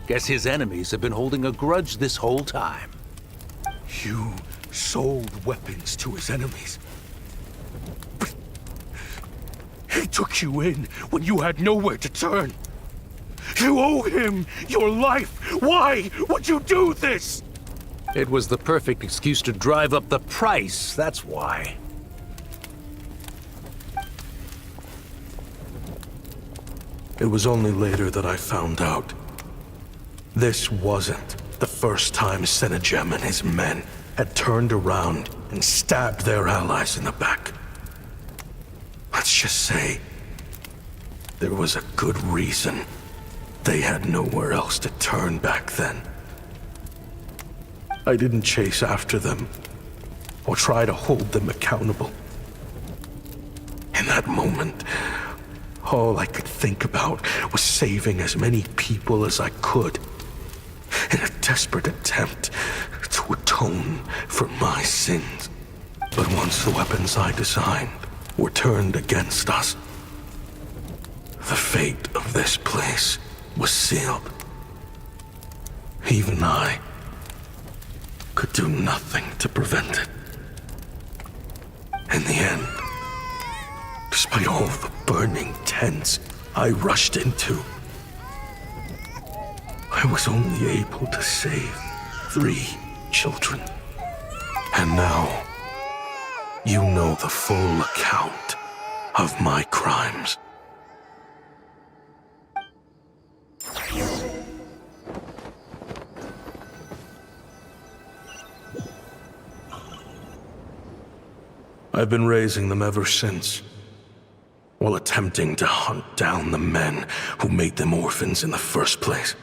Guess his enemies have been holding a grudge this whole time. You sold weapons to his enemies. But he took you in when you had nowhere to turn. You owe him your life. Why would you do this? It was the perfect excuse to drive up the price, that's why. It was only later that I found out. This wasn't the first time Senegem and his men had turned around and stabbed their allies in the back. Let's just say, there was a good reason they had nowhere else to turn back then. I didn't chase after them, or try to hold them accountable. In that moment, All I could think about was saving as many people as I could, in a desperate attempt to atone for my sins. But once the weapons I designed were turned against us, the fate of this place was sealed. Even I could do nothing to prevent it. In the end, despite all the burning tents I rushed into, I was only able to save 3 children. And now, you know the full account of my crimes. I've been raising them ever since, while attempting to hunt down the men who made them orphans in the first place.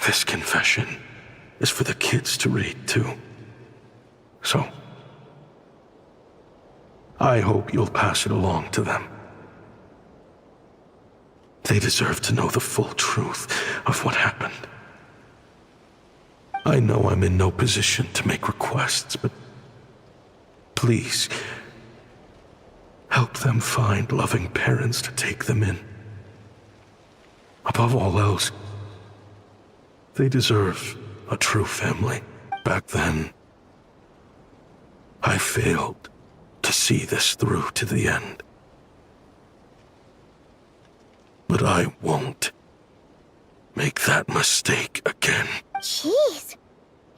This confession is for the kids to read, too. So, I hope you'll pass it along to them. They deserve to know the full truth of what happened. I know I'm in no position to make requests, but please, help them find loving parents to take them in. Above all else, they deserve a true family. Back then, I failed to see this through to the end. But I won't make that mistake again. Jeez.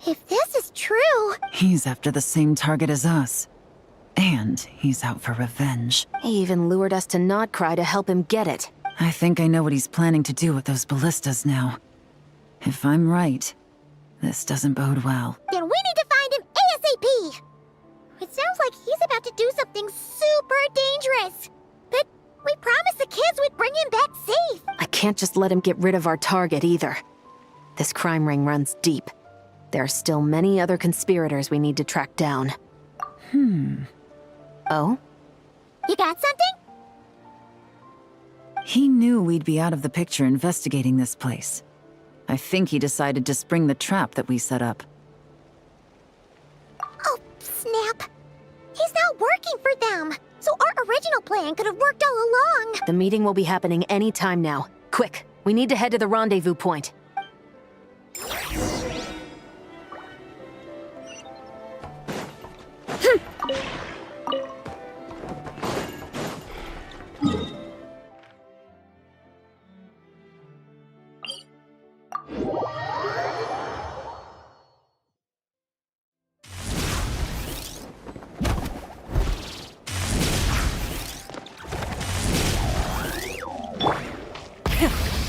If this is true... He's after the same target as us. And he's out for revenge. He even lured us to Notcry to help him get it. I think I know what he's planning to do with those ballistas now. If I'm right, this doesn't bode well. Then we need to find him ASAP! It sounds like he's about to do something super dangerous. But we promised the kids we'd bring him back safe. I can't just let him get rid of our target either. This crime ring runs deep. There are still many other conspirators we need to track down. Oh? You got something? He knew we'd be out of the picture investigating this place. I think he decided to spring the trap that we set up. Oh, snap. He's not working for them. So our original plan could have worked all along. The meeting will be happening any time now. Quick, we need to head to the rendezvous point.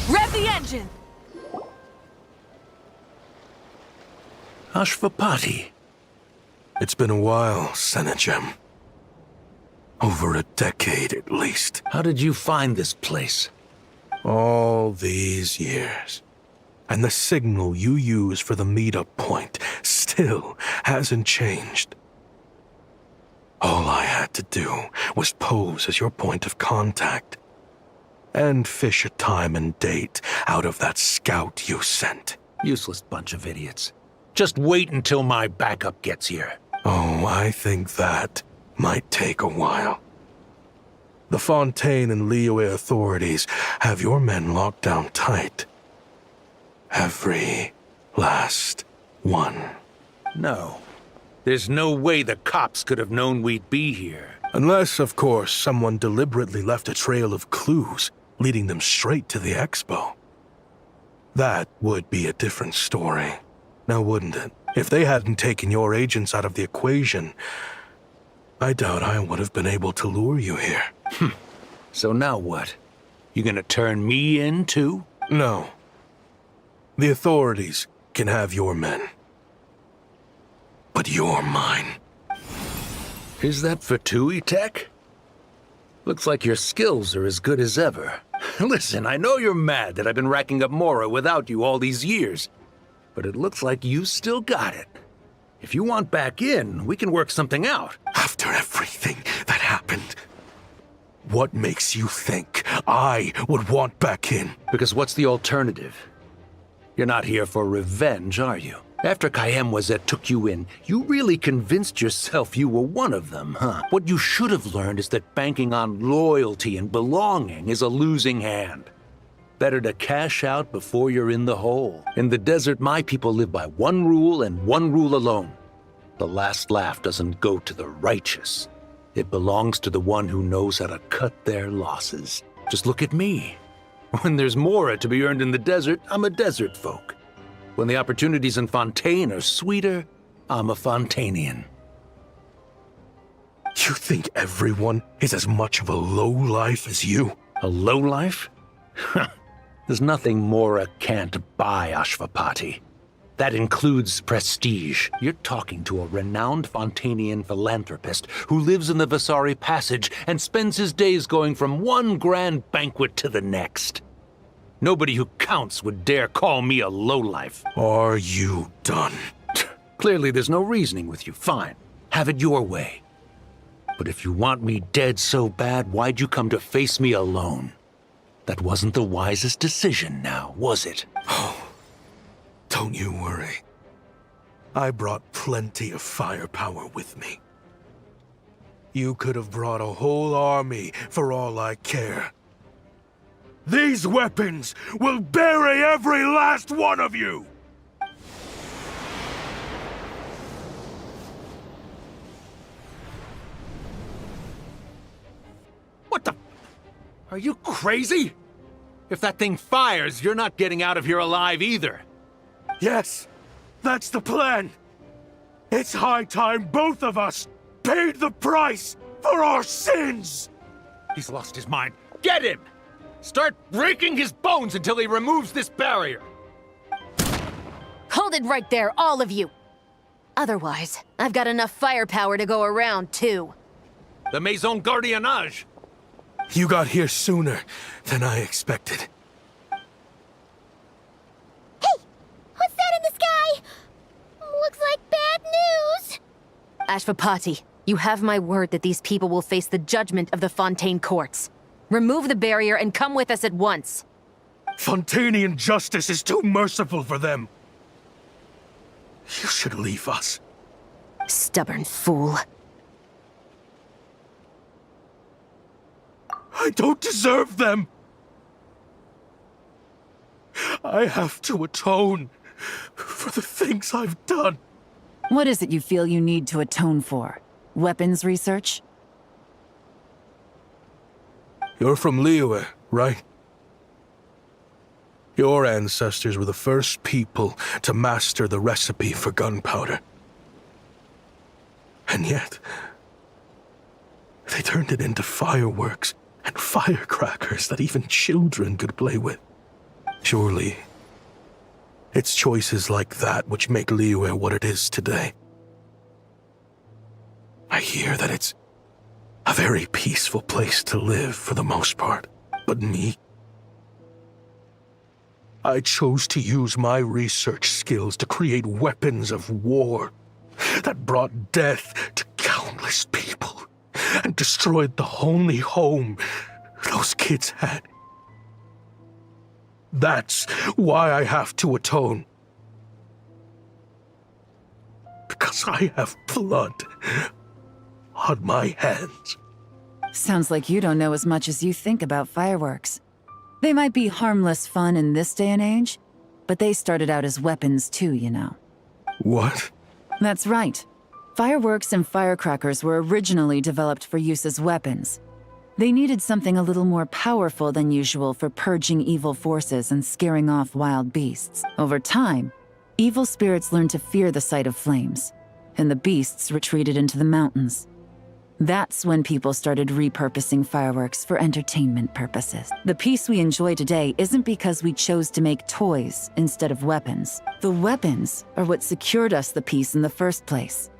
Rev the engine! Ashvapati. It's been a while, Senegem. Over a decade at least. How did you find this place? All these years. And the signal you use for the meetup point still hasn't changed. All I had to do was pose as your point of contact. And fish a time and date out of that scout you sent. Useless bunch of idiots. Just wait until my backup gets here. Oh, I think that might take a while. The Fontaine and Liyue authorities have your men locked down tight. Every last one. No. There's no way the cops could have known we'd be here. Unless, of course, someone deliberately left a trail of clues, leading them straight to the expo. That would be a different story, now wouldn't it? If they hadn't taken your agents out of the equation, I doubt I would have been able to lure you here. So now what? You gonna turn me in, too? No. The authorities can have your men. But you're mine. Is that Fatui tech? Looks like your skills are as good as ever. Listen, I know you're mad that I've been racking up Mora without you all these years, but it looks like you still got it. If you want back in, we can work something out. After everything that happened, What makes you think I would want back in? Because what's the alternative? You're not here for revenge, are you? After Kayemwazet took you in, you really convinced yourself you were one of them, huh? What you should have learned is that banking on loyalty and belonging is a losing hand. Better to cash out before you're in the hole. In the desert, my people live by one rule and one rule alone. The last laugh doesn't go to the righteous. It belongs to the one who knows how to cut their losses. Just look at me. When there's more to be earned in the desert, I'm a desert folk. When the opportunities in Fontaine are sweeter, I'm a Fontanian. You think everyone is as much of a lowlife as you? A lowlife? There's nothing Mora can't buy, Ashvapati. That includes prestige. You're talking to a renowned Fontanian philanthropist who lives in the Vasari Passage and spends his days going from one grand banquet to the next. Nobody who counts would dare call me a lowlife. Are you done? Clearly there's no reasoning with you. Fine. Have it your way. But if you want me dead so bad, why'd you come to face me alone? That wasn't the wisest decision now, was it? Oh, don't you worry. I brought plenty of firepower with me. You could have brought a whole army for all I care. These weapons will bury every last one of you! What the? Are you crazy? If that thing fires, you're not getting out of here alive either. Yes, that's the plan. It's high time both of us paid the price for our sins! He's lost his mind. Get him! Start breaking his bones until he removes this barrier! Hold it right there, all of you! Otherwise, I've got enough firepower to go around, too. The Maison Gardiennage! You got here sooner than I expected. What's that in the sky? Looks like bad news. Ashvapati, you have my word that these people will face the judgment of the Fontaine courts. Remove the barrier and come with us at once. Fontanian justice is too merciful for them. You should leave us. Stubborn fool. I don't deserve them. I have to atone for the things I've done. What is it you feel you need to atone for? Weapons research? You're from Liyue, right? Your ancestors were the first people to master the recipe for gunpowder. And yet, they turned it into fireworks and firecrackers that even children could play with. Surely, it's choices like that which make Liyue what it is today. I hear that it's a very peaceful place to live for the most part. But me? I chose to use my research skills to create weapons of war that brought death to countless people and destroyed the only home those kids had. That's why I have to atone. Because I have blood on my hands. Sounds like you don't know as much as you think about fireworks. They might be harmless fun in this day and age, but they started out as weapons too, you know. What? That's right. Fireworks and firecrackers were originally developed for use as weapons. They needed something a little more powerful than usual for purging evil forces and scaring off wild beasts. Over time, evil spirits learned to fear the sight of flames, and the beasts retreated into the mountains. That's when people started repurposing fireworks for entertainment purposes. The peace we enjoy today isn't because we chose to make toys instead of weapons. The weapons are what secured us the peace in the first place.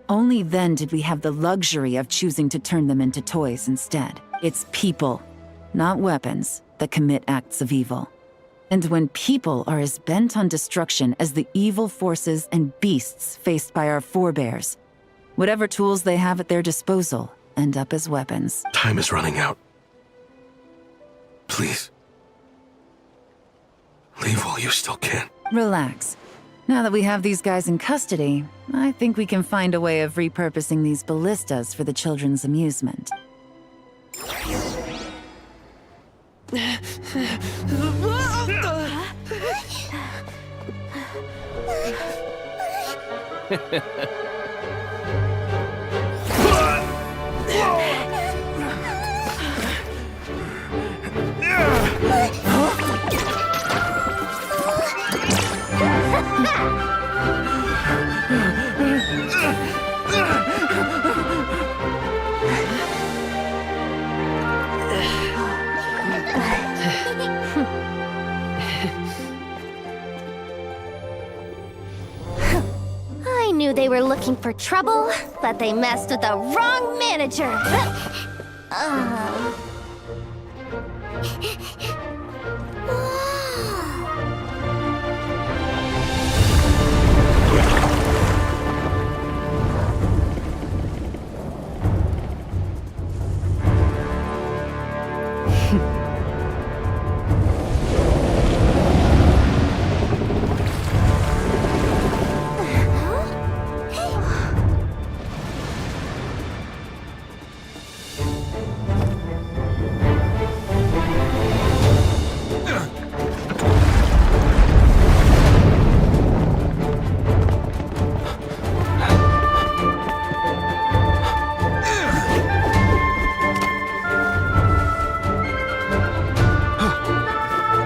Only then did we have the luxury of choosing to turn them into toys instead. It's people, not weapons, that commit acts of evil. And when people are as bent on destruction as the evil forces and beasts faced by our forebears, whatever tools they have at their disposal end up as weapons. Time is running out. Please. Leave while you still can. Relax. Now that we have these guys in custody, I think we can find a way of repurposing these ballistas for the children's amusement. I knew they were looking for trouble, but they messed with the wrong manager.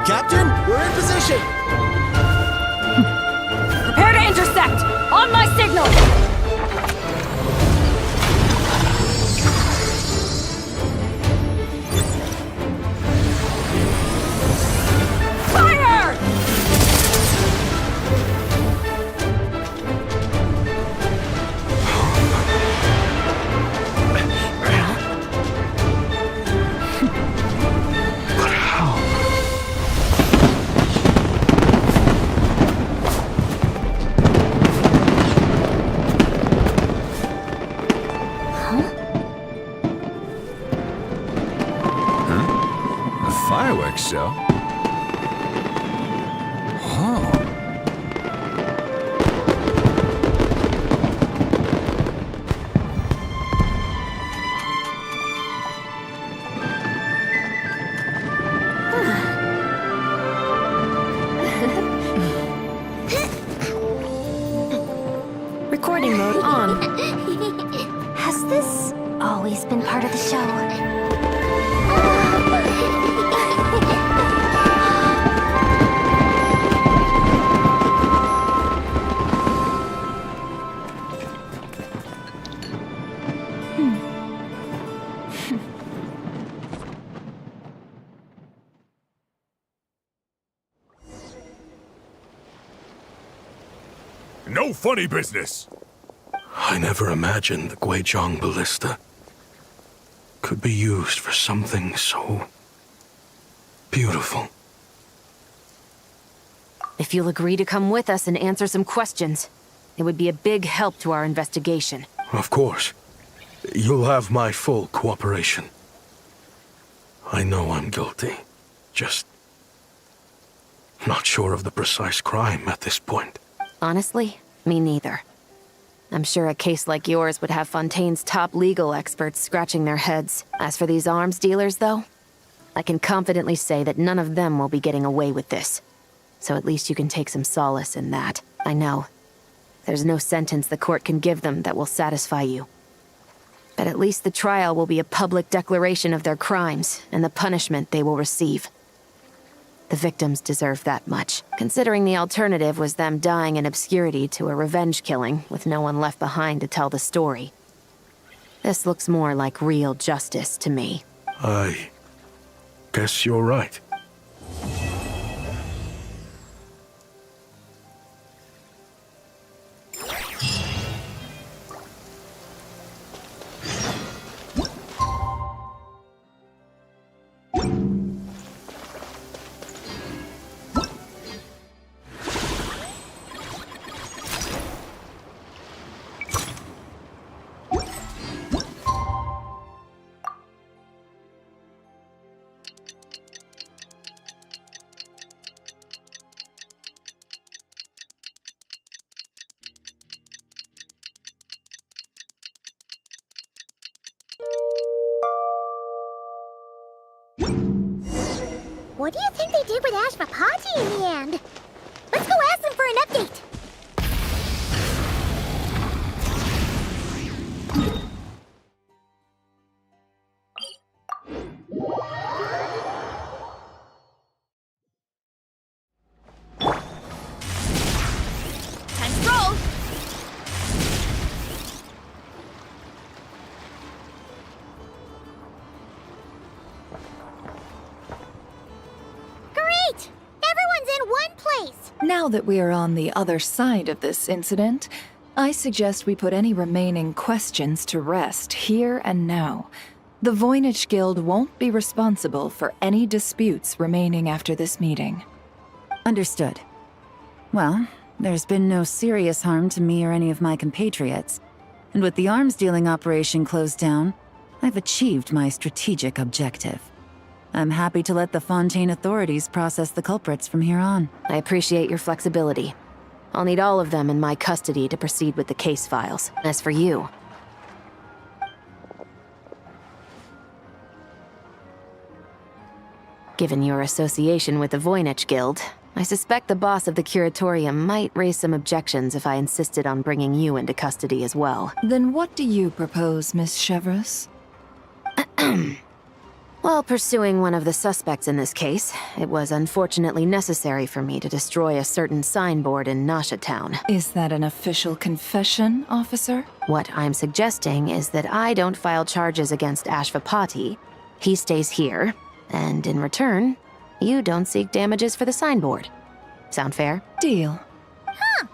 Captain, we're in position! Prepare to intersect! On my signal! Fire! But how? Fireworks show? Oh. Recording mode on. Has this always been part of the show? No funny business! I never imagined the Guizhong ballista could be used for something so beautiful. If you'll agree to come with us and answer some questions, it would be a big help to our investigation. Of course. You'll have my full cooperation. I know I'm guilty. Just not sure of the precise crime at this point. Honestly, me neither. I'm sure a case like yours would have Fontaine's top legal experts scratching their heads. As for these arms dealers, though, I can confidently say that none of them will be getting away with this. So at least you can take some solace in that. I know. There's no sentence the court can give them that will satisfy you. But at least the trial will be a public declaration of their crimes and the punishment they will receive. The victims deserve that much, considering the alternative was them dying in obscurity to a revenge killing with no one left behind to tell the story. This looks more like real justice to me. I guess you're right. What do you think they did with Ashvapati in the end? Let's go ask them for an update. Time to roll! Great! Everyone's in one place! Now that we are on the other side of this incident, I suggest we put any remaining questions to rest here and now. The Voynich Guild won't be responsible for any disputes remaining after this meeting. Understood. Well, there's been no serious harm to me or any of my compatriots. And with the arms dealing operation closed down, I've achieved my strategic objective. I'm happy to let the Fontaine authorities process the culprits from here on. I appreciate your flexibility. I'll need all of them in my custody to proceed with the case files. As for you... Given your association with the Voynich Guild, I suspect the boss of the Curatorium might raise some objections if I insisted on bringing you into custody as well. Then what do you propose, Miss Chevreuse? While pursuing one of the suspects in this case, it was unfortunately necessary for me to destroy a certain signboard in Nasha Town. Is that an official confession, officer? What I'm suggesting is that I don't file charges against Ashvapati. He stays here, and in return, you don't seek damages for the signboard. Sound fair? Deal. Huh.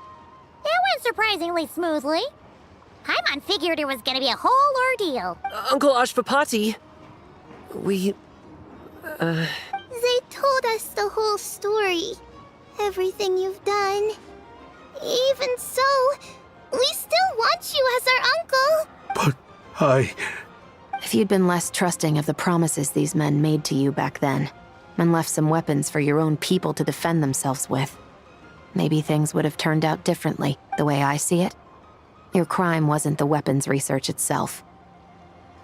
That went surprisingly smoothly. Paimon figured it was gonna be a whole ordeal. Uncle Ashvapati, we... They told us the whole story. Everything you've done. Even so, we still want you as our uncle. But If you'd been less trusting of the promises these men made to you back then, and left some weapons for your own people to defend themselves with, maybe things would have turned out differently, the way I see it. Your crime wasn't the weapons research itself.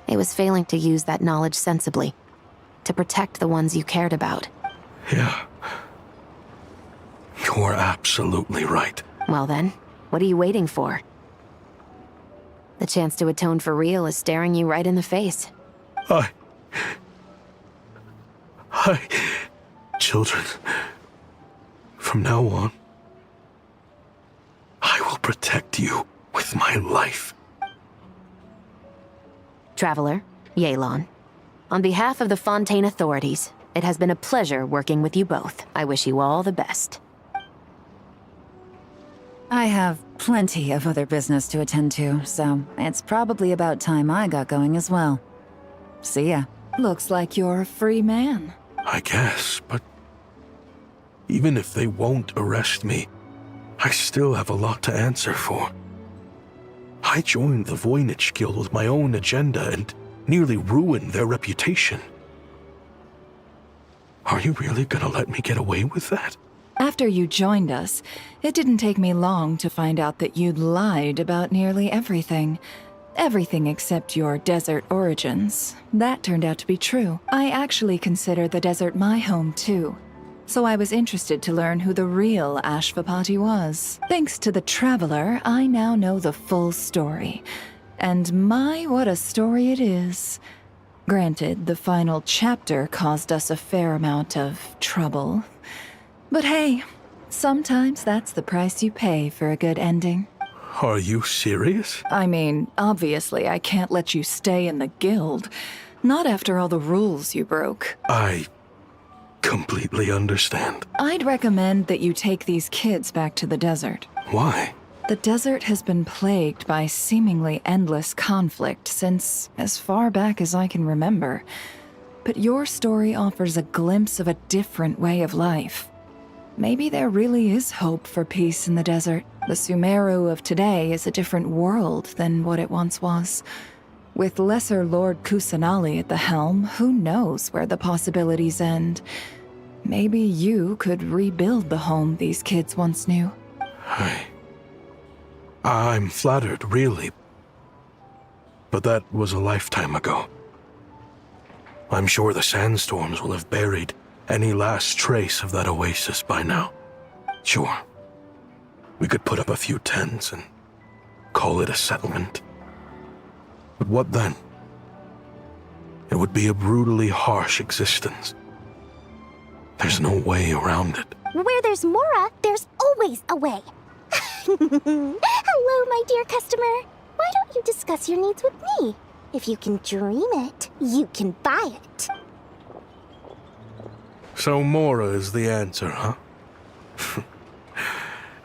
It was failing to use that knowledge sensibly, to protect the ones you cared about. Yeah. You're absolutely right. Well then, what are you waiting for? The chance to atone for real is staring you right in the face. Children, from now on, I will protect you with my life. Traveler, Yelan, on behalf of the Fontaine authorities, it has been a pleasure working with you both. I wish you all the best. I have plenty of other business to attend to, so it's probably about time I got going as well. See ya. Looks like you're a free man. I guess, but even if they won't arrest me, I still have a lot to answer for. I joined the Voynich Guild with my own agenda and nearly ruined their reputation. Are you really gonna let me get away with that? After you joined us, it didn't take me long to find out that you'd lied about nearly everything. Everything except your desert origins. That turned out to be true. I actually consider the desert my home too. So I was interested to learn who the real Ashvapati was. Thanks to the Traveler, I now know the full story. And my, what a story it is. Granted, the final chapter caused us a fair amount of trouble. But hey, sometimes that's the price you pay for a good ending. Are you serious? I mean, obviously I can't let you stay in the guild. Not after all the rules you broke. I completely understand. I'd recommend that you take these kids back to the desert. Why? The desert has been plagued by seemingly endless conflict since as far back as I can remember. But your story offers a glimpse of a different way of life. Maybe there really is hope for peace in the desert. The Sumeru of today is a different world than what it once was. With Lesser Lord Kusanali at the helm, who knows where the possibilities end? Maybe you could rebuild the home these kids once knew. I'm flattered, really. But that was a lifetime ago. I'm sure the sandstorms will have buried any last trace of that oasis by now. Sure, we could put up a few tents and call it a settlement. But what then? It would be a brutally harsh existence. There's no way around it. Where there's Mora, there's always a way. Hello, my dear customer. Why don't you discuss your needs with me? If you can dream it, you can buy it. So Mora is the answer, huh?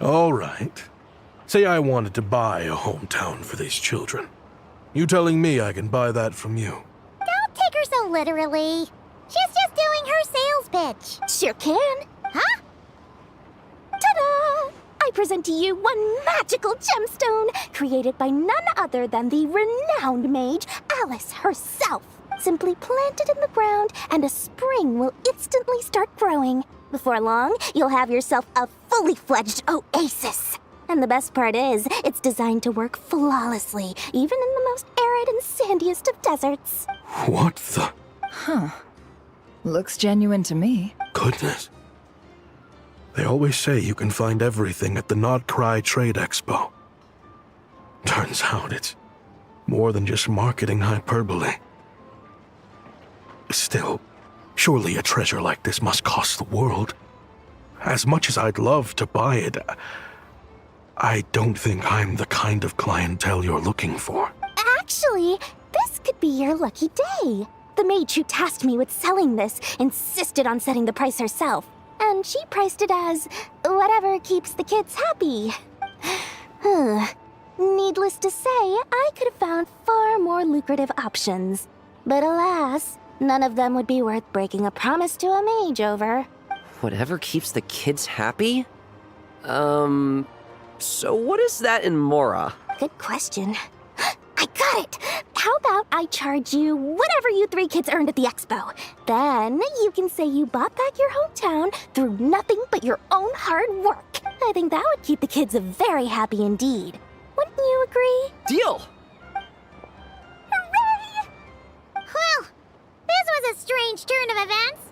All right. Say I wanted to buy a hometown for these children. You telling me I can buy that from you? Don't take her so literally. She's just doing her sales pitch. Sure can. Huh? Ta-da! I present to you one magical gemstone created by none other than the renowned mage Alice herself. Simply plant it in the ground and a spring will instantly start growing. Before long, you'll have yourself a fully fledged oasis. And the best part is, it's designed to work flawlessly, even in the most arid and sandiest of deserts. What the? Huh. Looks genuine to me. Goodness. They always say you can find everything at the Not Cry Trade Expo. Turns out it's more than just marketing hyperbole. Still, surely a treasure like this must cost the world. As much as I'd love to buy it, I don't think I'm the kind of clientele you're looking for. Actually, this could be your lucky day. The mage who tasked me with selling this insisted on setting the price herself, and she priced it as whatever keeps the kids happy. Needless to say, I could have found far more lucrative options. But alas, none of them would be worth breaking a promise to a mage over. Whatever keeps the kids happy? So what is that in Mora? Good question. I got it! How about I charge you whatever you three kids earned at the expo? Then you can say you bought back your hometown through nothing but your own hard work. I think that would keep the kids very happy indeed. Wouldn't you agree? Deal! Hooray! Well, this was a strange turn of events.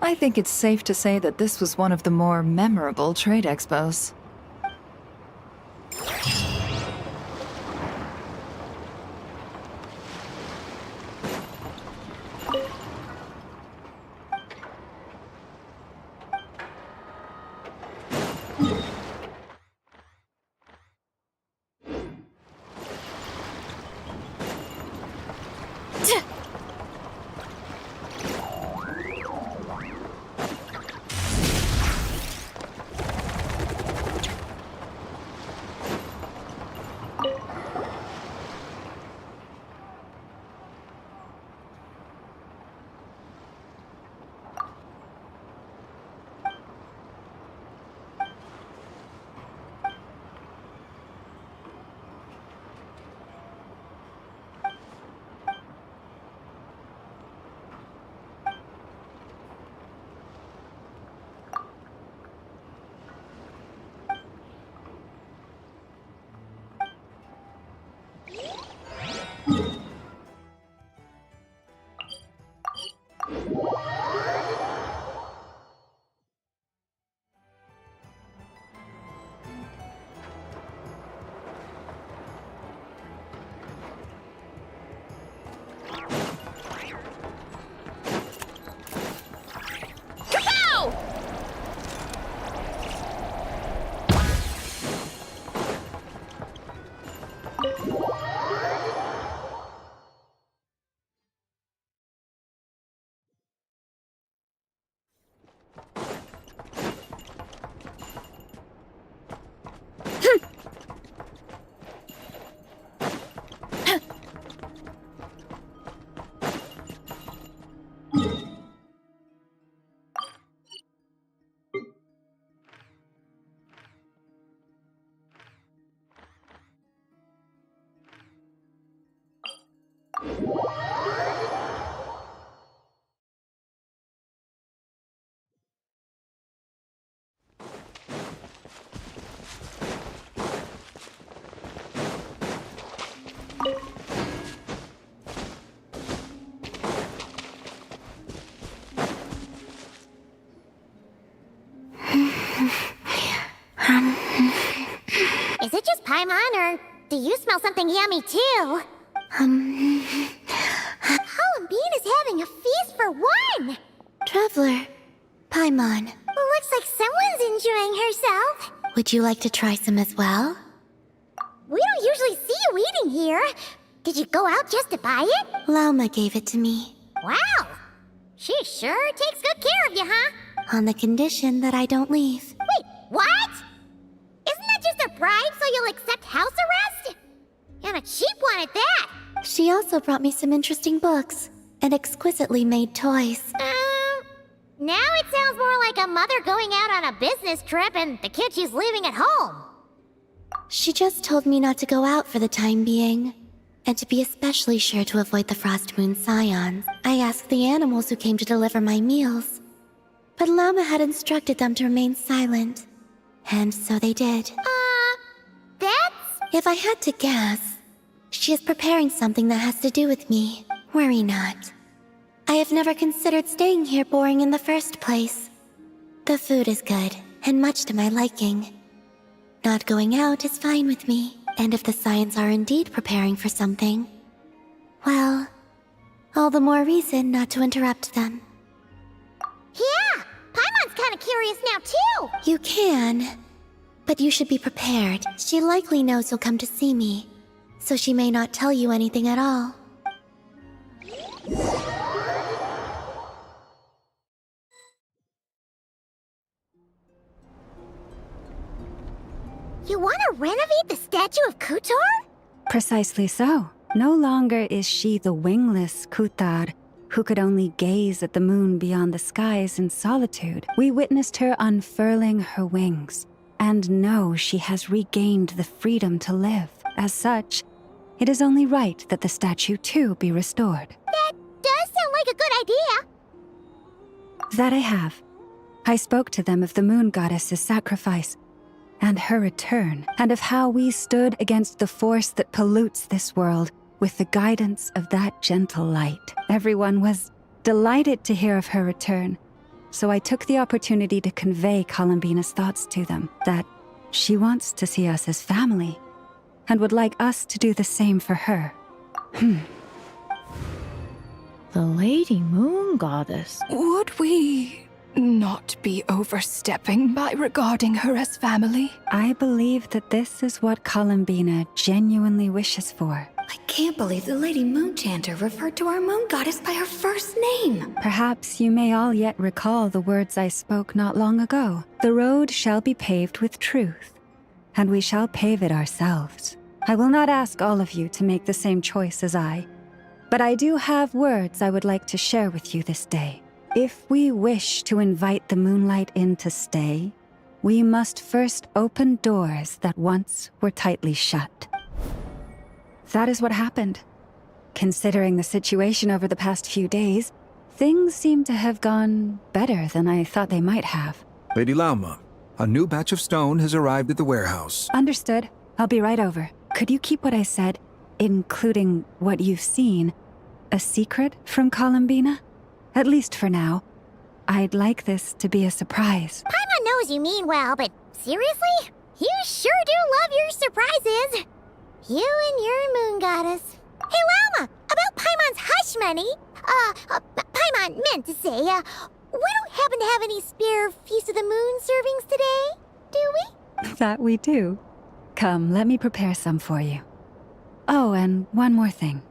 I think it's safe to say that this was one of the more memorable trade expos. Is it just Paimon, or do you smell something yummy too? Colin Bean is having a feast for one! Traveler, Paimon, Looks like someone's enjoying herself. would you like to try some as well? We don't usually see you eating here. Did you go out just to buy it? Lauma gave it to me, Wow! She sure takes good care of you, huh? on the condition that I don't leave. Wait, what? Isn't that just a bribe so you'll accept house arrest? And a cheap one at that! She also brought me some interesting books and exquisitely made toys. Now it sounds more like a mother going out on a business trip and the kid she's leaving at home. She just told me not to go out for the time being, and to be especially sure to avoid the Frost Moon Scions. I asked the animals who came to deliver my meals, but Lauma had instructed them to remain silent, and so they did. That's... If I had to guess, she is preparing something that has to do with me. Worry not. I have never considered staying here boring in the first place. The food is good, and much to my liking. Not going out is fine with me, and if the Scions are indeed preparing for something, well, all the more reason not to interrupt them. Yeah! Paimon's kinda curious now, too! You can, but you should be prepared. She likely knows you'll come to see me, so she may not tell you anything at all. You wanna renovate the statue of Kutor? Precisely so. No longer is she the wingless Kutar, who could only gaze at the moon beyond the skies in solitude. We witnessed her unfurling her wings, and know she has regained the freedom to live. As such, it is only right that the statue too be restored. That does sound like a good idea. That I have. I spoke to them of the moon goddess's sacrifice, and her return, and of how we stood against the force that pollutes this world with the guidance of that gentle light. Everyone was delighted to hear of her return, so I took the opportunity to convey Columbina's thoughts to them, that she wants to see us as family, and would like us to do the same for her. The Lady Moon Goddess. Would we not be overstepping by regarding her as family? I believe that this is what Columbina genuinely wishes for. I can't believe the Lady Moon Chanter referred to our moon goddess by her first name. Perhaps you may all yet recall the words I spoke not long ago. The road shall be paved with truth, and we shall pave it ourselves. I will not ask all of you to make the same choice as I, but I do have words I would like to share with you this day. If we wish to invite the moonlight in to stay, we must first open doors that once were tightly shut. That is what happened. Considering the situation over the past few days, things seem to have gone better than I thought they might have. Lady Lauma, a new batch of stone has arrived at the warehouse. Understood. I'll be right over. Could you keep what I said, including what you've seen, a secret from Columbina? At least for now. I'd like this to be a surprise. Paimon knows you mean well, but seriously? You sure do love your surprises. You and your moon goddess. Hey, Lauma, about Paimon's hush money. Paimon meant to say, we don't happen to have any spare Feast of the Moon servings today, do we? That we do. Come, let me prepare some for you. Oh, and one more thing.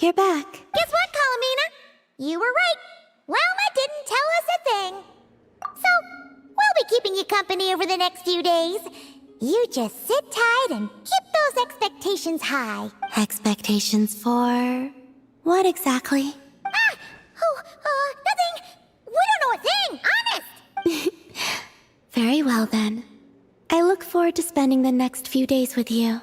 You're back. Guess what, Colomina? You were right. Lauma didn't tell us a thing. So, we'll be keeping you company over the next few days. You just sit tight and keep those expectations high. Expectations for what exactly? Nothing. We don't know a thing, honest. Very well then. I look forward to spending the next few days with you.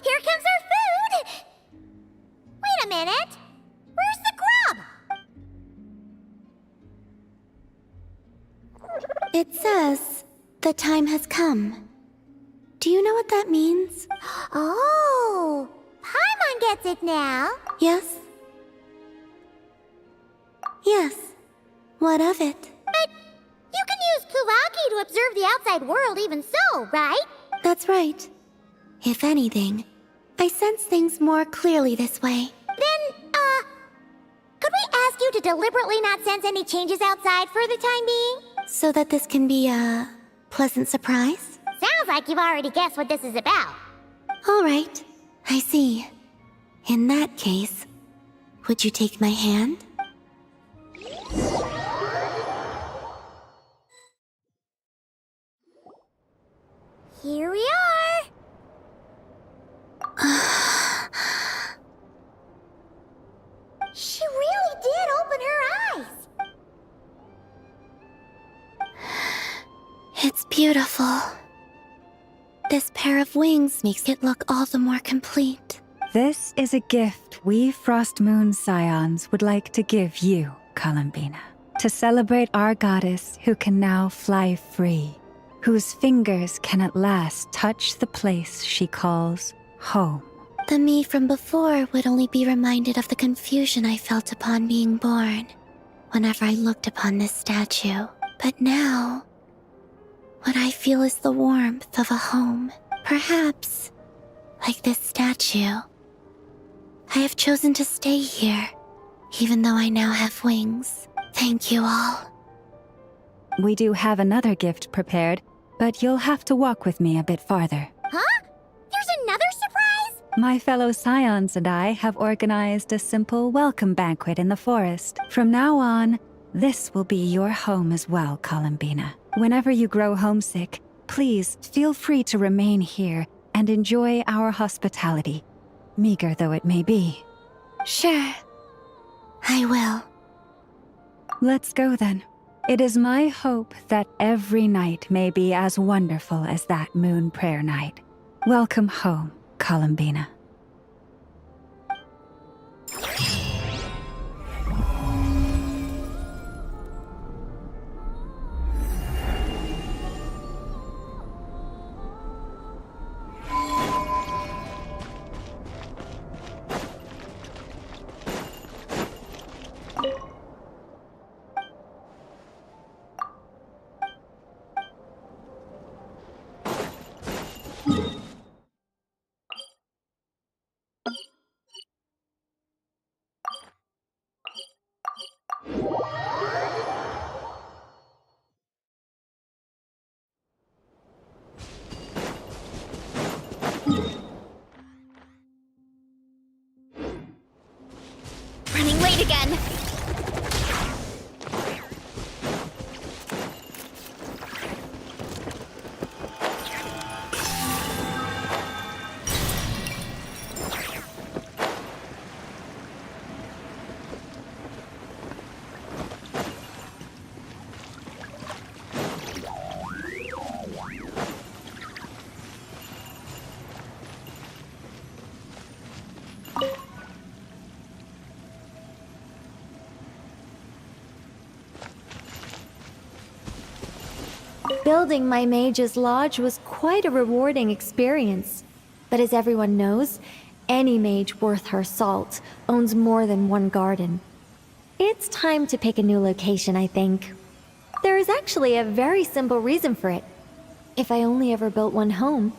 Here comes our food! Wait a minute! Where's the grub? It says, the time has come. Do you know what that means? Oh! Paimon gets it now! Yes? Yes. What of it? But you can use Kuvaki to observe the outside world even so, right? That's right. If anything, I sense things more clearly this way. Then, could we ask you to deliberately not sense any changes outside for the time being? So that this can be a pleasant surprise? Sounds like you've already guessed what this is about. All right. I see. In that case, would you take my hand? Here we are! She really did open her eyes! It's beautiful. This pair of wings makes it look all the more complete. This is a gift we Frost Moon Scions would like to give you, Columbina, to celebrate our goddess who can now fly free, whose fingers can at last touch the place she calls home. The me from before would only be reminded of the confusion I felt upon being born, whenever I looked upon this statue. But now, what I feel is the warmth of a home. Perhaps, like this statue, I have chosen to stay here, even though I now have wings. Thank you all. We do have another gift prepared, but you'll have to walk with me a bit farther. Huh? There's another surprise? My fellow Scions and I have organized a simple welcome banquet in the forest. From now on, this will be your home as well, Columbina. Whenever you grow homesick, please feel free to remain here and enjoy our hospitality, meager though it may be. Sure. I will. Let's go then. It is my hope that every night may be as wonderful as that moon prayer night. Welcome home, Columbina. Running late again. Building my mage's lodge was quite a rewarding experience. But as everyone knows, any mage worth her salt owns more than one garden. It's time to pick a new location, I think. There is actually a very simple reason for it. If I only ever built one home,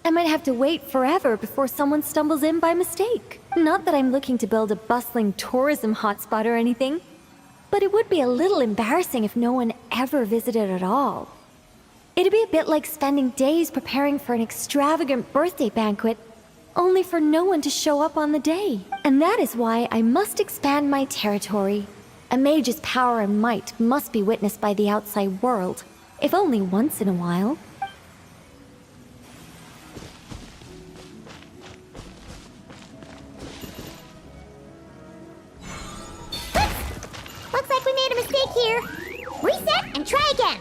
I might have to wait forever before someone stumbles in by mistake. Not that I'm looking to build a bustling tourism hotspot or anything, but it would be a little embarrassing if no one ever visited at all. It'd be a bit like spending days preparing for an extravagant birthday banquet, only for no one to show up on the day. And that is why I must expand my territory. A mage's power and might must be witnessed by the outside world, if only once in a while. Looks like we made a mistake here. Reset and try again.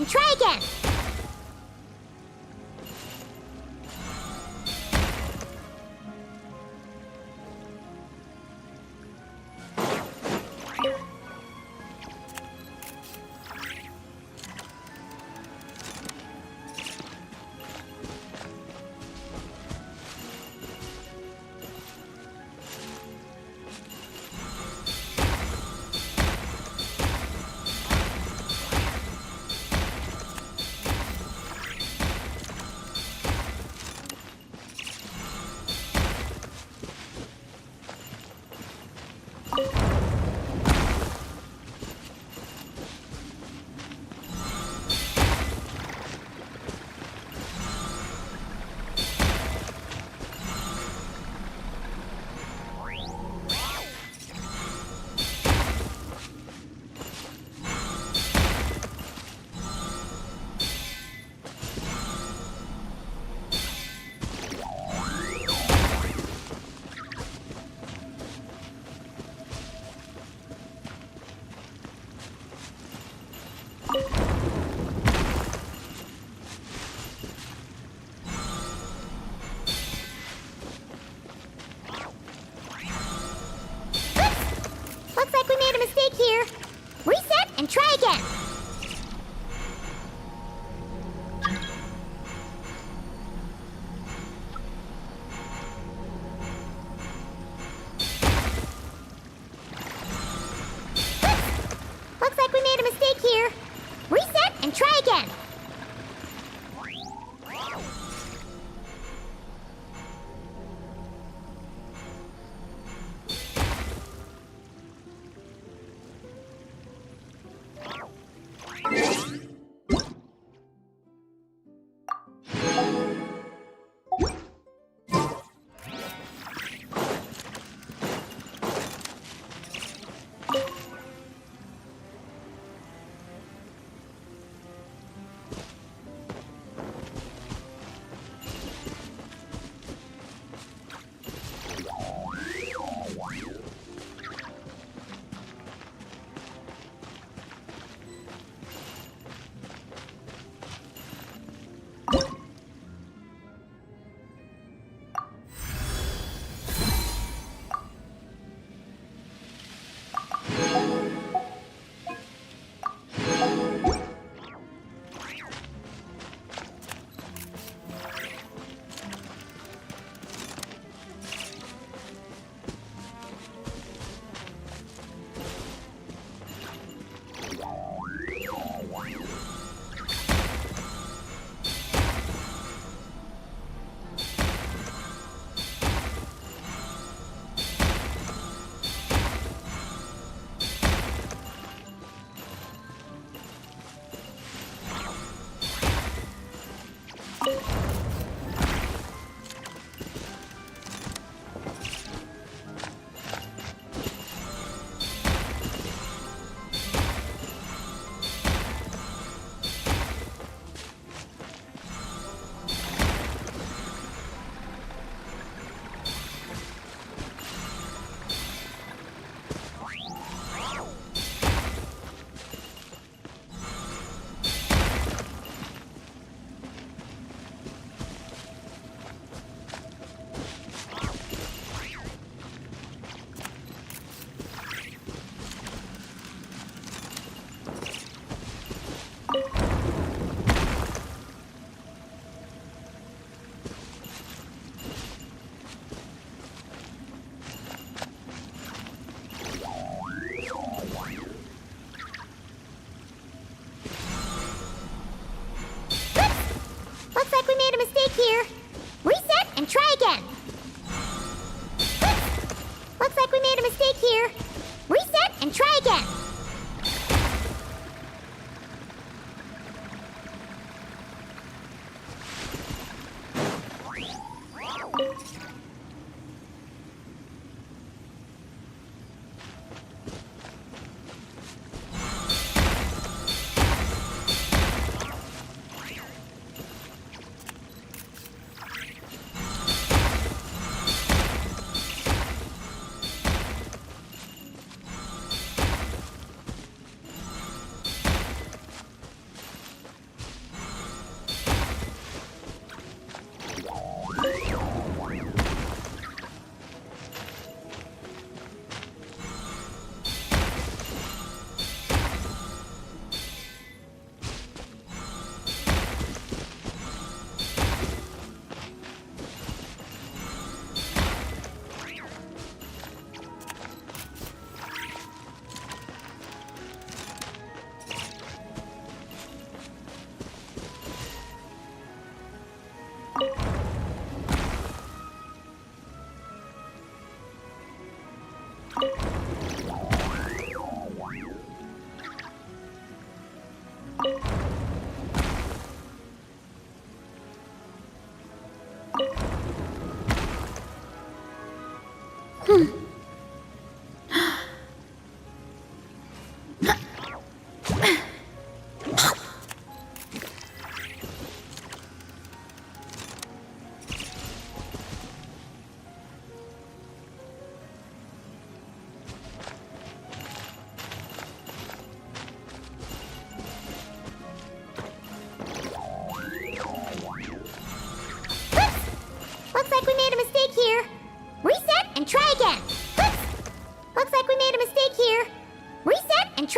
Fine, try again.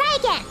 try again.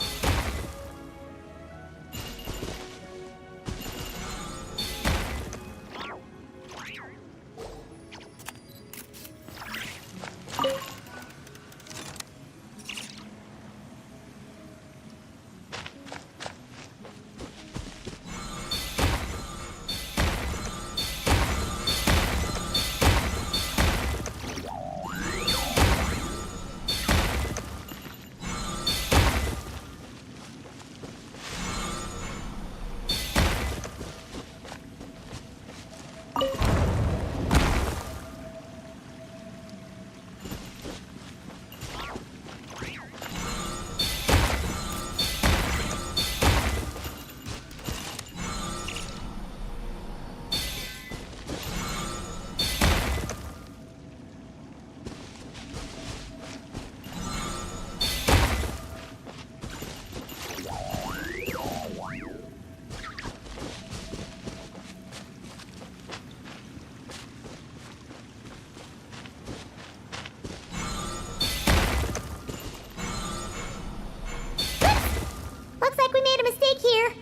Looks like we made a mistake here.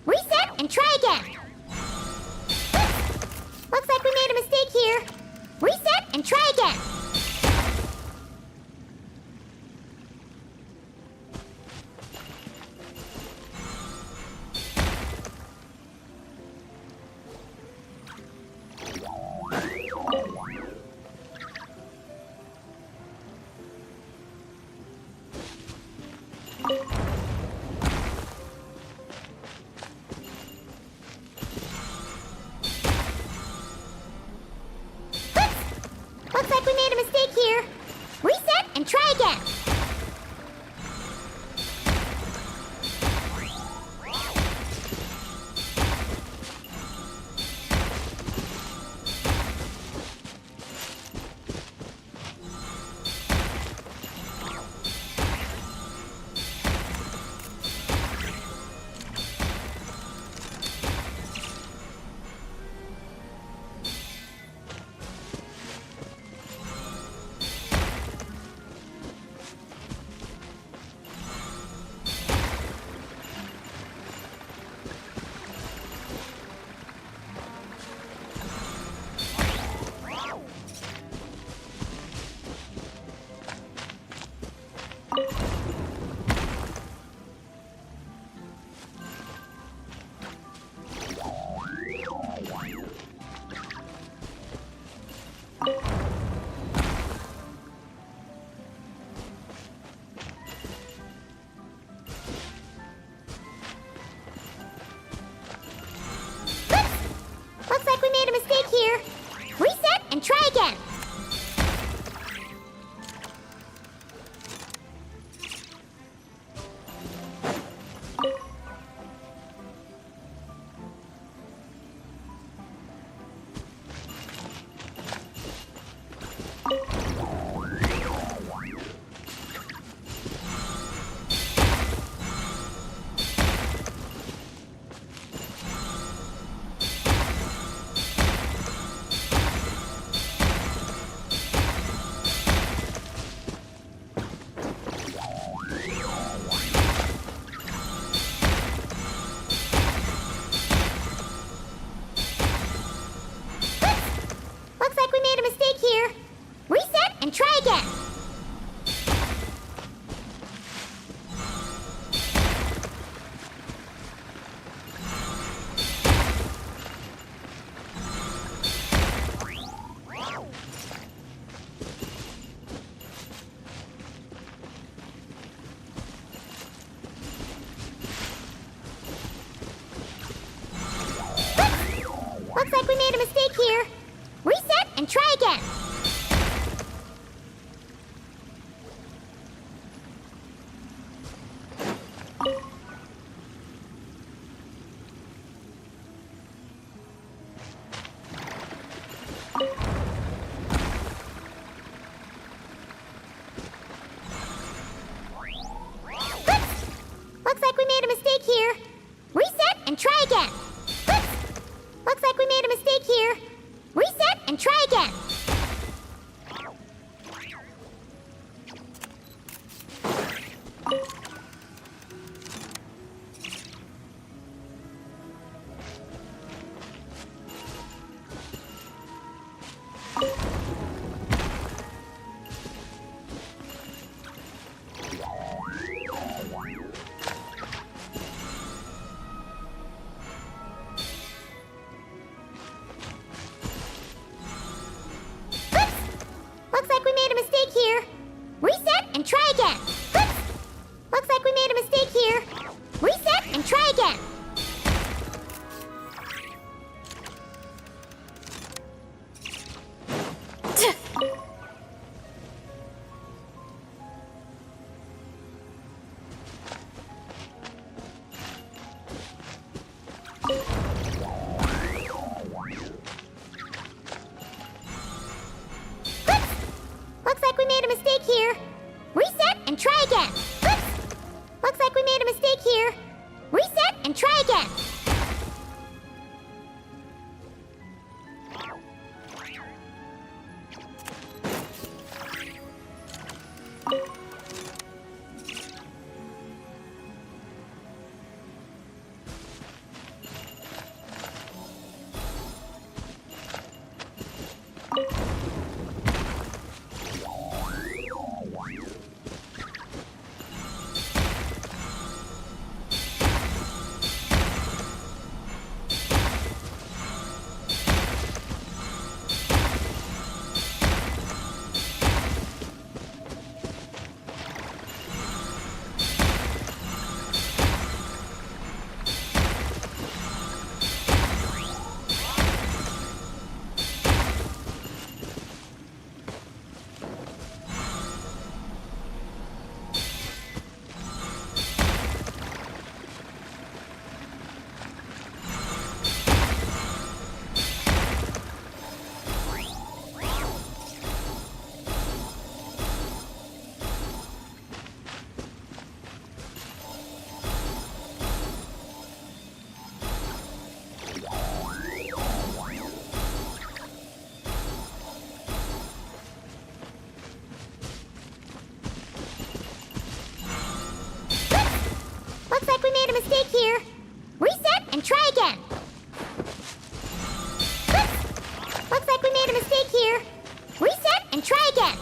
Reset and try again. Looks like we made a mistake here. Reset and try again. Looks like we made a mistake here. Reset and try again. Looks like we made a mistake here. Reset and try again. Looks like we made a mistake here. Reset and try again. Looks like we made a mistake here. Reset and try again. Looks like we made a mistake here. Reset and try again. Looks like we made a mistake here. Reset and try again. and try again. Looks like we made a mistake here. Reset and try again. Looks like we made a mistake here. Reset and try again.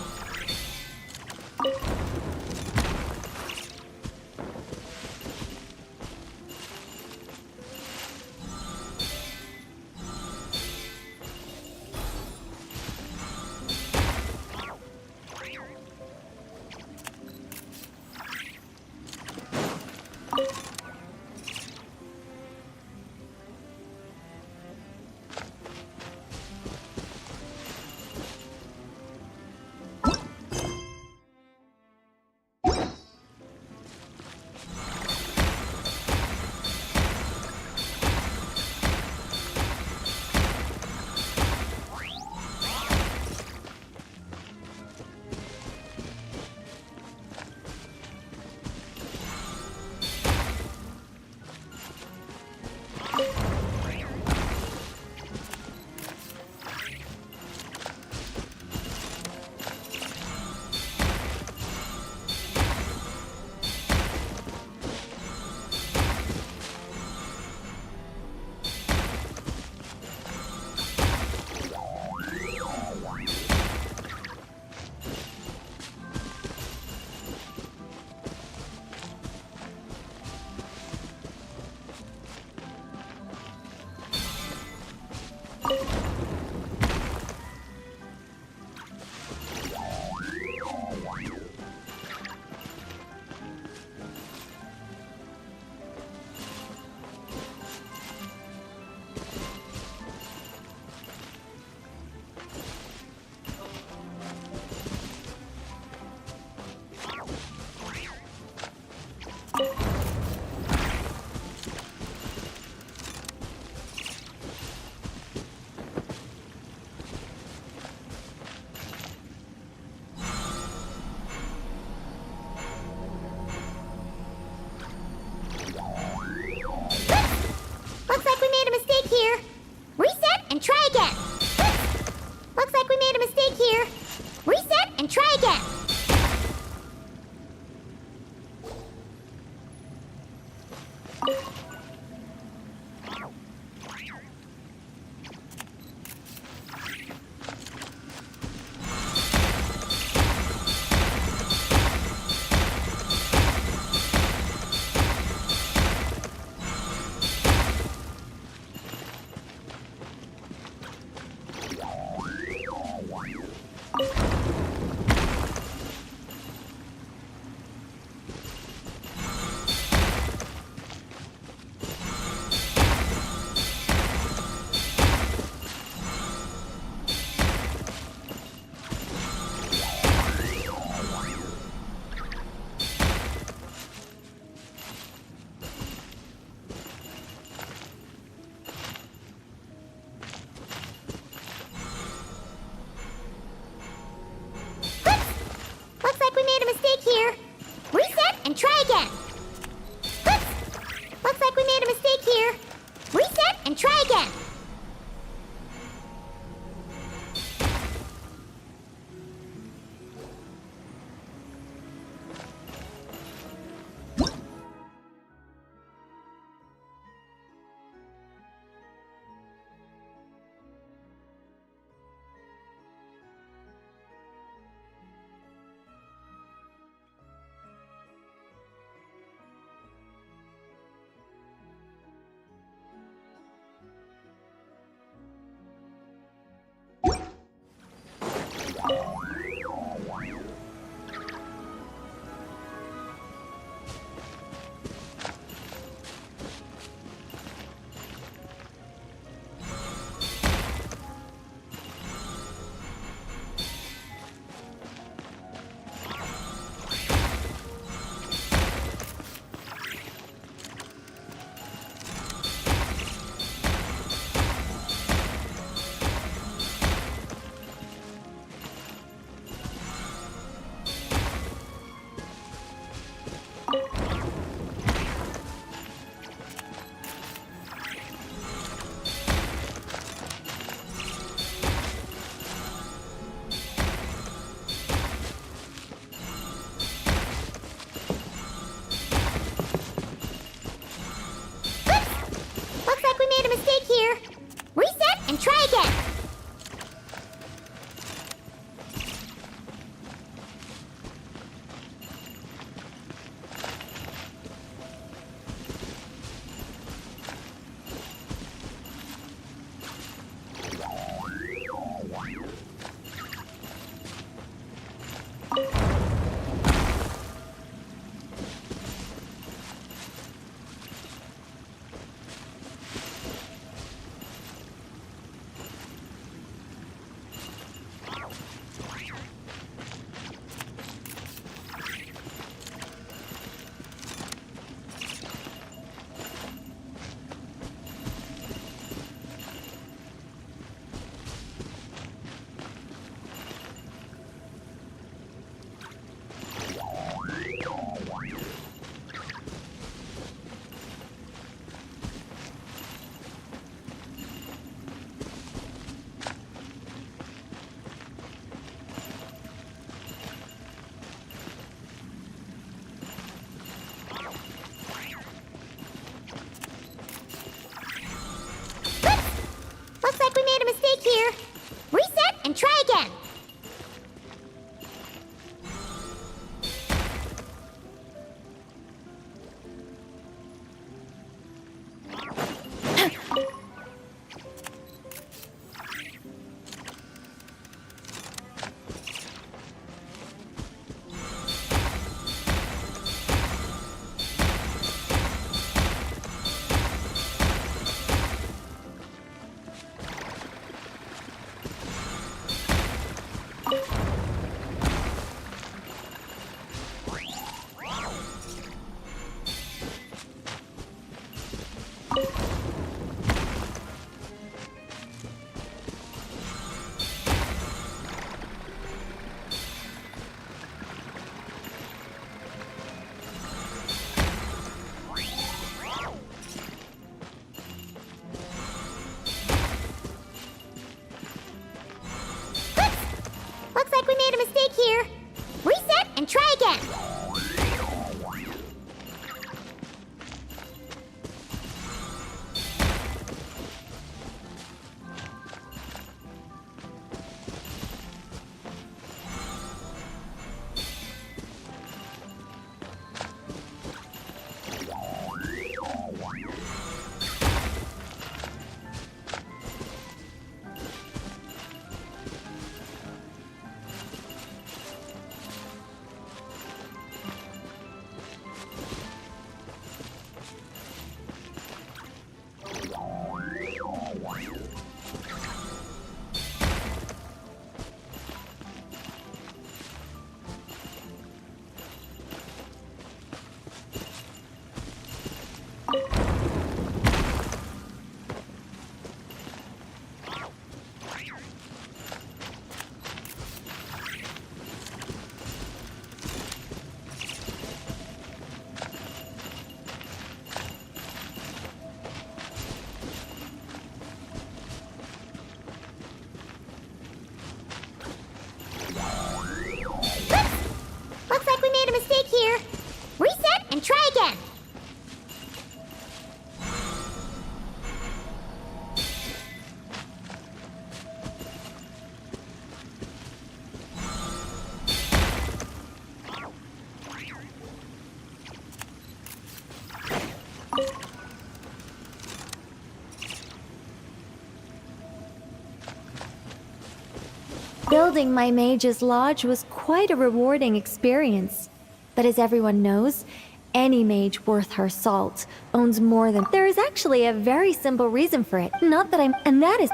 Building my mage's lodge was quite a rewarding experience. But as everyone knows, any mage worth her salt owns more than... There is actually a very simple reason for it. Not that I'm... And that is...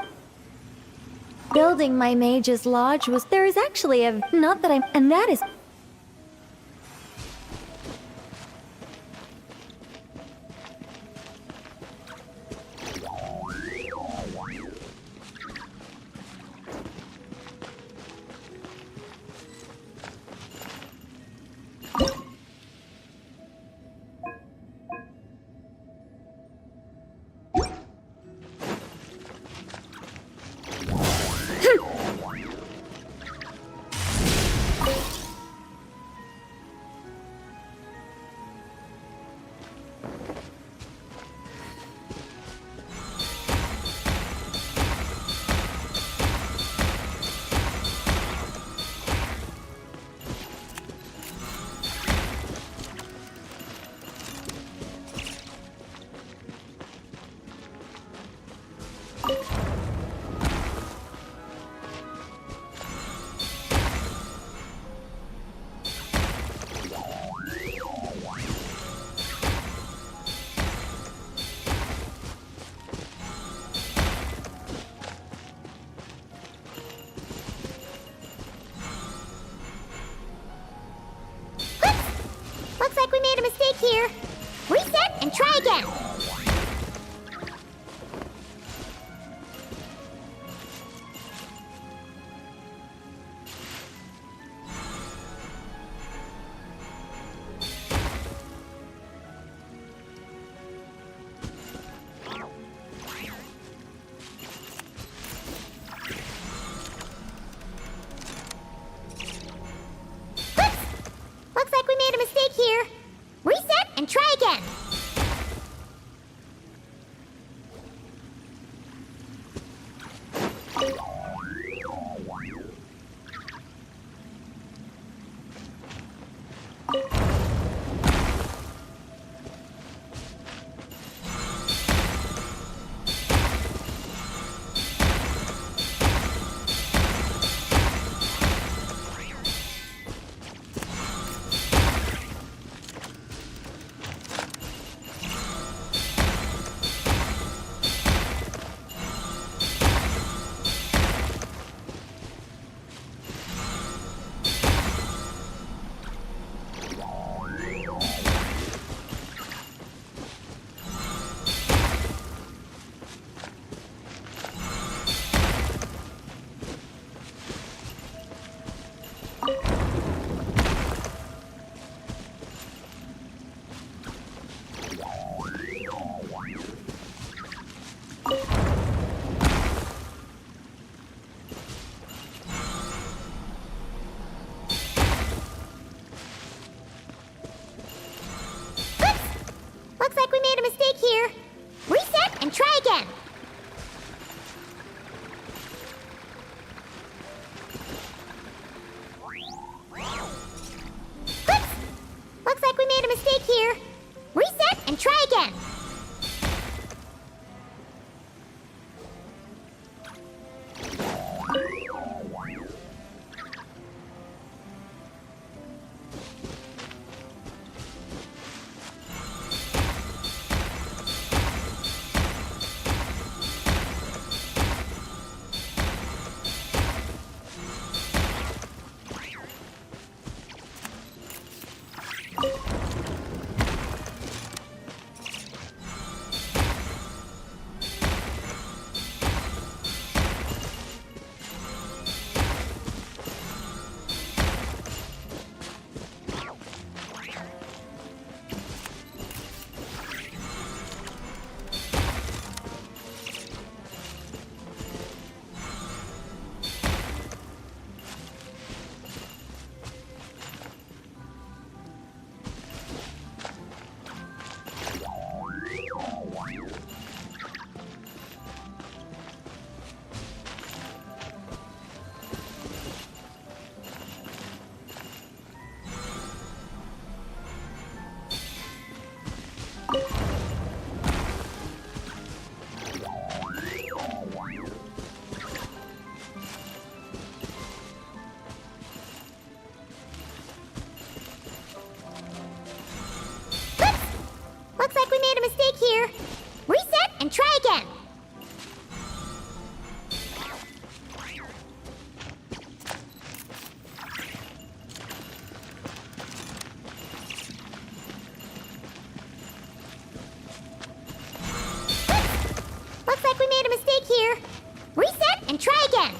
Building my mage's lodge was... There is actually a... Not that I'm... And that is... Looks like we made a mistake here. Reset and try again. Looks like we made a mistake here. Reset and try again. Looks like we made a mistake here. Reset and try again. Looks like we made a mistake here. Reset and try again. Looks like we made a mistake here. Reset and try again. Looks like we made a mistake here. Reset and try again.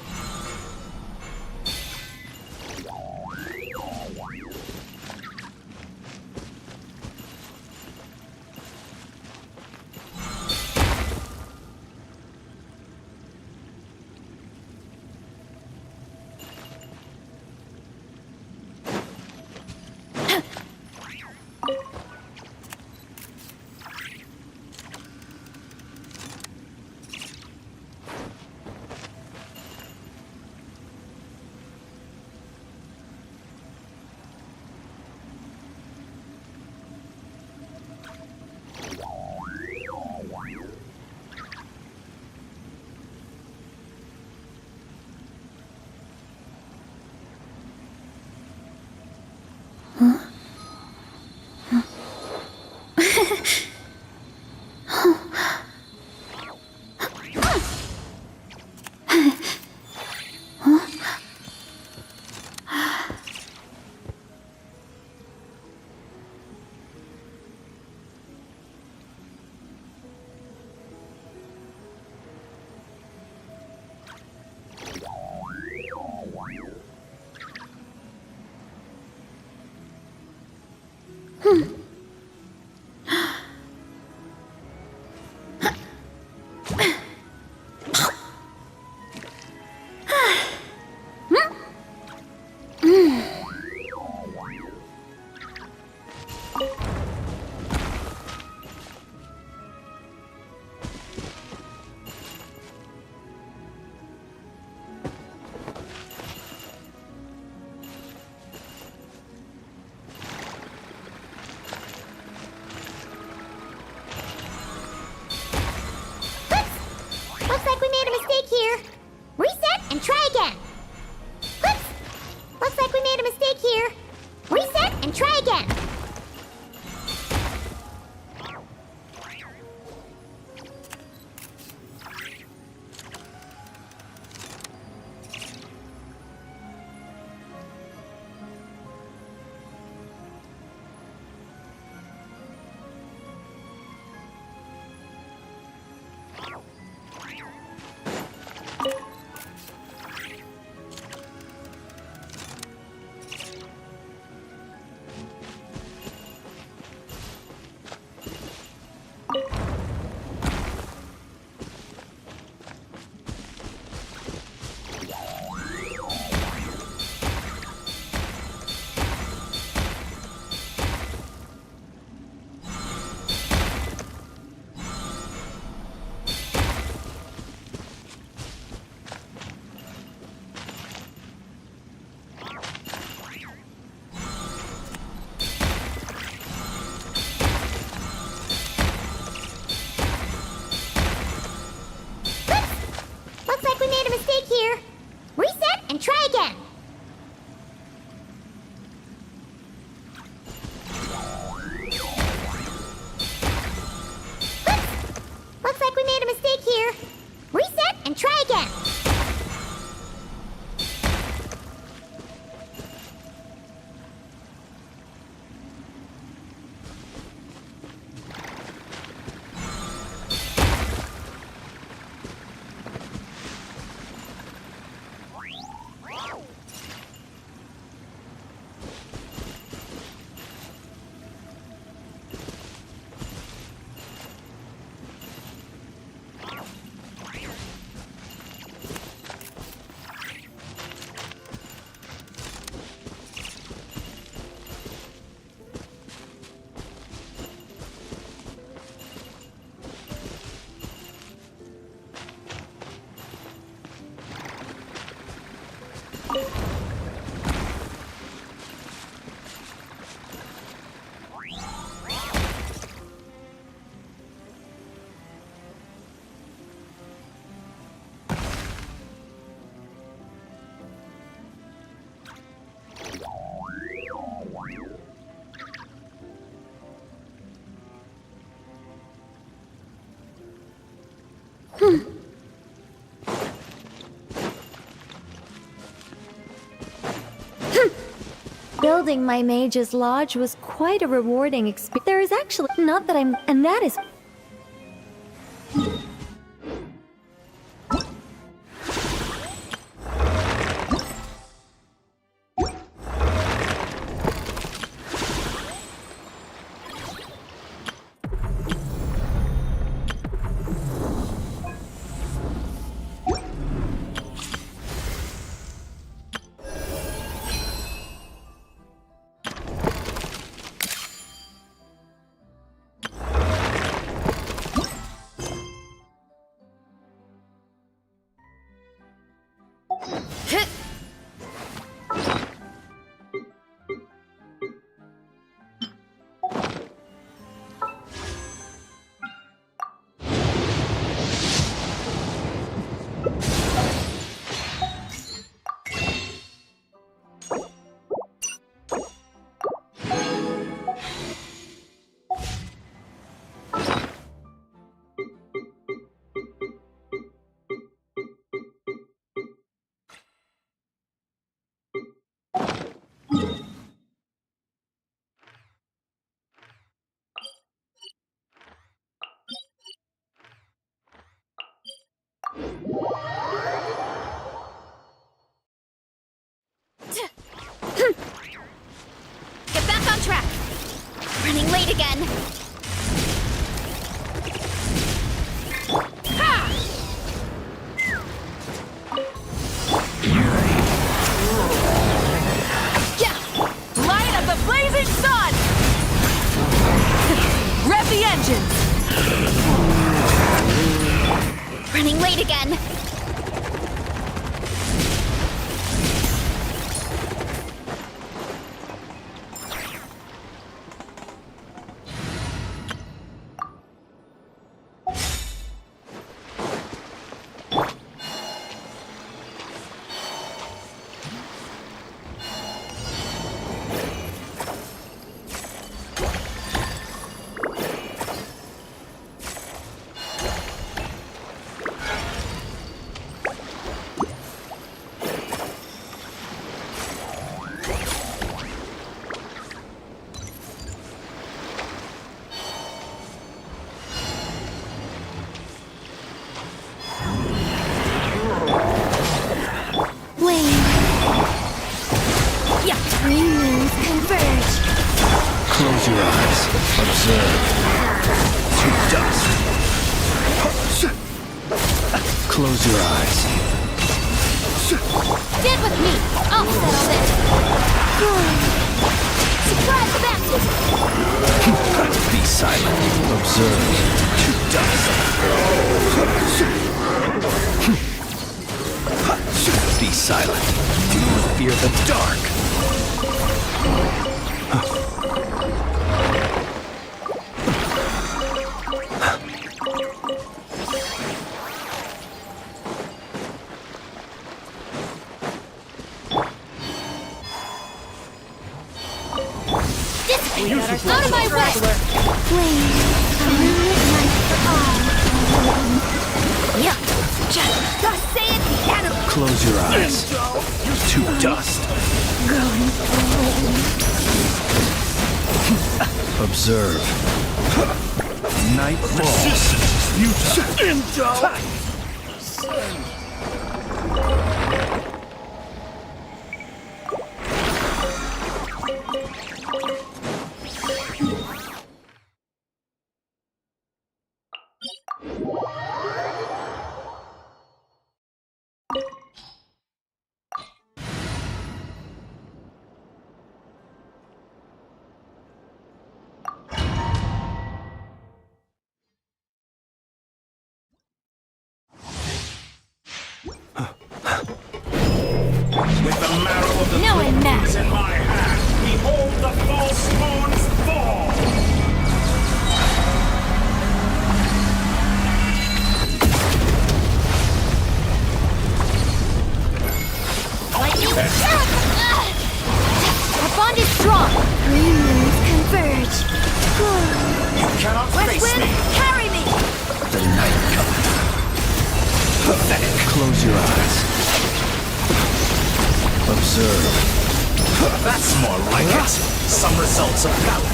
Building my mage's lodge was quite a rewarding experience. There is actually not that and that is. Get back on track! Running late again! Ha! Yeah! Light up the blazing sun! Rev the engines! Running late again! Close your eyes. Observe. To dust. Close your eyes. Get with me! I'll settle this! Surprise baptism! Be silent. Observe. To dust. Be silent. Do you fear the dark? Out of my way! Flame, a moonlit night for all. Yeah, just say it, the animal. Close your eyes. To dust. Observe. Night falls. With the marrow of the Philippines in my hand, behold the false moon's fall! Lightning our bond is strong! Green moons converge. You cannot West face wind, me! carry me! The night cometh. pathetic. Close your eyes. Observe. That's more like it. Some results of battle.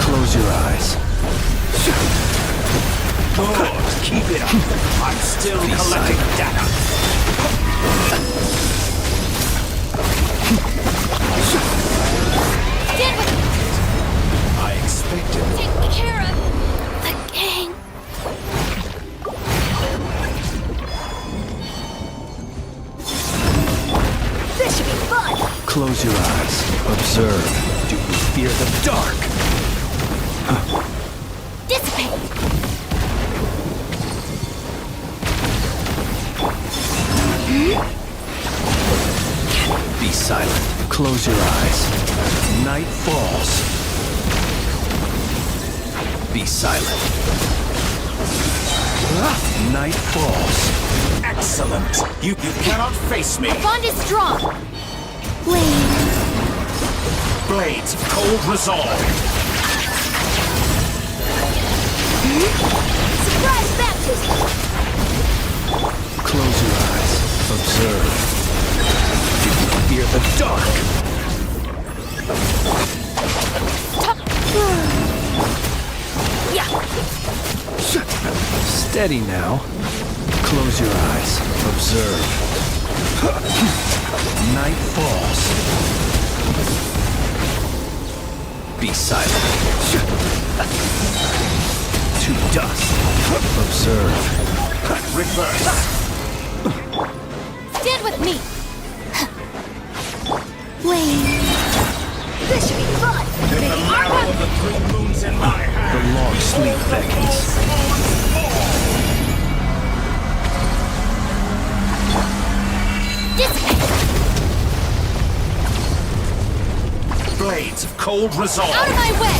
Close your eyes. Good. Keep it up. I'm still collecting data. I expected. Take care of the gang. This should be fun! Close your eyes. Observe. Do you fear the dark? Dissipate. Be silent. Close your eyes. Night falls. Be silent. Night falls. Excellent. You cannot face me. The bond is strong. Blades of cold resolve. Surprise baptism. Close your eyes. Observe. Do you fear the dark? Yeah. Steady now. Close your eyes. Observe. Night falls. Be silent. To dust. Observe. Reverse. Stand with me. Wait. This should be fun. With the marrow of the 3 moons in my hand. The long sleep beckons. Blades of cold resolve. Out of my way.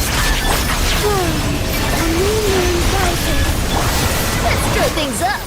Let's stir things up.